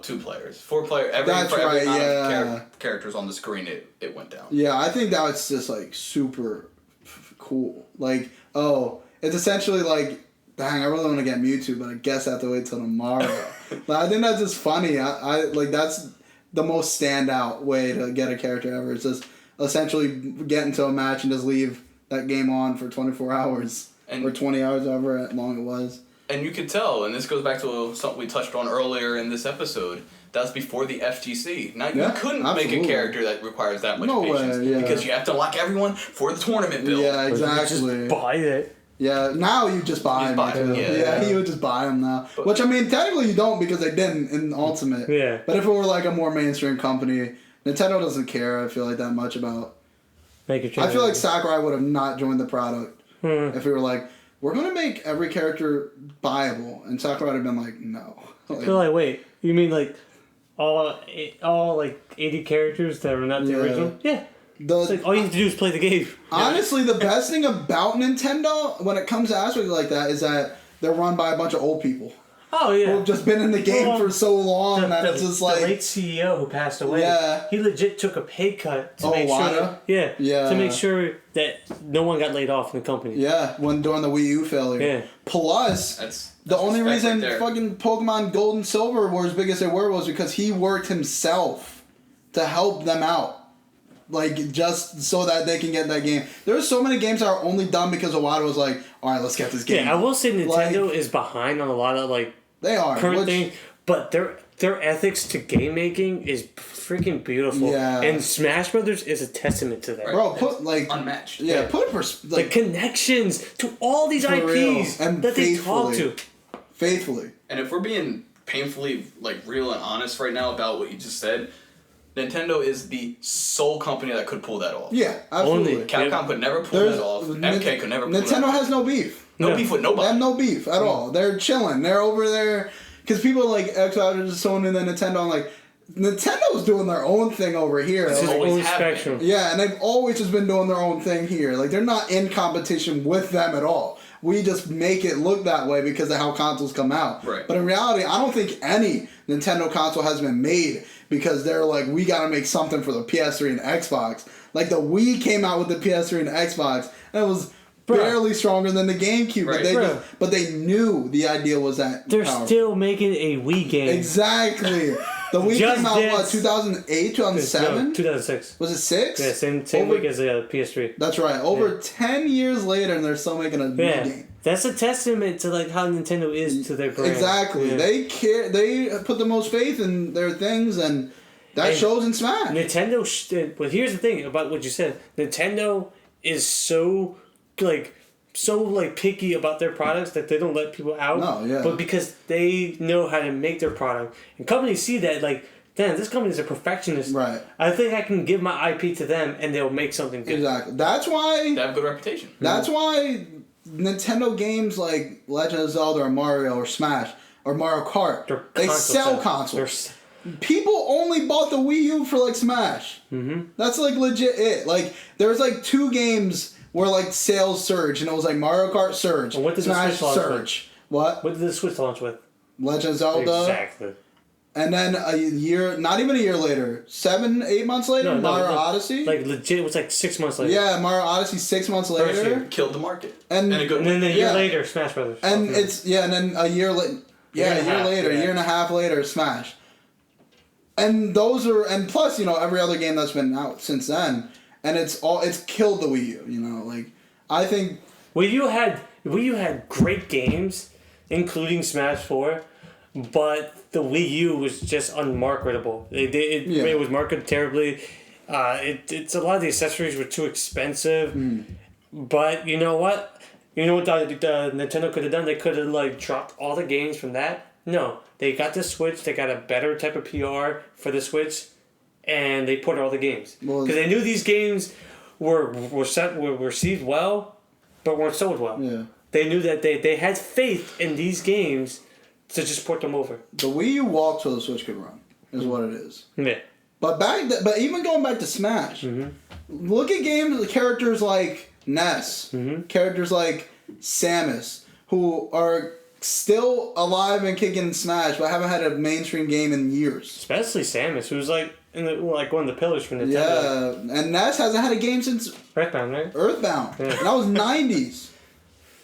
Speaker 4: 2 players. 4 player every amount of characters on the screen it went down.
Speaker 5: Yeah, I think that was just like super cool. Like, it's essentially like, dang, I really want to get Mewtwo, but I guess I have to wait till tomorrow. Like, I think that's just funny. I like that's the most standout way to get a character ever. It's just essentially get into a match and just leave that game on for 24 hours. Or 20 hours, however long it was.
Speaker 4: And you could tell, and this goes back to something we touched on earlier in this episode, that was before the FGC. Now, you couldn't make a character that requires that much patience. Because you have to unlock everyone for the tournament build.
Speaker 5: Yeah, exactly.
Speaker 6: Just buy it.
Speaker 5: Yeah, now you just buy them. You would just buy them now. Which, I mean, technically you don't because they didn't in Ultimate.
Speaker 6: Yeah.
Speaker 5: But if it were like a more mainstream company, Nintendo doesn't care, I feel like, that much about... I feel like Sakurai would have not joined the product if we were like, we're going to make every character buyable. And Sakurai would have been like, no.
Speaker 6: Like, wait, you mean like all like 80 characters that were not the original? Yeah. It's like all you have to do is play the game.
Speaker 5: Honestly, the best thing about Nintendo when it comes to aspects like that is that they're run by a bunch of old people.
Speaker 6: Oh, yeah.
Speaker 5: Who've just been in the game for so long that it's just like...
Speaker 6: The late CEO who passed away, he legit took a pay cut to make sure... To make sure that no one got laid off in the company.
Speaker 5: Yeah, during the Wii U failure.
Speaker 6: Yeah.
Speaker 5: Plus, the only reason fucking Pokemon Gold and Silver were as big as they were was because he worked himself to help them out. Like, just so that they can get that game. There's so many games that are only done because Iwata was like, alright, let's get this game.
Speaker 6: Yeah, I will say Nintendo is behind on a lot of, like,
Speaker 5: they are
Speaker 6: current things, but their ethics to game making is freaking beautiful. Yeah. And Smash Brothers is a testament to that.
Speaker 5: Bro, put, like...
Speaker 4: unmatched.
Speaker 5: Yeah, put it
Speaker 6: the connections to all these IPs
Speaker 5: and
Speaker 6: that they talk to.
Speaker 5: Faithfully.
Speaker 4: And if we're being painfully, like, real and honest right now about what you just said... Nintendo is the sole company that could pull that off.
Speaker 5: Yeah, absolutely.
Speaker 4: Capcom could never pull that off. MK could never pull that off.
Speaker 5: Nintendo has no beef.
Speaker 4: No beef with nobody.
Speaker 5: They have no beef at all. They're chilling. They're over there. Because people like Xbox are just throwing in the Nintendo. I'm like, Nintendo's doing their own thing over here.
Speaker 6: It's
Speaker 5: like,
Speaker 6: own spectrum.
Speaker 5: Yeah, and they've always just been doing their own thing here. Like, they're not in competition with them at all. We just make it look that way because of how consoles come out.
Speaker 4: Right.
Speaker 5: But in reality, I don't think any Nintendo console has been made because they're like, we gotta make something for the PS3 and Xbox. Like, the Wii came out with the PS3 and Xbox, and it was barely stronger than the GameCube.
Speaker 4: Right.
Speaker 5: But they knew the idea was that
Speaker 6: they're
Speaker 5: powerful.
Speaker 6: still making a Wii game.
Speaker 5: Exactly. The Wii came out, 2008, 2007?
Speaker 6: No, 2006.
Speaker 5: Was it 6?
Speaker 6: Yeah, same week as the PS3.
Speaker 5: That's right. Over 10 years later, and they're still making a Wii game.
Speaker 6: That's a testament to like how Nintendo is to their brand.
Speaker 5: Exactly.
Speaker 6: Yeah.
Speaker 5: They care. They put the most faith in their things, and That shows in Smash.
Speaker 6: Nintendo. But here's the thing about what you said. Nintendo is so picky about their products that they don't let people out.
Speaker 5: No, yeah.
Speaker 6: But because they know how to make their product, and companies see that like, damn, this company is a perfectionist.
Speaker 5: Right.
Speaker 6: I think I can give my IP to them and they'll make something good.
Speaker 5: Exactly. That's why.
Speaker 4: They have a good reputation.
Speaker 5: That's why Nintendo games like Legend of Zelda or Mario or Smash or Mario Kart, they sell consoles. People only bought the Wii U for like Smash. Mm-hmm. That's like legit it. Like there was like 2 games where like sales surged, and it was like Mario Kart surge,
Speaker 6: and what did
Speaker 5: Smash
Speaker 6: the Switch
Speaker 5: surge. What?
Speaker 6: What did the Switch launch with?
Speaker 5: Legend of Zelda.
Speaker 6: Exactly.
Speaker 5: And then a year, not even a year later, 7-8 months later, Mario Odyssey.
Speaker 6: Like legit, it was like 6 months later.
Speaker 5: Yeah, Mario Odyssey 6 months later.
Speaker 4: Killed the market.
Speaker 5: And
Speaker 6: then a year later, Smash Brothers.
Speaker 5: And and then a year later. Yeah, a year later, a year and a half later, Smash. And those are, and plus, every other game that's been out since then, and it's killed the Wii U, like, I think...
Speaker 6: Wii U had great games, including Smash 4, but the Wii U was just unmarketable. It was marketed terribly. It's a lot of the accessories were too expensive, but you know what? You know what the Nintendo could have done? They could have like dropped all the games from that. No, they got the Switch. They got a better type of PR for the Switch, and they put all the games because they knew these games were received well, but weren't sold well.
Speaker 5: Yeah.
Speaker 6: They knew that they had faith in these games to just port them over.
Speaker 5: The Wii U walked so the Switch could run, is what it is.
Speaker 6: Yeah.
Speaker 5: But even going back to Smash, look at characters like Ness, characters like Samus, who are still alive and kicking in Smash, but haven't had a mainstream game in years.
Speaker 6: Especially Samus, who's like one of the pillars from Nintendo.
Speaker 5: Yeah, and Ness hasn't had a game since
Speaker 6: Earthbound, right?
Speaker 5: Earthbound. Yeah. And that was 90s.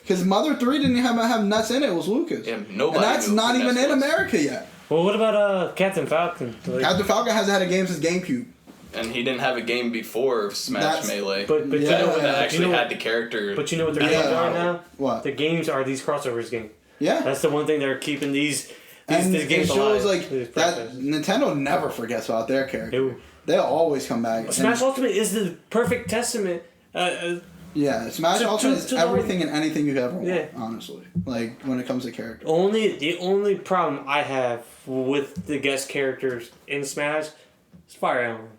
Speaker 5: Because Mother 3 didn't have Ness in it. It was Lucas.
Speaker 4: Yeah, nobody.
Speaker 5: And that's not even in America yet.
Speaker 6: Well, what about Captain Falcon?
Speaker 5: Captain Falcon hasn't had a game since GameCube.
Speaker 4: And he didn't have a game before Smash Melee.
Speaker 6: But
Speaker 4: that actually had the character.
Speaker 6: But you know what the games are now?
Speaker 5: What?
Speaker 6: The games are these crossovers games.
Speaker 5: Yeah.
Speaker 6: That's the one thing they're keeping these games
Speaker 5: it shows
Speaker 6: alive.
Speaker 5: like that Nintendo never forgets about their character.
Speaker 6: Ew.
Speaker 5: They'll always come back.
Speaker 6: Smash Ultimate is the perfect testament.
Speaker 5: Yeah, Smash Ultimate is everything and anything you ever want,
Speaker 6: yeah.
Speaker 5: honestly. Like, when it comes to characters.
Speaker 6: The only problem I have with the guest characters in Smash is Fire Emblem.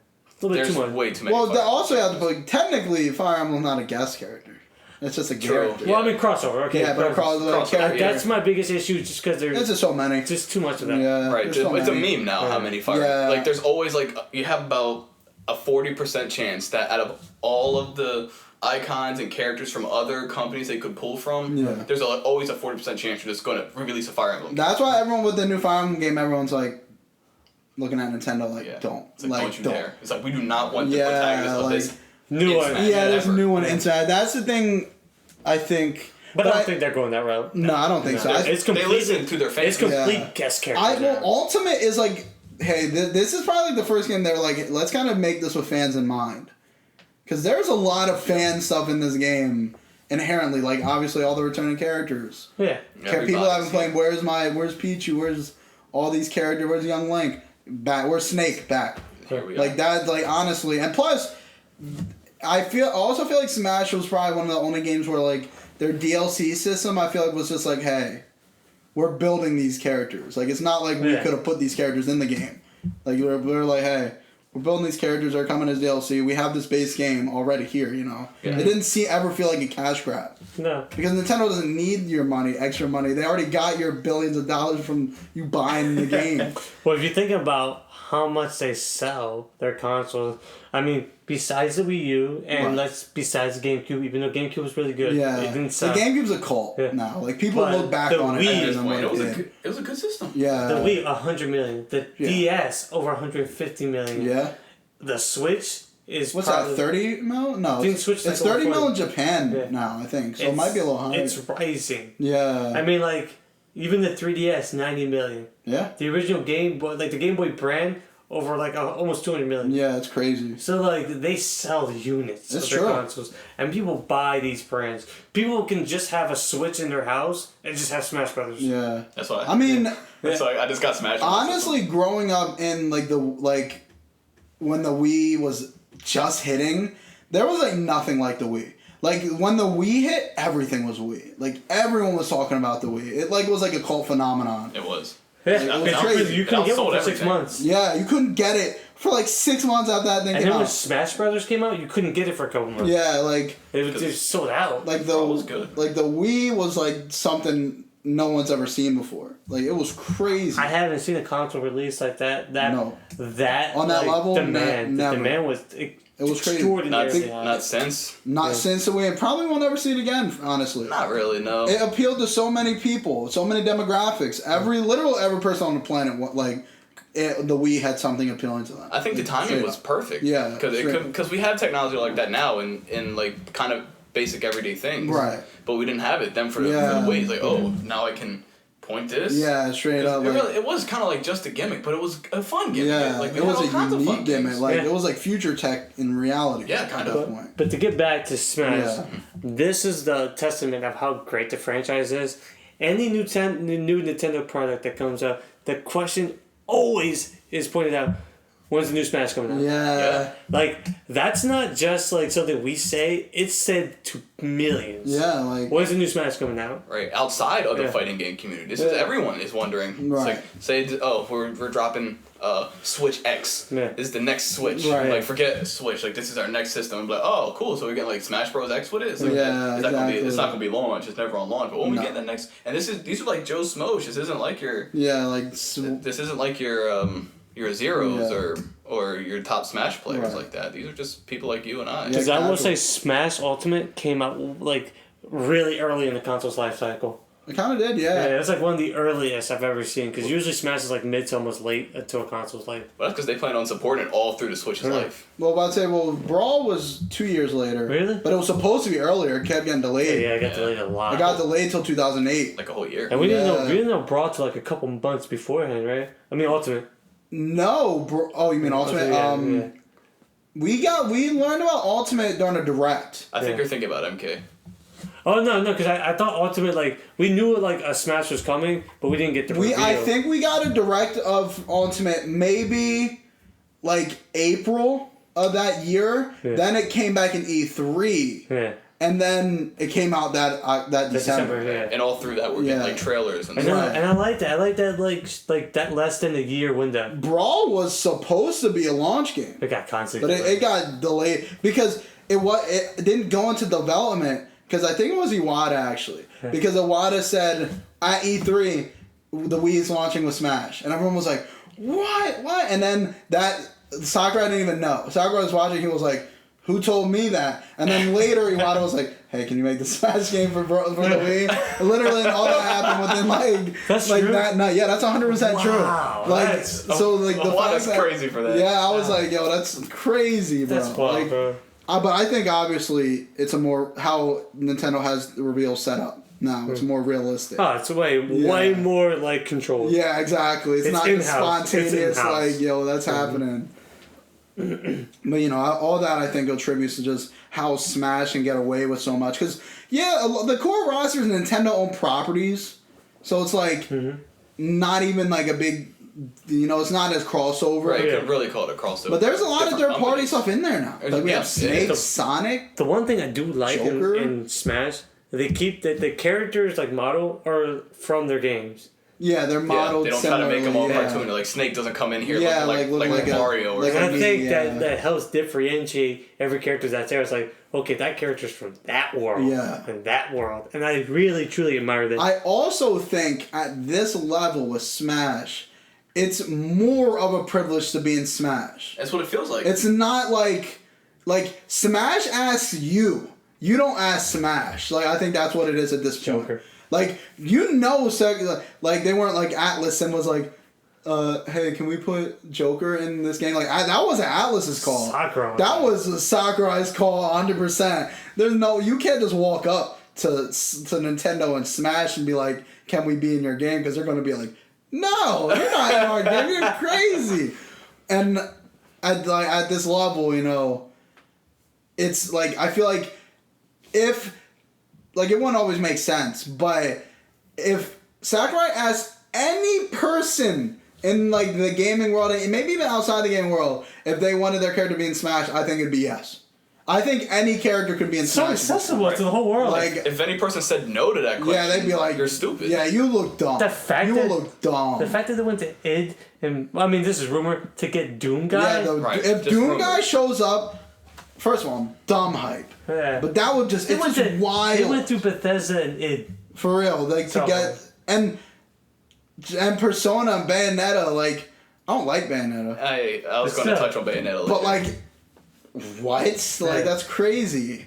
Speaker 6: A little bit too much.
Speaker 4: Way too many.
Speaker 5: Well, they also have to put, technically, Fire Emblem's not a guest character. It's just a character.
Speaker 6: Well, I mean, crossover. Okay,
Speaker 5: yeah, but crossover character.
Speaker 6: That's my biggest issue, just because there's
Speaker 5: just so many.
Speaker 6: Just too much of that.
Speaker 5: Yeah,
Speaker 4: right. It's a meme now. How many Fire?
Speaker 5: Yeah.
Speaker 4: Like, there's always you have about a 40% chance that out of all of the icons and characters from other companies they could pull from, there's always a 40% chance you're just going to release a Fire Emblem.
Speaker 5: That's why everyone with the new Fire Emblem game, everyone's like looking at Nintendo like, don't.
Speaker 4: It's like, don't you dare. It's like, we do not want the protagonist of this
Speaker 6: new one.
Speaker 5: Yeah, there's a new one inside. That's the thing, I think.
Speaker 6: But I don't think they're going that route.
Speaker 5: No, I don't think so.
Speaker 6: It's
Speaker 4: they listen to their fans.
Speaker 6: It's complete guest characters.
Speaker 5: Ultimate is like, hey, this is probably the first game they're like, let's kind of make this with fans in mind. Because there's a lot of fan stuff in this game inherently, like obviously all the returning characters.
Speaker 6: Yeah.
Speaker 5: People haven't played, where's Pichu, where's all these characters, where's Young Link, back, where's Snake, back.
Speaker 4: Here we go.
Speaker 5: Like that, like honestly, and plus, I also feel like Smash was probably one of the only games where like their DLC system, I feel like was just like, hey, we're building these characters. Like it's not like we could have put these characters in the game. Like we're like, hey, we're building these characters that are coming as DLC. We have this base game already here, Yeah. It didn't ever feel like a cash grab.
Speaker 6: No.
Speaker 5: Because Nintendo doesn't need your money, extra money. They already got your billions of dollars from you buying the game.
Speaker 6: Well, if you think about how much they sell their consoles, I mean, besides the Wii U and besides the GameCube, even though GameCube was really good, it didn't sell.
Speaker 5: The GameCube's a cult now. Like people look back on it.
Speaker 4: It was a good system.
Speaker 5: Yeah.
Speaker 6: The Wii, 100 million. The DS, over 150 million.
Speaker 5: Yeah.
Speaker 6: The Switch is
Speaker 5: what's that? 30 mil? No,
Speaker 6: I think Switch
Speaker 5: it's 30 mil in Japan now. I think so. It might be a little higher.
Speaker 6: It's rising.
Speaker 5: Yeah.
Speaker 6: I mean, like even the 3DS, 90 million.
Speaker 5: Yeah.
Speaker 6: The original Game Boy, like the Game Boy brand, over like almost 200 million.
Speaker 5: Yeah, it's crazy.
Speaker 6: So like they sell units of their consoles, and people buy these brands. People can just have a Switch in their house and just have Smash Brothers.
Speaker 5: Yeah,
Speaker 4: that's why.
Speaker 5: I mean,
Speaker 4: that's why I just got Smash.
Speaker 5: Honestly, growing up in like when the Wii was just hitting, there was like nothing like the Wii. Like when the Wii hit, everything was Wii. Like everyone was talking about the Wii. It like was like a cult phenomenon.
Speaker 4: It was.
Speaker 6: Yeah,
Speaker 5: It was crazy.
Speaker 6: you couldn't get one
Speaker 4: outsold
Speaker 6: for 6
Speaker 4: everything.
Speaker 6: months.
Speaker 5: Yeah, you couldn't get it for like 6 months after that thing
Speaker 6: And
Speaker 5: came
Speaker 6: then when
Speaker 5: out.
Speaker 6: Smash Brothers came out, you couldn't get it for a couple months.
Speaker 5: Yeah, like
Speaker 6: It was just sold out.
Speaker 5: like
Speaker 4: It was good.
Speaker 5: like the Wii was like something no one's ever seen before. Like it was crazy.
Speaker 6: I haven't seen a console release like that.
Speaker 5: No.
Speaker 6: That
Speaker 5: On that
Speaker 6: like,
Speaker 5: level,
Speaker 6: demand.
Speaker 5: never.
Speaker 6: The demand was
Speaker 5: was crazy.
Speaker 6: extraordinary.
Speaker 4: Not since.
Speaker 5: Not since the Wii, and probably won't ever see it again. Honestly,
Speaker 4: Not really. No.
Speaker 5: it appealed to so many people, so many demographics. Every person on the planet, the Wii had something appealing to them.
Speaker 4: I think the timing
Speaker 5: Straight
Speaker 4: was
Speaker 5: up.
Speaker 4: perfect.
Speaker 5: Yeah,
Speaker 4: Because we have technology like that now in like kind of basic everyday things.
Speaker 5: Right.
Speaker 4: But we didn't have it then for the Wii. It's like, oh, now I can point this.
Speaker 5: Yeah, straight up.
Speaker 4: It was kind of like just a gimmick, but it was a fun gimmick.
Speaker 5: Yeah,
Speaker 4: Like, we
Speaker 5: it
Speaker 4: had
Speaker 5: was
Speaker 4: all
Speaker 5: a
Speaker 4: kinds of
Speaker 5: unique
Speaker 4: fun
Speaker 5: gimmick.
Speaker 4: things.
Speaker 5: Like
Speaker 6: Yeah.
Speaker 5: it was like future tech in reality.
Speaker 4: Yeah, kind
Speaker 5: at
Speaker 4: of.
Speaker 5: that point.
Speaker 6: But to get back to Smash,
Speaker 5: Yeah.
Speaker 6: this is the testament of how great the franchise is. Any new Nintendo product that comes out, the question always is pointed out, when's the new Smash coming out?
Speaker 5: Yeah.
Speaker 6: Like, that's not just like something we say, it's said to millions.
Speaker 5: Yeah, like
Speaker 6: When's the new Smash coming out?
Speaker 4: Right, outside of the
Speaker 6: Yeah.
Speaker 4: fighting game community. This is everyone is wondering.
Speaker 5: Right.
Speaker 4: It's like, say, we're dropping Switch X.
Speaker 6: Yeah.
Speaker 4: This is the next Switch.
Speaker 5: Right.
Speaker 4: Like, forget Switch. Like, this is our next system. And be like, oh, cool. So we're getting like Smash Bros. X with it. It's like,
Speaker 5: Yeah,
Speaker 4: it's not gonna
Speaker 5: exactly.
Speaker 4: be launched. It's never on launch. But when we
Speaker 5: No.
Speaker 4: get the next, and these are like Joe Smosh. This isn't like your your zeros
Speaker 5: Yeah.
Speaker 4: or your top Smash players
Speaker 5: Right.
Speaker 4: like that. These are just people like you and I.
Speaker 6: Because I will
Speaker 5: exactly.
Speaker 6: say Smash Ultimate came out like really early in the console's life cycle.
Speaker 5: it kind of did.
Speaker 6: Yeah,
Speaker 5: Yeah.
Speaker 6: it's like one of the earliest I've ever seen. Because usually Smash is like mid to almost late into a console's life.
Speaker 4: But that's because they plan on supporting it all through the Switch's life.
Speaker 5: Well, I'd say Brawl was 2 years later.
Speaker 6: Really?
Speaker 5: But it was supposed to be earlier. It kept getting delayed.
Speaker 6: Yeah, I got delayed a lot.
Speaker 5: It got delayed till 2008.
Speaker 4: Like a whole year.
Speaker 6: And we didn't
Speaker 5: Yeah.
Speaker 6: know Brawl till like a couple months beforehand, right? I mean Ultimate.
Speaker 5: No, oh, you mean Ultimate?
Speaker 6: Yeah.
Speaker 5: We learned about Ultimate during a direct.
Speaker 4: I think
Speaker 6: Yeah.
Speaker 4: you're thinking about MK.
Speaker 6: Oh no, because I thought Ultimate like we knew like a Smash was coming, but we didn't get the reveal.
Speaker 5: I think we got a direct of Ultimate maybe like April of that year.
Speaker 6: Yeah.
Speaker 5: Then it came back in E3,
Speaker 6: Yeah.
Speaker 5: and then it came out that December.
Speaker 6: Yeah.
Speaker 4: And all through that, we're
Speaker 5: Yeah.
Speaker 4: getting like trailers and
Speaker 6: And,
Speaker 4: stuff.
Speaker 6: I like that. I like that like that less than a year window.
Speaker 5: Brawl was supposed to be a launch game,
Speaker 6: It got constantly.
Speaker 5: but it got delayed because it didn't go into development. Because I think it was Iwata actually. Because Iwata said at E3, the Wii is launching with Smash, and everyone was like, "What? What?" And then Sakurai didn't even know. Sakurai was watching. He was like, "Who told me that?" And then later Iwata was like, "Hey, can you make the Smash game for the Wii?" Literally, and all that happened within
Speaker 6: That's
Speaker 5: like
Speaker 6: true?
Speaker 5: that night. Yeah, that's 100%
Speaker 6: Wow,
Speaker 5: true. Like
Speaker 6: that's-
Speaker 5: so, like the fact
Speaker 4: that's
Speaker 5: that
Speaker 4: crazy for that.
Speaker 5: Yeah, I was like, "Yo, that's crazy, bro."
Speaker 6: That's wild,
Speaker 5: Like,
Speaker 6: bro.
Speaker 5: but I think obviously it's how Nintendo has the reveal set up now. It's more realistic.
Speaker 6: Oh, it's way more like controlled.
Speaker 5: Yeah, exactly. It's not
Speaker 6: in-house.
Speaker 5: just spontaneous
Speaker 6: It's in-house.
Speaker 5: like, yo, that's happening. But all that I think attributes to just how Smash can get away with so much. Because the core roster is Nintendo owned properties, so it's like not even like a big. It's not as crossover.
Speaker 4: Right, you could really call it a crossover.
Speaker 5: But there's a lot of
Speaker 4: Different
Speaker 5: third party
Speaker 4: companies.
Speaker 5: stuff in there now. Like we have Snake,
Speaker 6: The-
Speaker 5: Sonic.
Speaker 6: The one thing I do like
Speaker 5: Joker?
Speaker 6: in Smash, they keep the characters like model are from their games.
Speaker 5: Yeah, they're
Speaker 4: Yeah,
Speaker 5: modeled.
Speaker 4: they don't try to make them all
Speaker 5: similarly,
Speaker 4: cartoony. Like Snake doesn't come in here
Speaker 5: Yeah,
Speaker 4: looking
Speaker 5: like
Speaker 4: like
Speaker 5: a-
Speaker 4: Mario or
Speaker 5: like a-
Speaker 6: And I
Speaker 4: something.
Speaker 6: think
Speaker 5: yeah.
Speaker 6: that helps differentiate every character that's there. It's like, okay, that character's from that world
Speaker 5: Yeah.
Speaker 6: and that world. And I really, truly admire that.
Speaker 5: I also think at this level with Smash, it's more of a privilege to be in Smash.
Speaker 4: That's what it feels like.
Speaker 5: It's not like Smash asks you. You don't ask Smash. Like I think that's what it is at this point.
Speaker 6: Joker.
Speaker 5: Like like they weren't like Atlas and was like, hey, can we put Joker in this game? Like that wasn't Atlas's call.
Speaker 6: Sakurai.
Speaker 5: That was Sakurai's call 100%. You can't just walk up to Nintendo and Smash and be like, can we be in your game? Because they're going to be like, no, you're not in our game. You're crazy. And at this level, it's like I feel like if it wouldn't always make sense, but if Sakurai asked any person in like the gaming world, and maybe even outside the gaming world, if they wanted their character to be in Smash, I think it'd be yes. I think any character could be in
Speaker 6: So
Speaker 5: Smash.
Speaker 6: accessible to the whole world.
Speaker 5: Like,
Speaker 4: If any person said no to that question,
Speaker 5: yeah, they'd be like,
Speaker 4: "You're stupid."
Speaker 5: Yeah, you look dumb.
Speaker 6: The fact
Speaker 5: you
Speaker 6: that-
Speaker 5: look dumb.
Speaker 6: the fact that they went to id and I mean this is rumor to get Doom guy.
Speaker 5: Yeah,
Speaker 4: Right,
Speaker 5: if
Speaker 4: just
Speaker 5: Doom
Speaker 4: rumor.
Speaker 5: guy shows up, first of all, dumb hype.
Speaker 6: Yeah.
Speaker 5: But that would just, it's just wild.
Speaker 6: They went to Bethesda and id.
Speaker 5: For real, like to
Speaker 6: So-
Speaker 5: get and Persona and Bayonetta, like I don't like Bayonetta,
Speaker 4: I was going to touch on Bayonetta.
Speaker 5: but
Speaker 4: later.
Speaker 5: like what? Like that's crazy.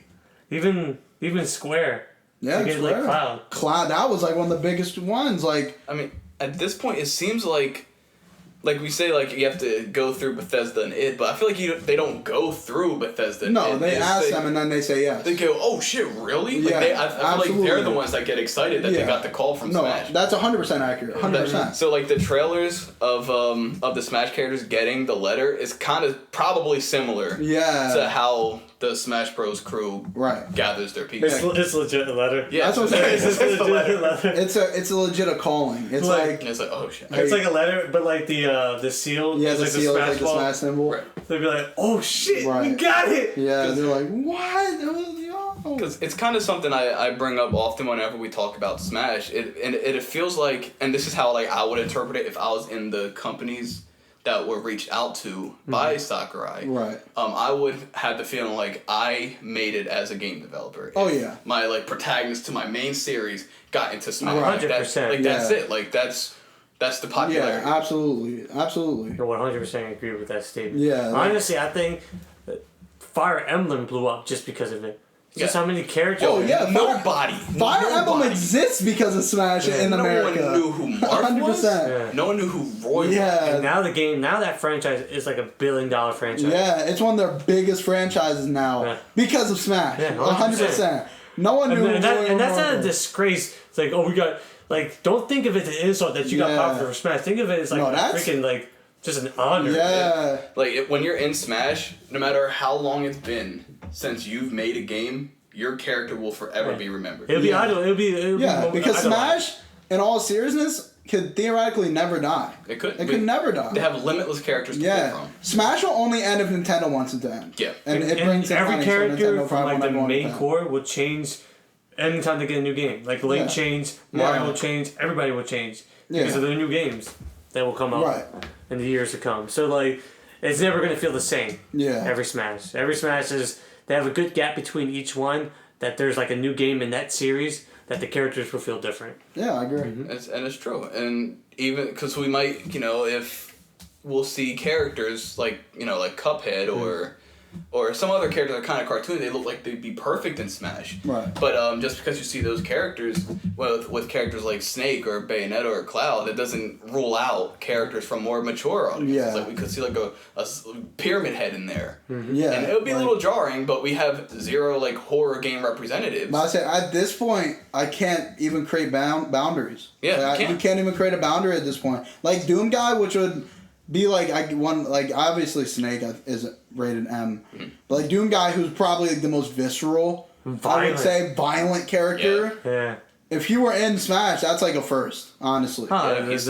Speaker 6: Even Square.
Speaker 5: Yeah,
Speaker 6: To get,
Speaker 5: it's
Speaker 6: like,
Speaker 5: rare.
Speaker 6: Cloud.
Speaker 5: Cloud, that was like one of the biggest ones. Like
Speaker 4: I mean, at this point, it seems like we say, like, you have to go through Bethesda and id, but I feel like they don't go through Bethesda and
Speaker 5: no,
Speaker 4: id.
Speaker 5: they ask them and then they say yes.
Speaker 4: They go, oh shit, really? Like,
Speaker 5: Yeah,
Speaker 4: I feel like
Speaker 5: absolutely.
Speaker 4: they're the ones that get excited that they
Speaker 5: Yeah.
Speaker 4: got the call from
Speaker 5: No,
Speaker 4: Smash.
Speaker 5: that's 100% accurate. 100%.
Speaker 4: So like the trailers of the Smash characters getting the letter is kind of probably similar
Speaker 5: Yeah.
Speaker 4: to how the Smash Bros crew
Speaker 5: Right.
Speaker 4: gathers their people.
Speaker 6: It's legit a letter.
Speaker 4: Yeah,
Speaker 5: That's what I'm saying.
Speaker 6: It's
Speaker 4: the
Speaker 6: legit a letter.
Speaker 5: It's a legit a calling. It's
Speaker 6: Like-
Speaker 4: And it's like, oh shit.
Speaker 6: It's like a letter, but like the seal
Speaker 5: yeah,
Speaker 6: is
Speaker 5: the
Speaker 6: like
Speaker 5: seal
Speaker 6: the
Speaker 5: is
Speaker 6: Smash
Speaker 5: like the
Speaker 6: ball.
Speaker 5: Smash symbol.
Speaker 4: Right.
Speaker 6: They'd be like, oh shit, we
Speaker 5: Right.
Speaker 6: got it!
Speaker 5: Yeah, they're like, what? Yo.
Speaker 4: Because it's kind of something I bring up often whenever we talk about Smash. It feels like, and this is how like I would interpret it if I was in the companies that were reached out to by Sakurai.
Speaker 5: Right.
Speaker 4: I would have the feeling like I made it as a game developer.
Speaker 5: Oh,
Speaker 4: If
Speaker 5: yeah.
Speaker 4: My like protagonist to my main series got into Smash.
Speaker 5: Right.
Speaker 4: Like,
Speaker 6: 100%.
Speaker 4: Like that's
Speaker 5: Yeah.
Speaker 4: it. Like that's the
Speaker 5: Yeah,
Speaker 4: popularity.
Speaker 5: absolutely. Absolutely.
Speaker 6: I 100% agree with that statement.
Speaker 5: Yeah, like-
Speaker 6: Honestly, I think that Fire Emblem blew up just because of it. Just
Speaker 4: Yeah.
Speaker 6: how many characters.
Speaker 5: Oh, yeah.
Speaker 4: Nobody.
Speaker 5: Fire Emblem
Speaker 4: nobody.
Speaker 5: exists because of Smash in
Speaker 4: No
Speaker 5: America.
Speaker 4: one knew who Marth
Speaker 5: 100%.
Speaker 6: Yeah.
Speaker 4: No one knew who Roy was.
Speaker 5: Yeah.
Speaker 6: And now that franchise is like $1 billion franchise.
Speaker 5: Yeah, it's one of their biggest franchises now
Speaker 6: Yeah.
Speaker 5: because of Smash.
Speaker 6: Yeah,
Speaker 5: 100%. No one knew.
Speaker 6: And that's not a
Speaker 5: Roy
Speaker 6: disgrace. It's like, oh, we got, like, don't think of it as an insult that you got
Speaker 5: Yeah.
Speaker 6: popular for Smash. Think of it as like
Speaker 5: No,
Speaker 6: a
Speaker 5: that's-
Speaker 6: freaking, like, just an honor.
Speaker 5: Yeah.
Speaker 4: Like when you're in Smash, no matter how long it's been since you've made a game, your character will forever be remembered.
Speaker 6: It'll be
Speaker 5: Yeah.
Speaker 6: idle. It'll be
Speaker 5: Yeah, because
Speaker 6: idolized.
Speaker 5: Smash, in all seriousness, could theoretically never die.
Speaker 4: It could.
Speaker 5: It could never die.
Speaker 4: They have limitless characters to pick
Speaker 5: Yeah.
Speaker 4: from.
Speaker 5: Smash will only end if Nintendo wants it to end.
Speaker 4: Yeah.
Speaker 5: And it
Speaker 6: And
Speaker 5: brings in
Speaker 6: every
Speaker 5: money, so
Speaker 6: character
Speaker 5: Nintendo
Speaker 6: from
Speaker 5: probably
Speaker 6: like
Speaker 5: won't
Speaker 6: the
Speaker 5: ever want
Speaker 6: main
Speaker 5: that.
Speaker 6: core will change anytime they get a new game. Like Link
Speaker 5: Yeah.
Speaker 6: change, Mario
Speaker 5: Yeah.
Speaker 6: will change, everybody will change because
Speaker 5: Yeah.
Speaker 6: of the new games that will come out
Speaker 5: Right.
Speaker 6: in the years to come. So like, it's never gonna feel the same.
Speaker 5: Yeah.
Speaker 6: Every Smash is they have a good gap between each one. That there's like a new game in that series that the characters will feel different.
Speaker 5: Yeah, I agree.
Speaker 4: It's true. And even because we might, if we'll see characters like, like Cuphead or some other characters that are kind of cartoony, they look like they'd be perfect in Smash.
Speaker 5: Right.
Speaker 4: But just because you see those characters with characters like Snake or Bayonetta or Cloud, it doesn't rule out characters from more mature audiences.
Speaker 5: Yeah.
Speaker 4: Like we could see like a Pyramid Head in there.
Speaker 5: Yeah.
Speaker 4: And it would be a
Speaker 5: like-
Speaker 4: little jarring, but we have zero like horror game representatives.
Speaker 5: But I say at this point, I can't even create boundaries.
Speaker 4: Yeah,
Speaker 5: Like,
Speaker 4: you
Speaker 5: you can't even create a boundary at this point. Like Doom Guy, which would be like obviously Snake is rated M, but like Doom Guy, who's probably like the most visceral, I would
Speaker 6: Violent.
Speaker 5: say violent character.
Speaker 6: Yeah.
Speaker 5: If he were in Smash, that's like a first, honestly.
Speaker 6: Huh.
Speaker 4: Yeah, he's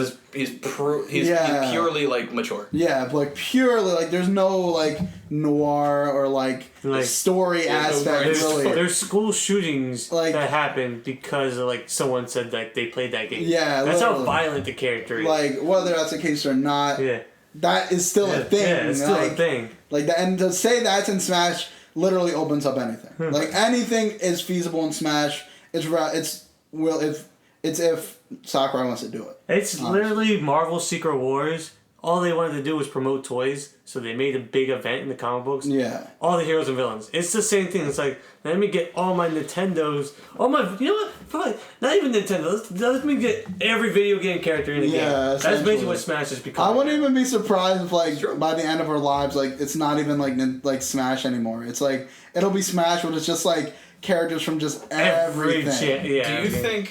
Speaker 5: Yeah.
Speaker 4: purely like mature.
Speaker 5: Yeah, like purely like there's no like noir or like story
Speaker 4: there's no
Speaker 5: aspect
Speaker 4: great
Speaker 5: really.
Speaker 6: There's school shootings
Speaker 5: Like-
Speaker 6: that happen because of like someone said that they played that game.
Speaker 5: Yeah,
Speaker 6: That's how
Speaker 5: literally.
Speaker 6: violent the character is.
Speaker 5: Like whether that's the case or not,
Speaker 6: yeah.
Speaker 5: that is still a thing.
Speaker 6: Yeah, it's still
Speaker 5: like,
Speaker 6: a thing.
Speaker 5: Like that, and to say that's in Smash literally opens up anything. Like anything is feasible in Smash. If Sakurai wants to do it.
Speaker 6: It's literally Marvel Secret Wars. All they wanted to do was promote toys, so they made a big event in the comic books.
Speaker 5: Yeah.
Speaker 6: All the heroes and villains. It's the same thing. It's like, let me get all my Nintendos, all my, you know what? Fuck, not even Nintendo. Let me get every video game character in the game. That's
Speaker 5: essentially.
Speaker 6: basically what Smash has become.
Speaker 5: I wouldn't even be surprised if like by the end of our lives, like it's not even like Smash anymore. It's like it'll be Smash, but it's just like characters from just everything.
Speaker 6: Yeah.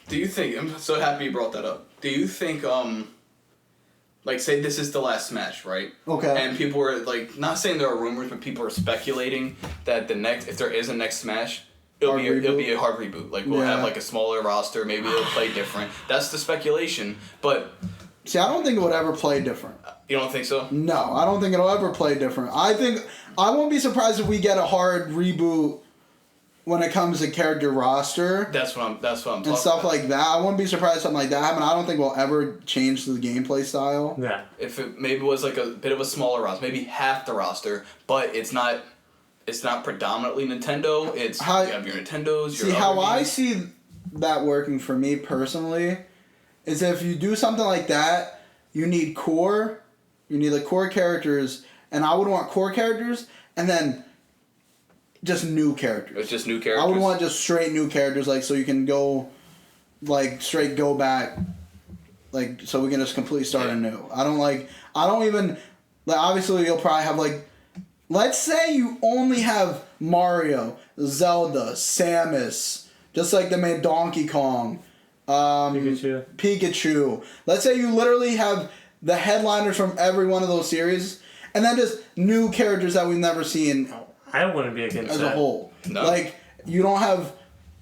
Speaker 4: Do you think I'm so happy you brought that up. Do you think like say this is the last Smash, right?
Speaker 5: Okay.
Speaker 4: And people were like not saying there are rumors, but people are speculating that if there is a next Smash, it'll be a hard reboot. Like we'll have like a smaller roster, maybe it'll play different. That's the speculation. But
Speaker 5: See, I don't think it would ever play different.
Speaker 4: You don't think so?
Speaker 5: No, I don't think it'll ever play different. I won't be surprised if we get a hard reboot when it comes to character roster.
Speaker 4: That's what I'm talking
Speaker 5: and stuff
Speaker 4: about.
Speaker 5: like that. I wouldn't be surprised if something like that happened. I don't think we'll ever change the gameplay style.
Speaker 6: Yeah.
Speaker 4: If it maybe was like a bit of a smaller roster, maybe half the roster, but it's not predominantly Nintendo. You have your Nintendos.
Speaker 5: See, how I see that working for me personally is if you do something like that, you need core characters, and I would want core characters, and then just new characters.
Speaker 4: It's just new characters.
Speaker 5: I would want just straight new characters, like, so you can go, like, straight go back, like, so we can just completely start anew. I don't even, like, obviously you'll probably have, like, let's say you only have Mario, Zelda, Samus, just like the main Donkey Kong, Pikachu. Let's say you literally have the headliners from every one of those series, and then just new characters that we've never seen.
Speaker 6: I wouldn't be against
Speaker 5: as
Speaker 6: that.
Speaker 5: a whole.
Speaker 4: No.
Speaker 5: Like, you don't have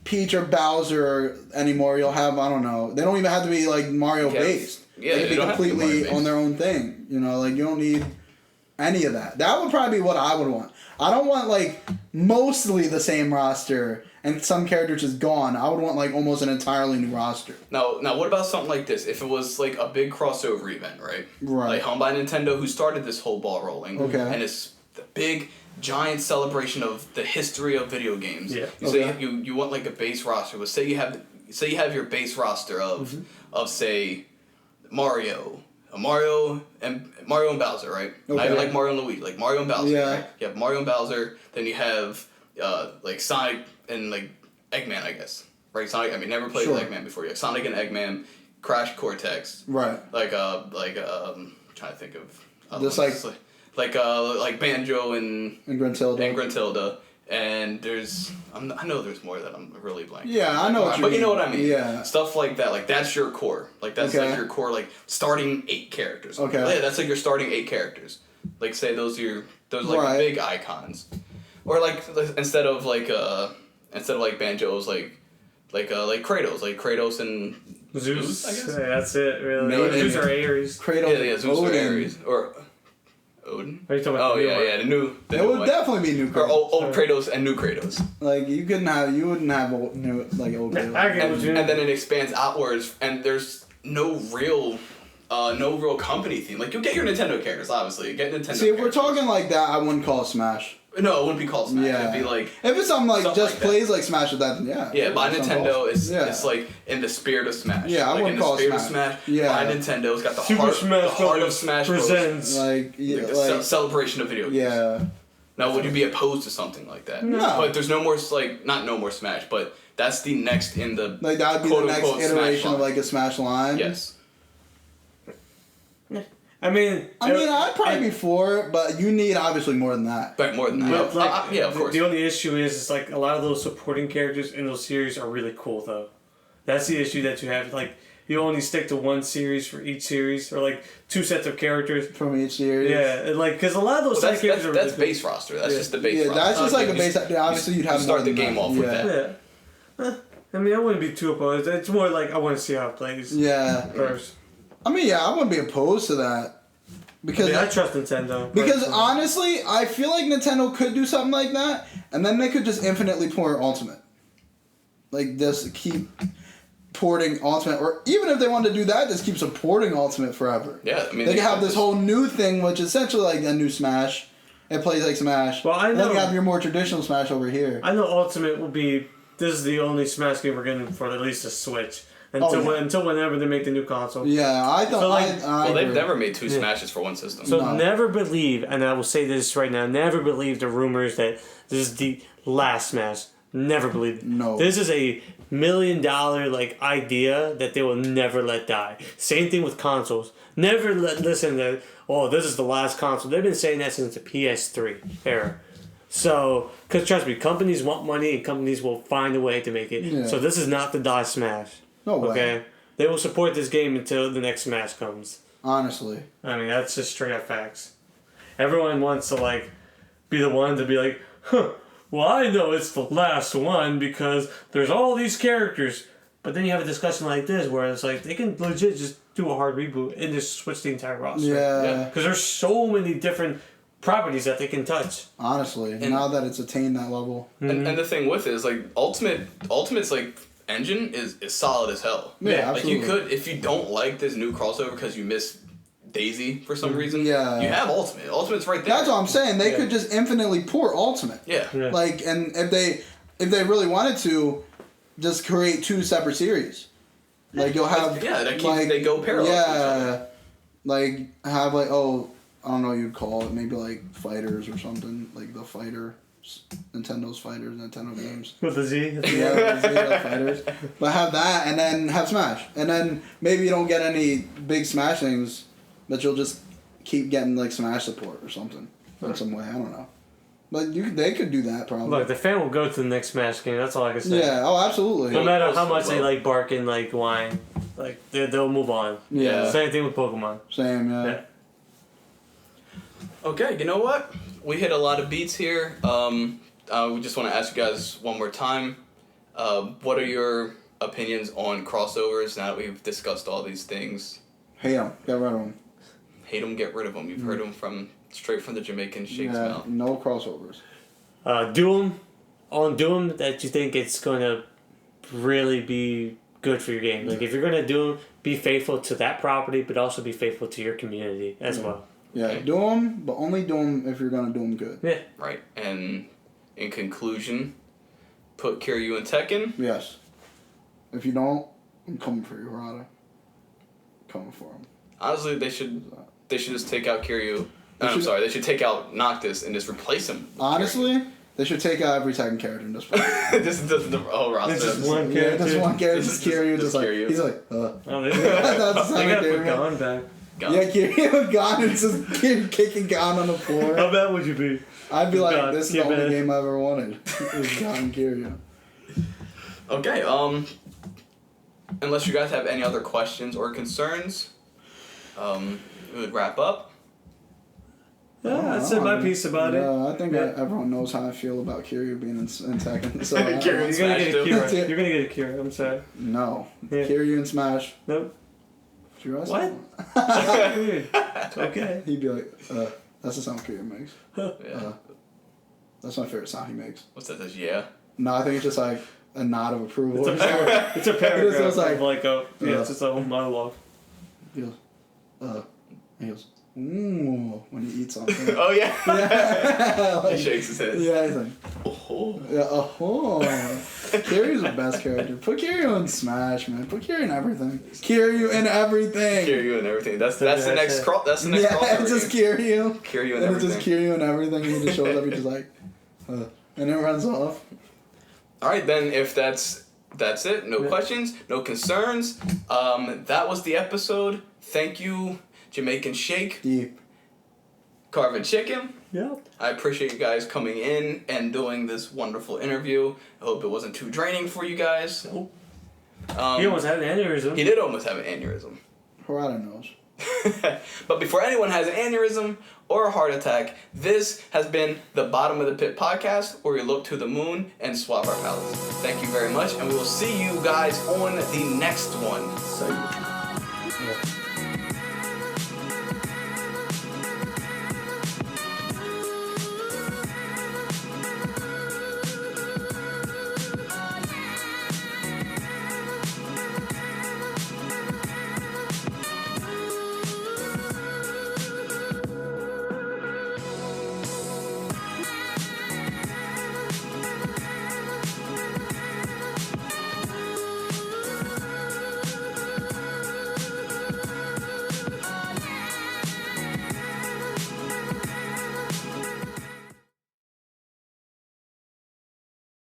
Speaker 5: Peach or Bowser anymore. You'll have, I don't know. They don't even have to be, like, Mario based.
Speaker 4: Yeah,
Speaker 5: they can be completely on their own thing. You know, like, you don't need any of that. That would probably be what I would want. I don't want, like, mostly the same roster and some characters just gone. I would want, like, almost an entirely new roster.
Speaker 4: Now, what about something like this? If it was, like, a big crossover event, right?
Speaker 5: Right.
Speaker 4: Like, Home by Nintendo, who started this whole ball rolling.
Speaker 5: Okay.
Speaker 4: And it's the big, giant celebration of the history of video games.
Speaker 6: Yeah.
Speaker 4: So you want, like, a base roster. Well, say you have your base roster of say, Mario and Bowser, right?
Speaker 5: Okay.
Speaker 4: Not even like Mario and Luigi, like Mario and Bowser.
Speaker 5: Yeah.
Speaker 4: Right? You have Mario and Bowser, then you have like Sonic and like Eggman, I guess. Right? Sonic. I mean, never played with Eggman before. You have Sonic and Eggman, Crash Cortex.
Speaker 5: Right.
Speaker 4: Trying to think of
Speaker 5: Just
Speaker 4: ones. like Banjo and
Speaker 5: Gruntilda.
Speaker 4: And there's I know there's more that I'm really blanking.
Speaker 5: Yeah, I know what you
Speaker 4: but
Speaker 5: mean.
Speaker 4: you know what I mean.
Speaker 5: Yeah.
Speaker 4: Stuff like that. Like that's your core. Like that's like your core. Like starting 8 characters.
Speaker 5: Okay.
Speaker 4: Yeah, that's like your starting 8 characters. Like say those are like
Speaker 5: Right.
Speaker 4: big icons, or like instead of Banjo's like Kratos and
Speaker 6: Zeus.
Speaker 4: I guess.
Speaker 6: Yeah, that's it, really.
Speaker 5: Maybe.
Speaker 6: Zeus or Ares.
Speaker 5: Kratos.
Speaker 4: Yeah, Zeus or
Speaker 5: Odin.
Speaker 4: Ares or Odin.
Speaker 6: Are you talking about
Speaker 4: Oh
Speaker 6: the new
Speaker 4: yeah,
Speaker 6: one?
Speaker 4: yeah, the new.
Speaker 5: It would definitely be new
Speaker 4: Or
Speaker 5: Kratos.
Speaker 4: old Kratos and new Kratos.
Speaker 5: Like, you wouldn't have old, new, like, old Kratos.
Speaker 6: I get what you mean.
Speaker 4: And then it expands outwards, and there's no real company theme. Like, you'll get your Nintendo characters, obviously. You get Nintendo
Speaker 5: See, if we're
Speaker 4: characters.
Speaker 5: talking like that, I wouldn't call it Smash.
Speaker 4: No, it wouldn't be called Smash.
Speaker 5: Yeah.
Speaker 4: It'd be like...
Speaker 5: If it's something like
Speaker 4: Something
Speaker 5: just
Speaker 4: like that.
Speaker 5: plays like Smash with that, then yeah.
Speaker 4: Yeah, by
Speaker 5: That sounds
Speaker 4: Nintendo,
Speaker 5: awesome.
Speaker 4: it's like in the spirit of Smash.
Speaker 5: Yeah, I
Speaker 4: like
Speaker 5: wouldn't
Speaker 4: in the
Speaker 5: call it
Speaker 4: spirit of
Speaker 5: Smash.
Speaker 4: Smash.
Speaker 5: Yeah.
Speaker 4: By Nintendo, it's got the
Speaker 6: Super
Speaker 4: heart,
Speaker 6: Smash
Speaker 4: the heart of
Speaker 6: Bros.
Speaker 4: Smash Bros.
Speaker 6: presents.
Speaker 5: Like, yeah,
Speaker 4: Like the
Speaker 5: like,
Speaker 4: celebration of video games.
Speaker 5: yeah.
Speaker 4: Now, would you be opposed to something like that?
Speaker 5: No.
Speaker 4: But there's no more, like, not no more Smash, but that's the next in the
Speaker 5: Like, that would be the next
Speaker 4: quote-unquote Smash
Speaker 5: iteration of,
Speaker 4: line.
Speaker 5: like, a Smash line.
Speaker 4: Yes.
Speaker 6: I mean,
Speaker 5: I'd probably be for it, but you need obviously more than that.
Speaker 4: But more than that.
Speaker 6: But, like,
Speaker 4: Yeah, of course.
Speaker 6: The only issue is like a lot of those supporting characters in those series are really cool though. That's the issue that you have. Like you only stick to one series for each series, or like 2 sets of characters
Speaker 5: From each series.
Speaker 6: Yeah, and, like because a lot of those
Speaker 4: Well,
Speaker 6: side characters are
Speaker 4: that's
Speaker 6: really
Speaker 4: base roster. That's just the base
Speaker 5: Yeah,
Speaker 4: roster.
Speaker 5: that's just like a
Speaker 4: You-
Speaker 5: base. Obviously, you'd have
Speaker 4: you
Speaker 5: more
Speaker 4: start the
Speaker 5: than
Speaker 4: game
Speaker 5: that.
Speaker 4: off with
Speaker 5: Yeah.
Speaker 4: that.
Speaker 6: cool. I mean, I wouldn't be too opposed. It's more like I want to see how it plays
Speaker 5: Yeah.
Speaker 6: first.
Speaker 5: I mean, yeah, I wouldn't be opposed to that. Because
Speaker 6: I trust Nintendo.
Speaker 5: Because
Speaker 6: personally.
Speaker 5: honestly, I feel like Nintendo could do something like that, and then they could just infinitely port Ultimate. Like, just keep porting Ultimate, or even if they wanted to do that, just keep supporting Ultimate forever.
Speaker 4: Yeah, I mean
Speaker 5: They could have this whole new thing, which is essentially like a new Smash. It plays like Smash.
Speaker 6: Well, I
Speaker 5: And then
Speaker 6: know-
Speaker 5: you have your more traditional Smash over here.
Speaker 6: I know Ultimate will be. This is the only Smash game we're getting for at least a Switch until whenever they make the new console.
Speaker 5: Yeah, I thought.
Speaker 6: So, like-
Speaker 5: I
Speaker 4: Well, they've
Speaker 5: agree.
Speaker 4: never made 2 Smashes for one system.
Speaker 6: So
Speaker 5: No.
Speaker 6: never believe, and I will say this right now, never believe the rumors that this is the last Smash. Never believe it.
Speaker 5: No.
Speaker 6: This is a $1 million like idea that they will never let die. Same thing with consoles. Never listen to, oh, this is the last console. They've been saying that since the PS3 era. So, because trust me, companies want money and companies will find a way to make it.
Speaker 5: Yeah.
Speaker 6: So this is not the die Smash.
Speaker 5: No way.
Speaker 6: Okay? They will support this game until the next Smash comes.
Speaker 5: Honestly.
Speaker 6: I mean, that's just straight up facts. Everyone wants to, like, be the one to be like, huh, well, I know it's the last one because there's all these characters. But then you have a discussion like this where it's like they can legit just do a hard reboot and just switch the entire roster.
Speaker 5: Yeah.
Speaker 6: Because there's so many different properties that they can touch.
Speaker 5: Honestly, now that it's attained that level.
Speaker 4: And the thing with it is like Ultimate's like engine is solid as hell.
Speaker 5: Yeah,
Speaker 4: like you
Speaker 5: absolutely.
Speaker 4: could, if you don't like this new crossover because you miss Daisy for some reason,
Speaker 5: Yeah.
Speaker 4: you have Ultimate. Ultimate's right there.
Speaker 5: That's what I'm saying. They could just infinitely port Ultimate.
Speaker 4: Yeah.
Speaker 5: Like, and if they really wanted to, just create 2 separate series. Like you'll have
Speaker 4: they go parallel.
Speaker 5: Yeah, like have like I don't know what you'd call it, maybe like fighters or something, like the fighter, Nintendo's fighters, Nintendo games.
Speaker 6: With the Z?
Speaker 5: Yeah, the Zelda fighters. But have that, and then have Smash. And then maybe you don't get any big Smash things, but you'll just keep getting like Smash support or something. In some way, I don't know. But they could do that probably.
Speaker 6: Look, the fan will go to the next Smash game, that's all I can say.
Speaker 5: Yeah, oh absolutely.
Speaker 6: No matter how much they like bark and like whine, like they'll move on.
Speaker 5: Yeah.
Speaker 6: Same thing with Pokemon.
Speaker 5: Same, yeah.
Speaker 4: Okay, you know what? We hit a lot of beats here. We just want to ask you guys one more time. What are your opinions on crossovers now that we've discussed all these things?
Speaker 5: Hate them. Get rid of them.
Speaker 4: Hate them, get rid of them. You've heard them straight from the Jamaican Shake's
Speaker 5: Yeah,
Speaker 4: mouth.
Speaker 5: no crossovers.
Speaker 6: Do them that you think it's going to really be good for your game. Like if you're going to do them, be faithful to that property, but also be faithful to your community as well.
Speaker 5: Yeah, do them, but only do them if you're gonna do them good.
Speaker 6: Yeah.
Speaker 4: Right. And in conclusion, put Kiryu in Tekken.
Speaker 5: Yes. If you don't, I'm coming for you, Harada. Coming for him.
Speaker 4: Honestly, they should just take out Kiryu. They should take out Noctis and just replace him. with
Speaker 5: Honestly, they should take out every Tekken character in this one.
Speaker 4: Kiryu. This is the whole roster.
Speaker 6: It's just one
Speaker 5: Yeah,
Speaker 6: character.
Speaker 5: just one character, just Kiryu,
Speaker 4: just
Speaker 5: just like
Speaker 4: Kiryu.
Speaker 5: he's like,
Speaker 6: Oh, they
Speaker 5: That's
Speaker 6: they gotta put
Speaker 5: Kiryu.
Speaker 6: Gon back.
Speaker 4: Gun.
Speaker 5: Yeah, Kiryu gone and just kicking Gon on the floor.
Speaker 6: How bad would you be?
Speaker 5: I'd be like,
Speaker 6: Gon,
Speaker 5: this is
Speaker 6: yeah,
Speaker 5: the only
Speaker 6: man.
Speaker 5: game I ever wanted. Is Gon and Kiryu.
Speaker 4: Okay, unless you guys have any other questions or concerns, we would wrap up.
Speaker 6: Yeah, I said my piece about it.
Speaker 5: Yeah, I think
Speaker 6: Yeah.
Speaker 5: everyone knows how I feel about Kiryu being in Tekken. So
Speaker 4: Kiryu
Speaker 6: You're
Speaker 4: and
Speaker 6: gonna get a
Speaker 4: Smash
Speaker 6: Kira. You're gonna get a Kira. I'm sorry.
Speaker 5: no,
Speaker 6: Yeah.
Speaker 5: Kiryu and Smash.
Speaker 6: Nope.
Speaker 5: Did you realize
Speaker 6: What?
Speaker 5: that?
Speaker 6: Weird. Okay.
Speaker 5: He'd be like, that's the sound Kiryu makes.
Speaker 4: Yeah.
Speaker 5: That's my favorite sound he makes.
Speaker 4: What's that? That's yeah.
Speaker 5: No, I think it's just like a nod of approval.
Speaker 6: It's a paragraph
Speaker 5: It just
Speaker 6: of like a it's just a whole monologue.
Speaker 5: He goes, he goes, ooh, when he eats something.
Speaker 4: Oh yeah.
Speaker 5: Yeah.
Speaker 4: He
Speaker 5: Like,
Speaker 4: shakes his head.
Speaker 5: yeah, he's like,
Speaker 4: Oh.
Speaker 5: yeah, Kiryu's the best character. Put Kiryu in Smash, man. Put Kiryu in everything. Kiryu in everything.
Speaker 4: Kiryu and everything. That's the next That's the next
Speaker 5: Yeah,
Speaker 4: crossover
Speaker 5: it's just
Speaker 4: game.
Speaker 5: Kiryu.
Speaker 4: Kiryu and
Speaker 5: And it's
Speaker 4: everything.
Speaker 5: just Kiryu and everything. He just shows up. He's just like, and then runs off.
Speaker 4: All right, then. If that's it. No questions. No concerns. That was the episode. Thank you, Jamaican Shake,
Speaker 5: Deep.
Speaker 4: Carvin Chicken.
Speaker 6: Yeah.
Speaker 4: I appreciate you guys coming in and doing this wonderful interview. I hope it wasn't too draining for you guys.
Speaker 6: Nope. He almost had an aneurysm.
Speaker 4: He did almost have an aneurysm.
Speaker 5: Harada knows.
Speaker 4: But before anyone has an aneurysm or a heart attack, this has been the Bottom of the Pit podcast, where we look to the moon and swap our palettes. Thank you very much, and we will see you guys on the next one.
Speaker 6: So, yeah.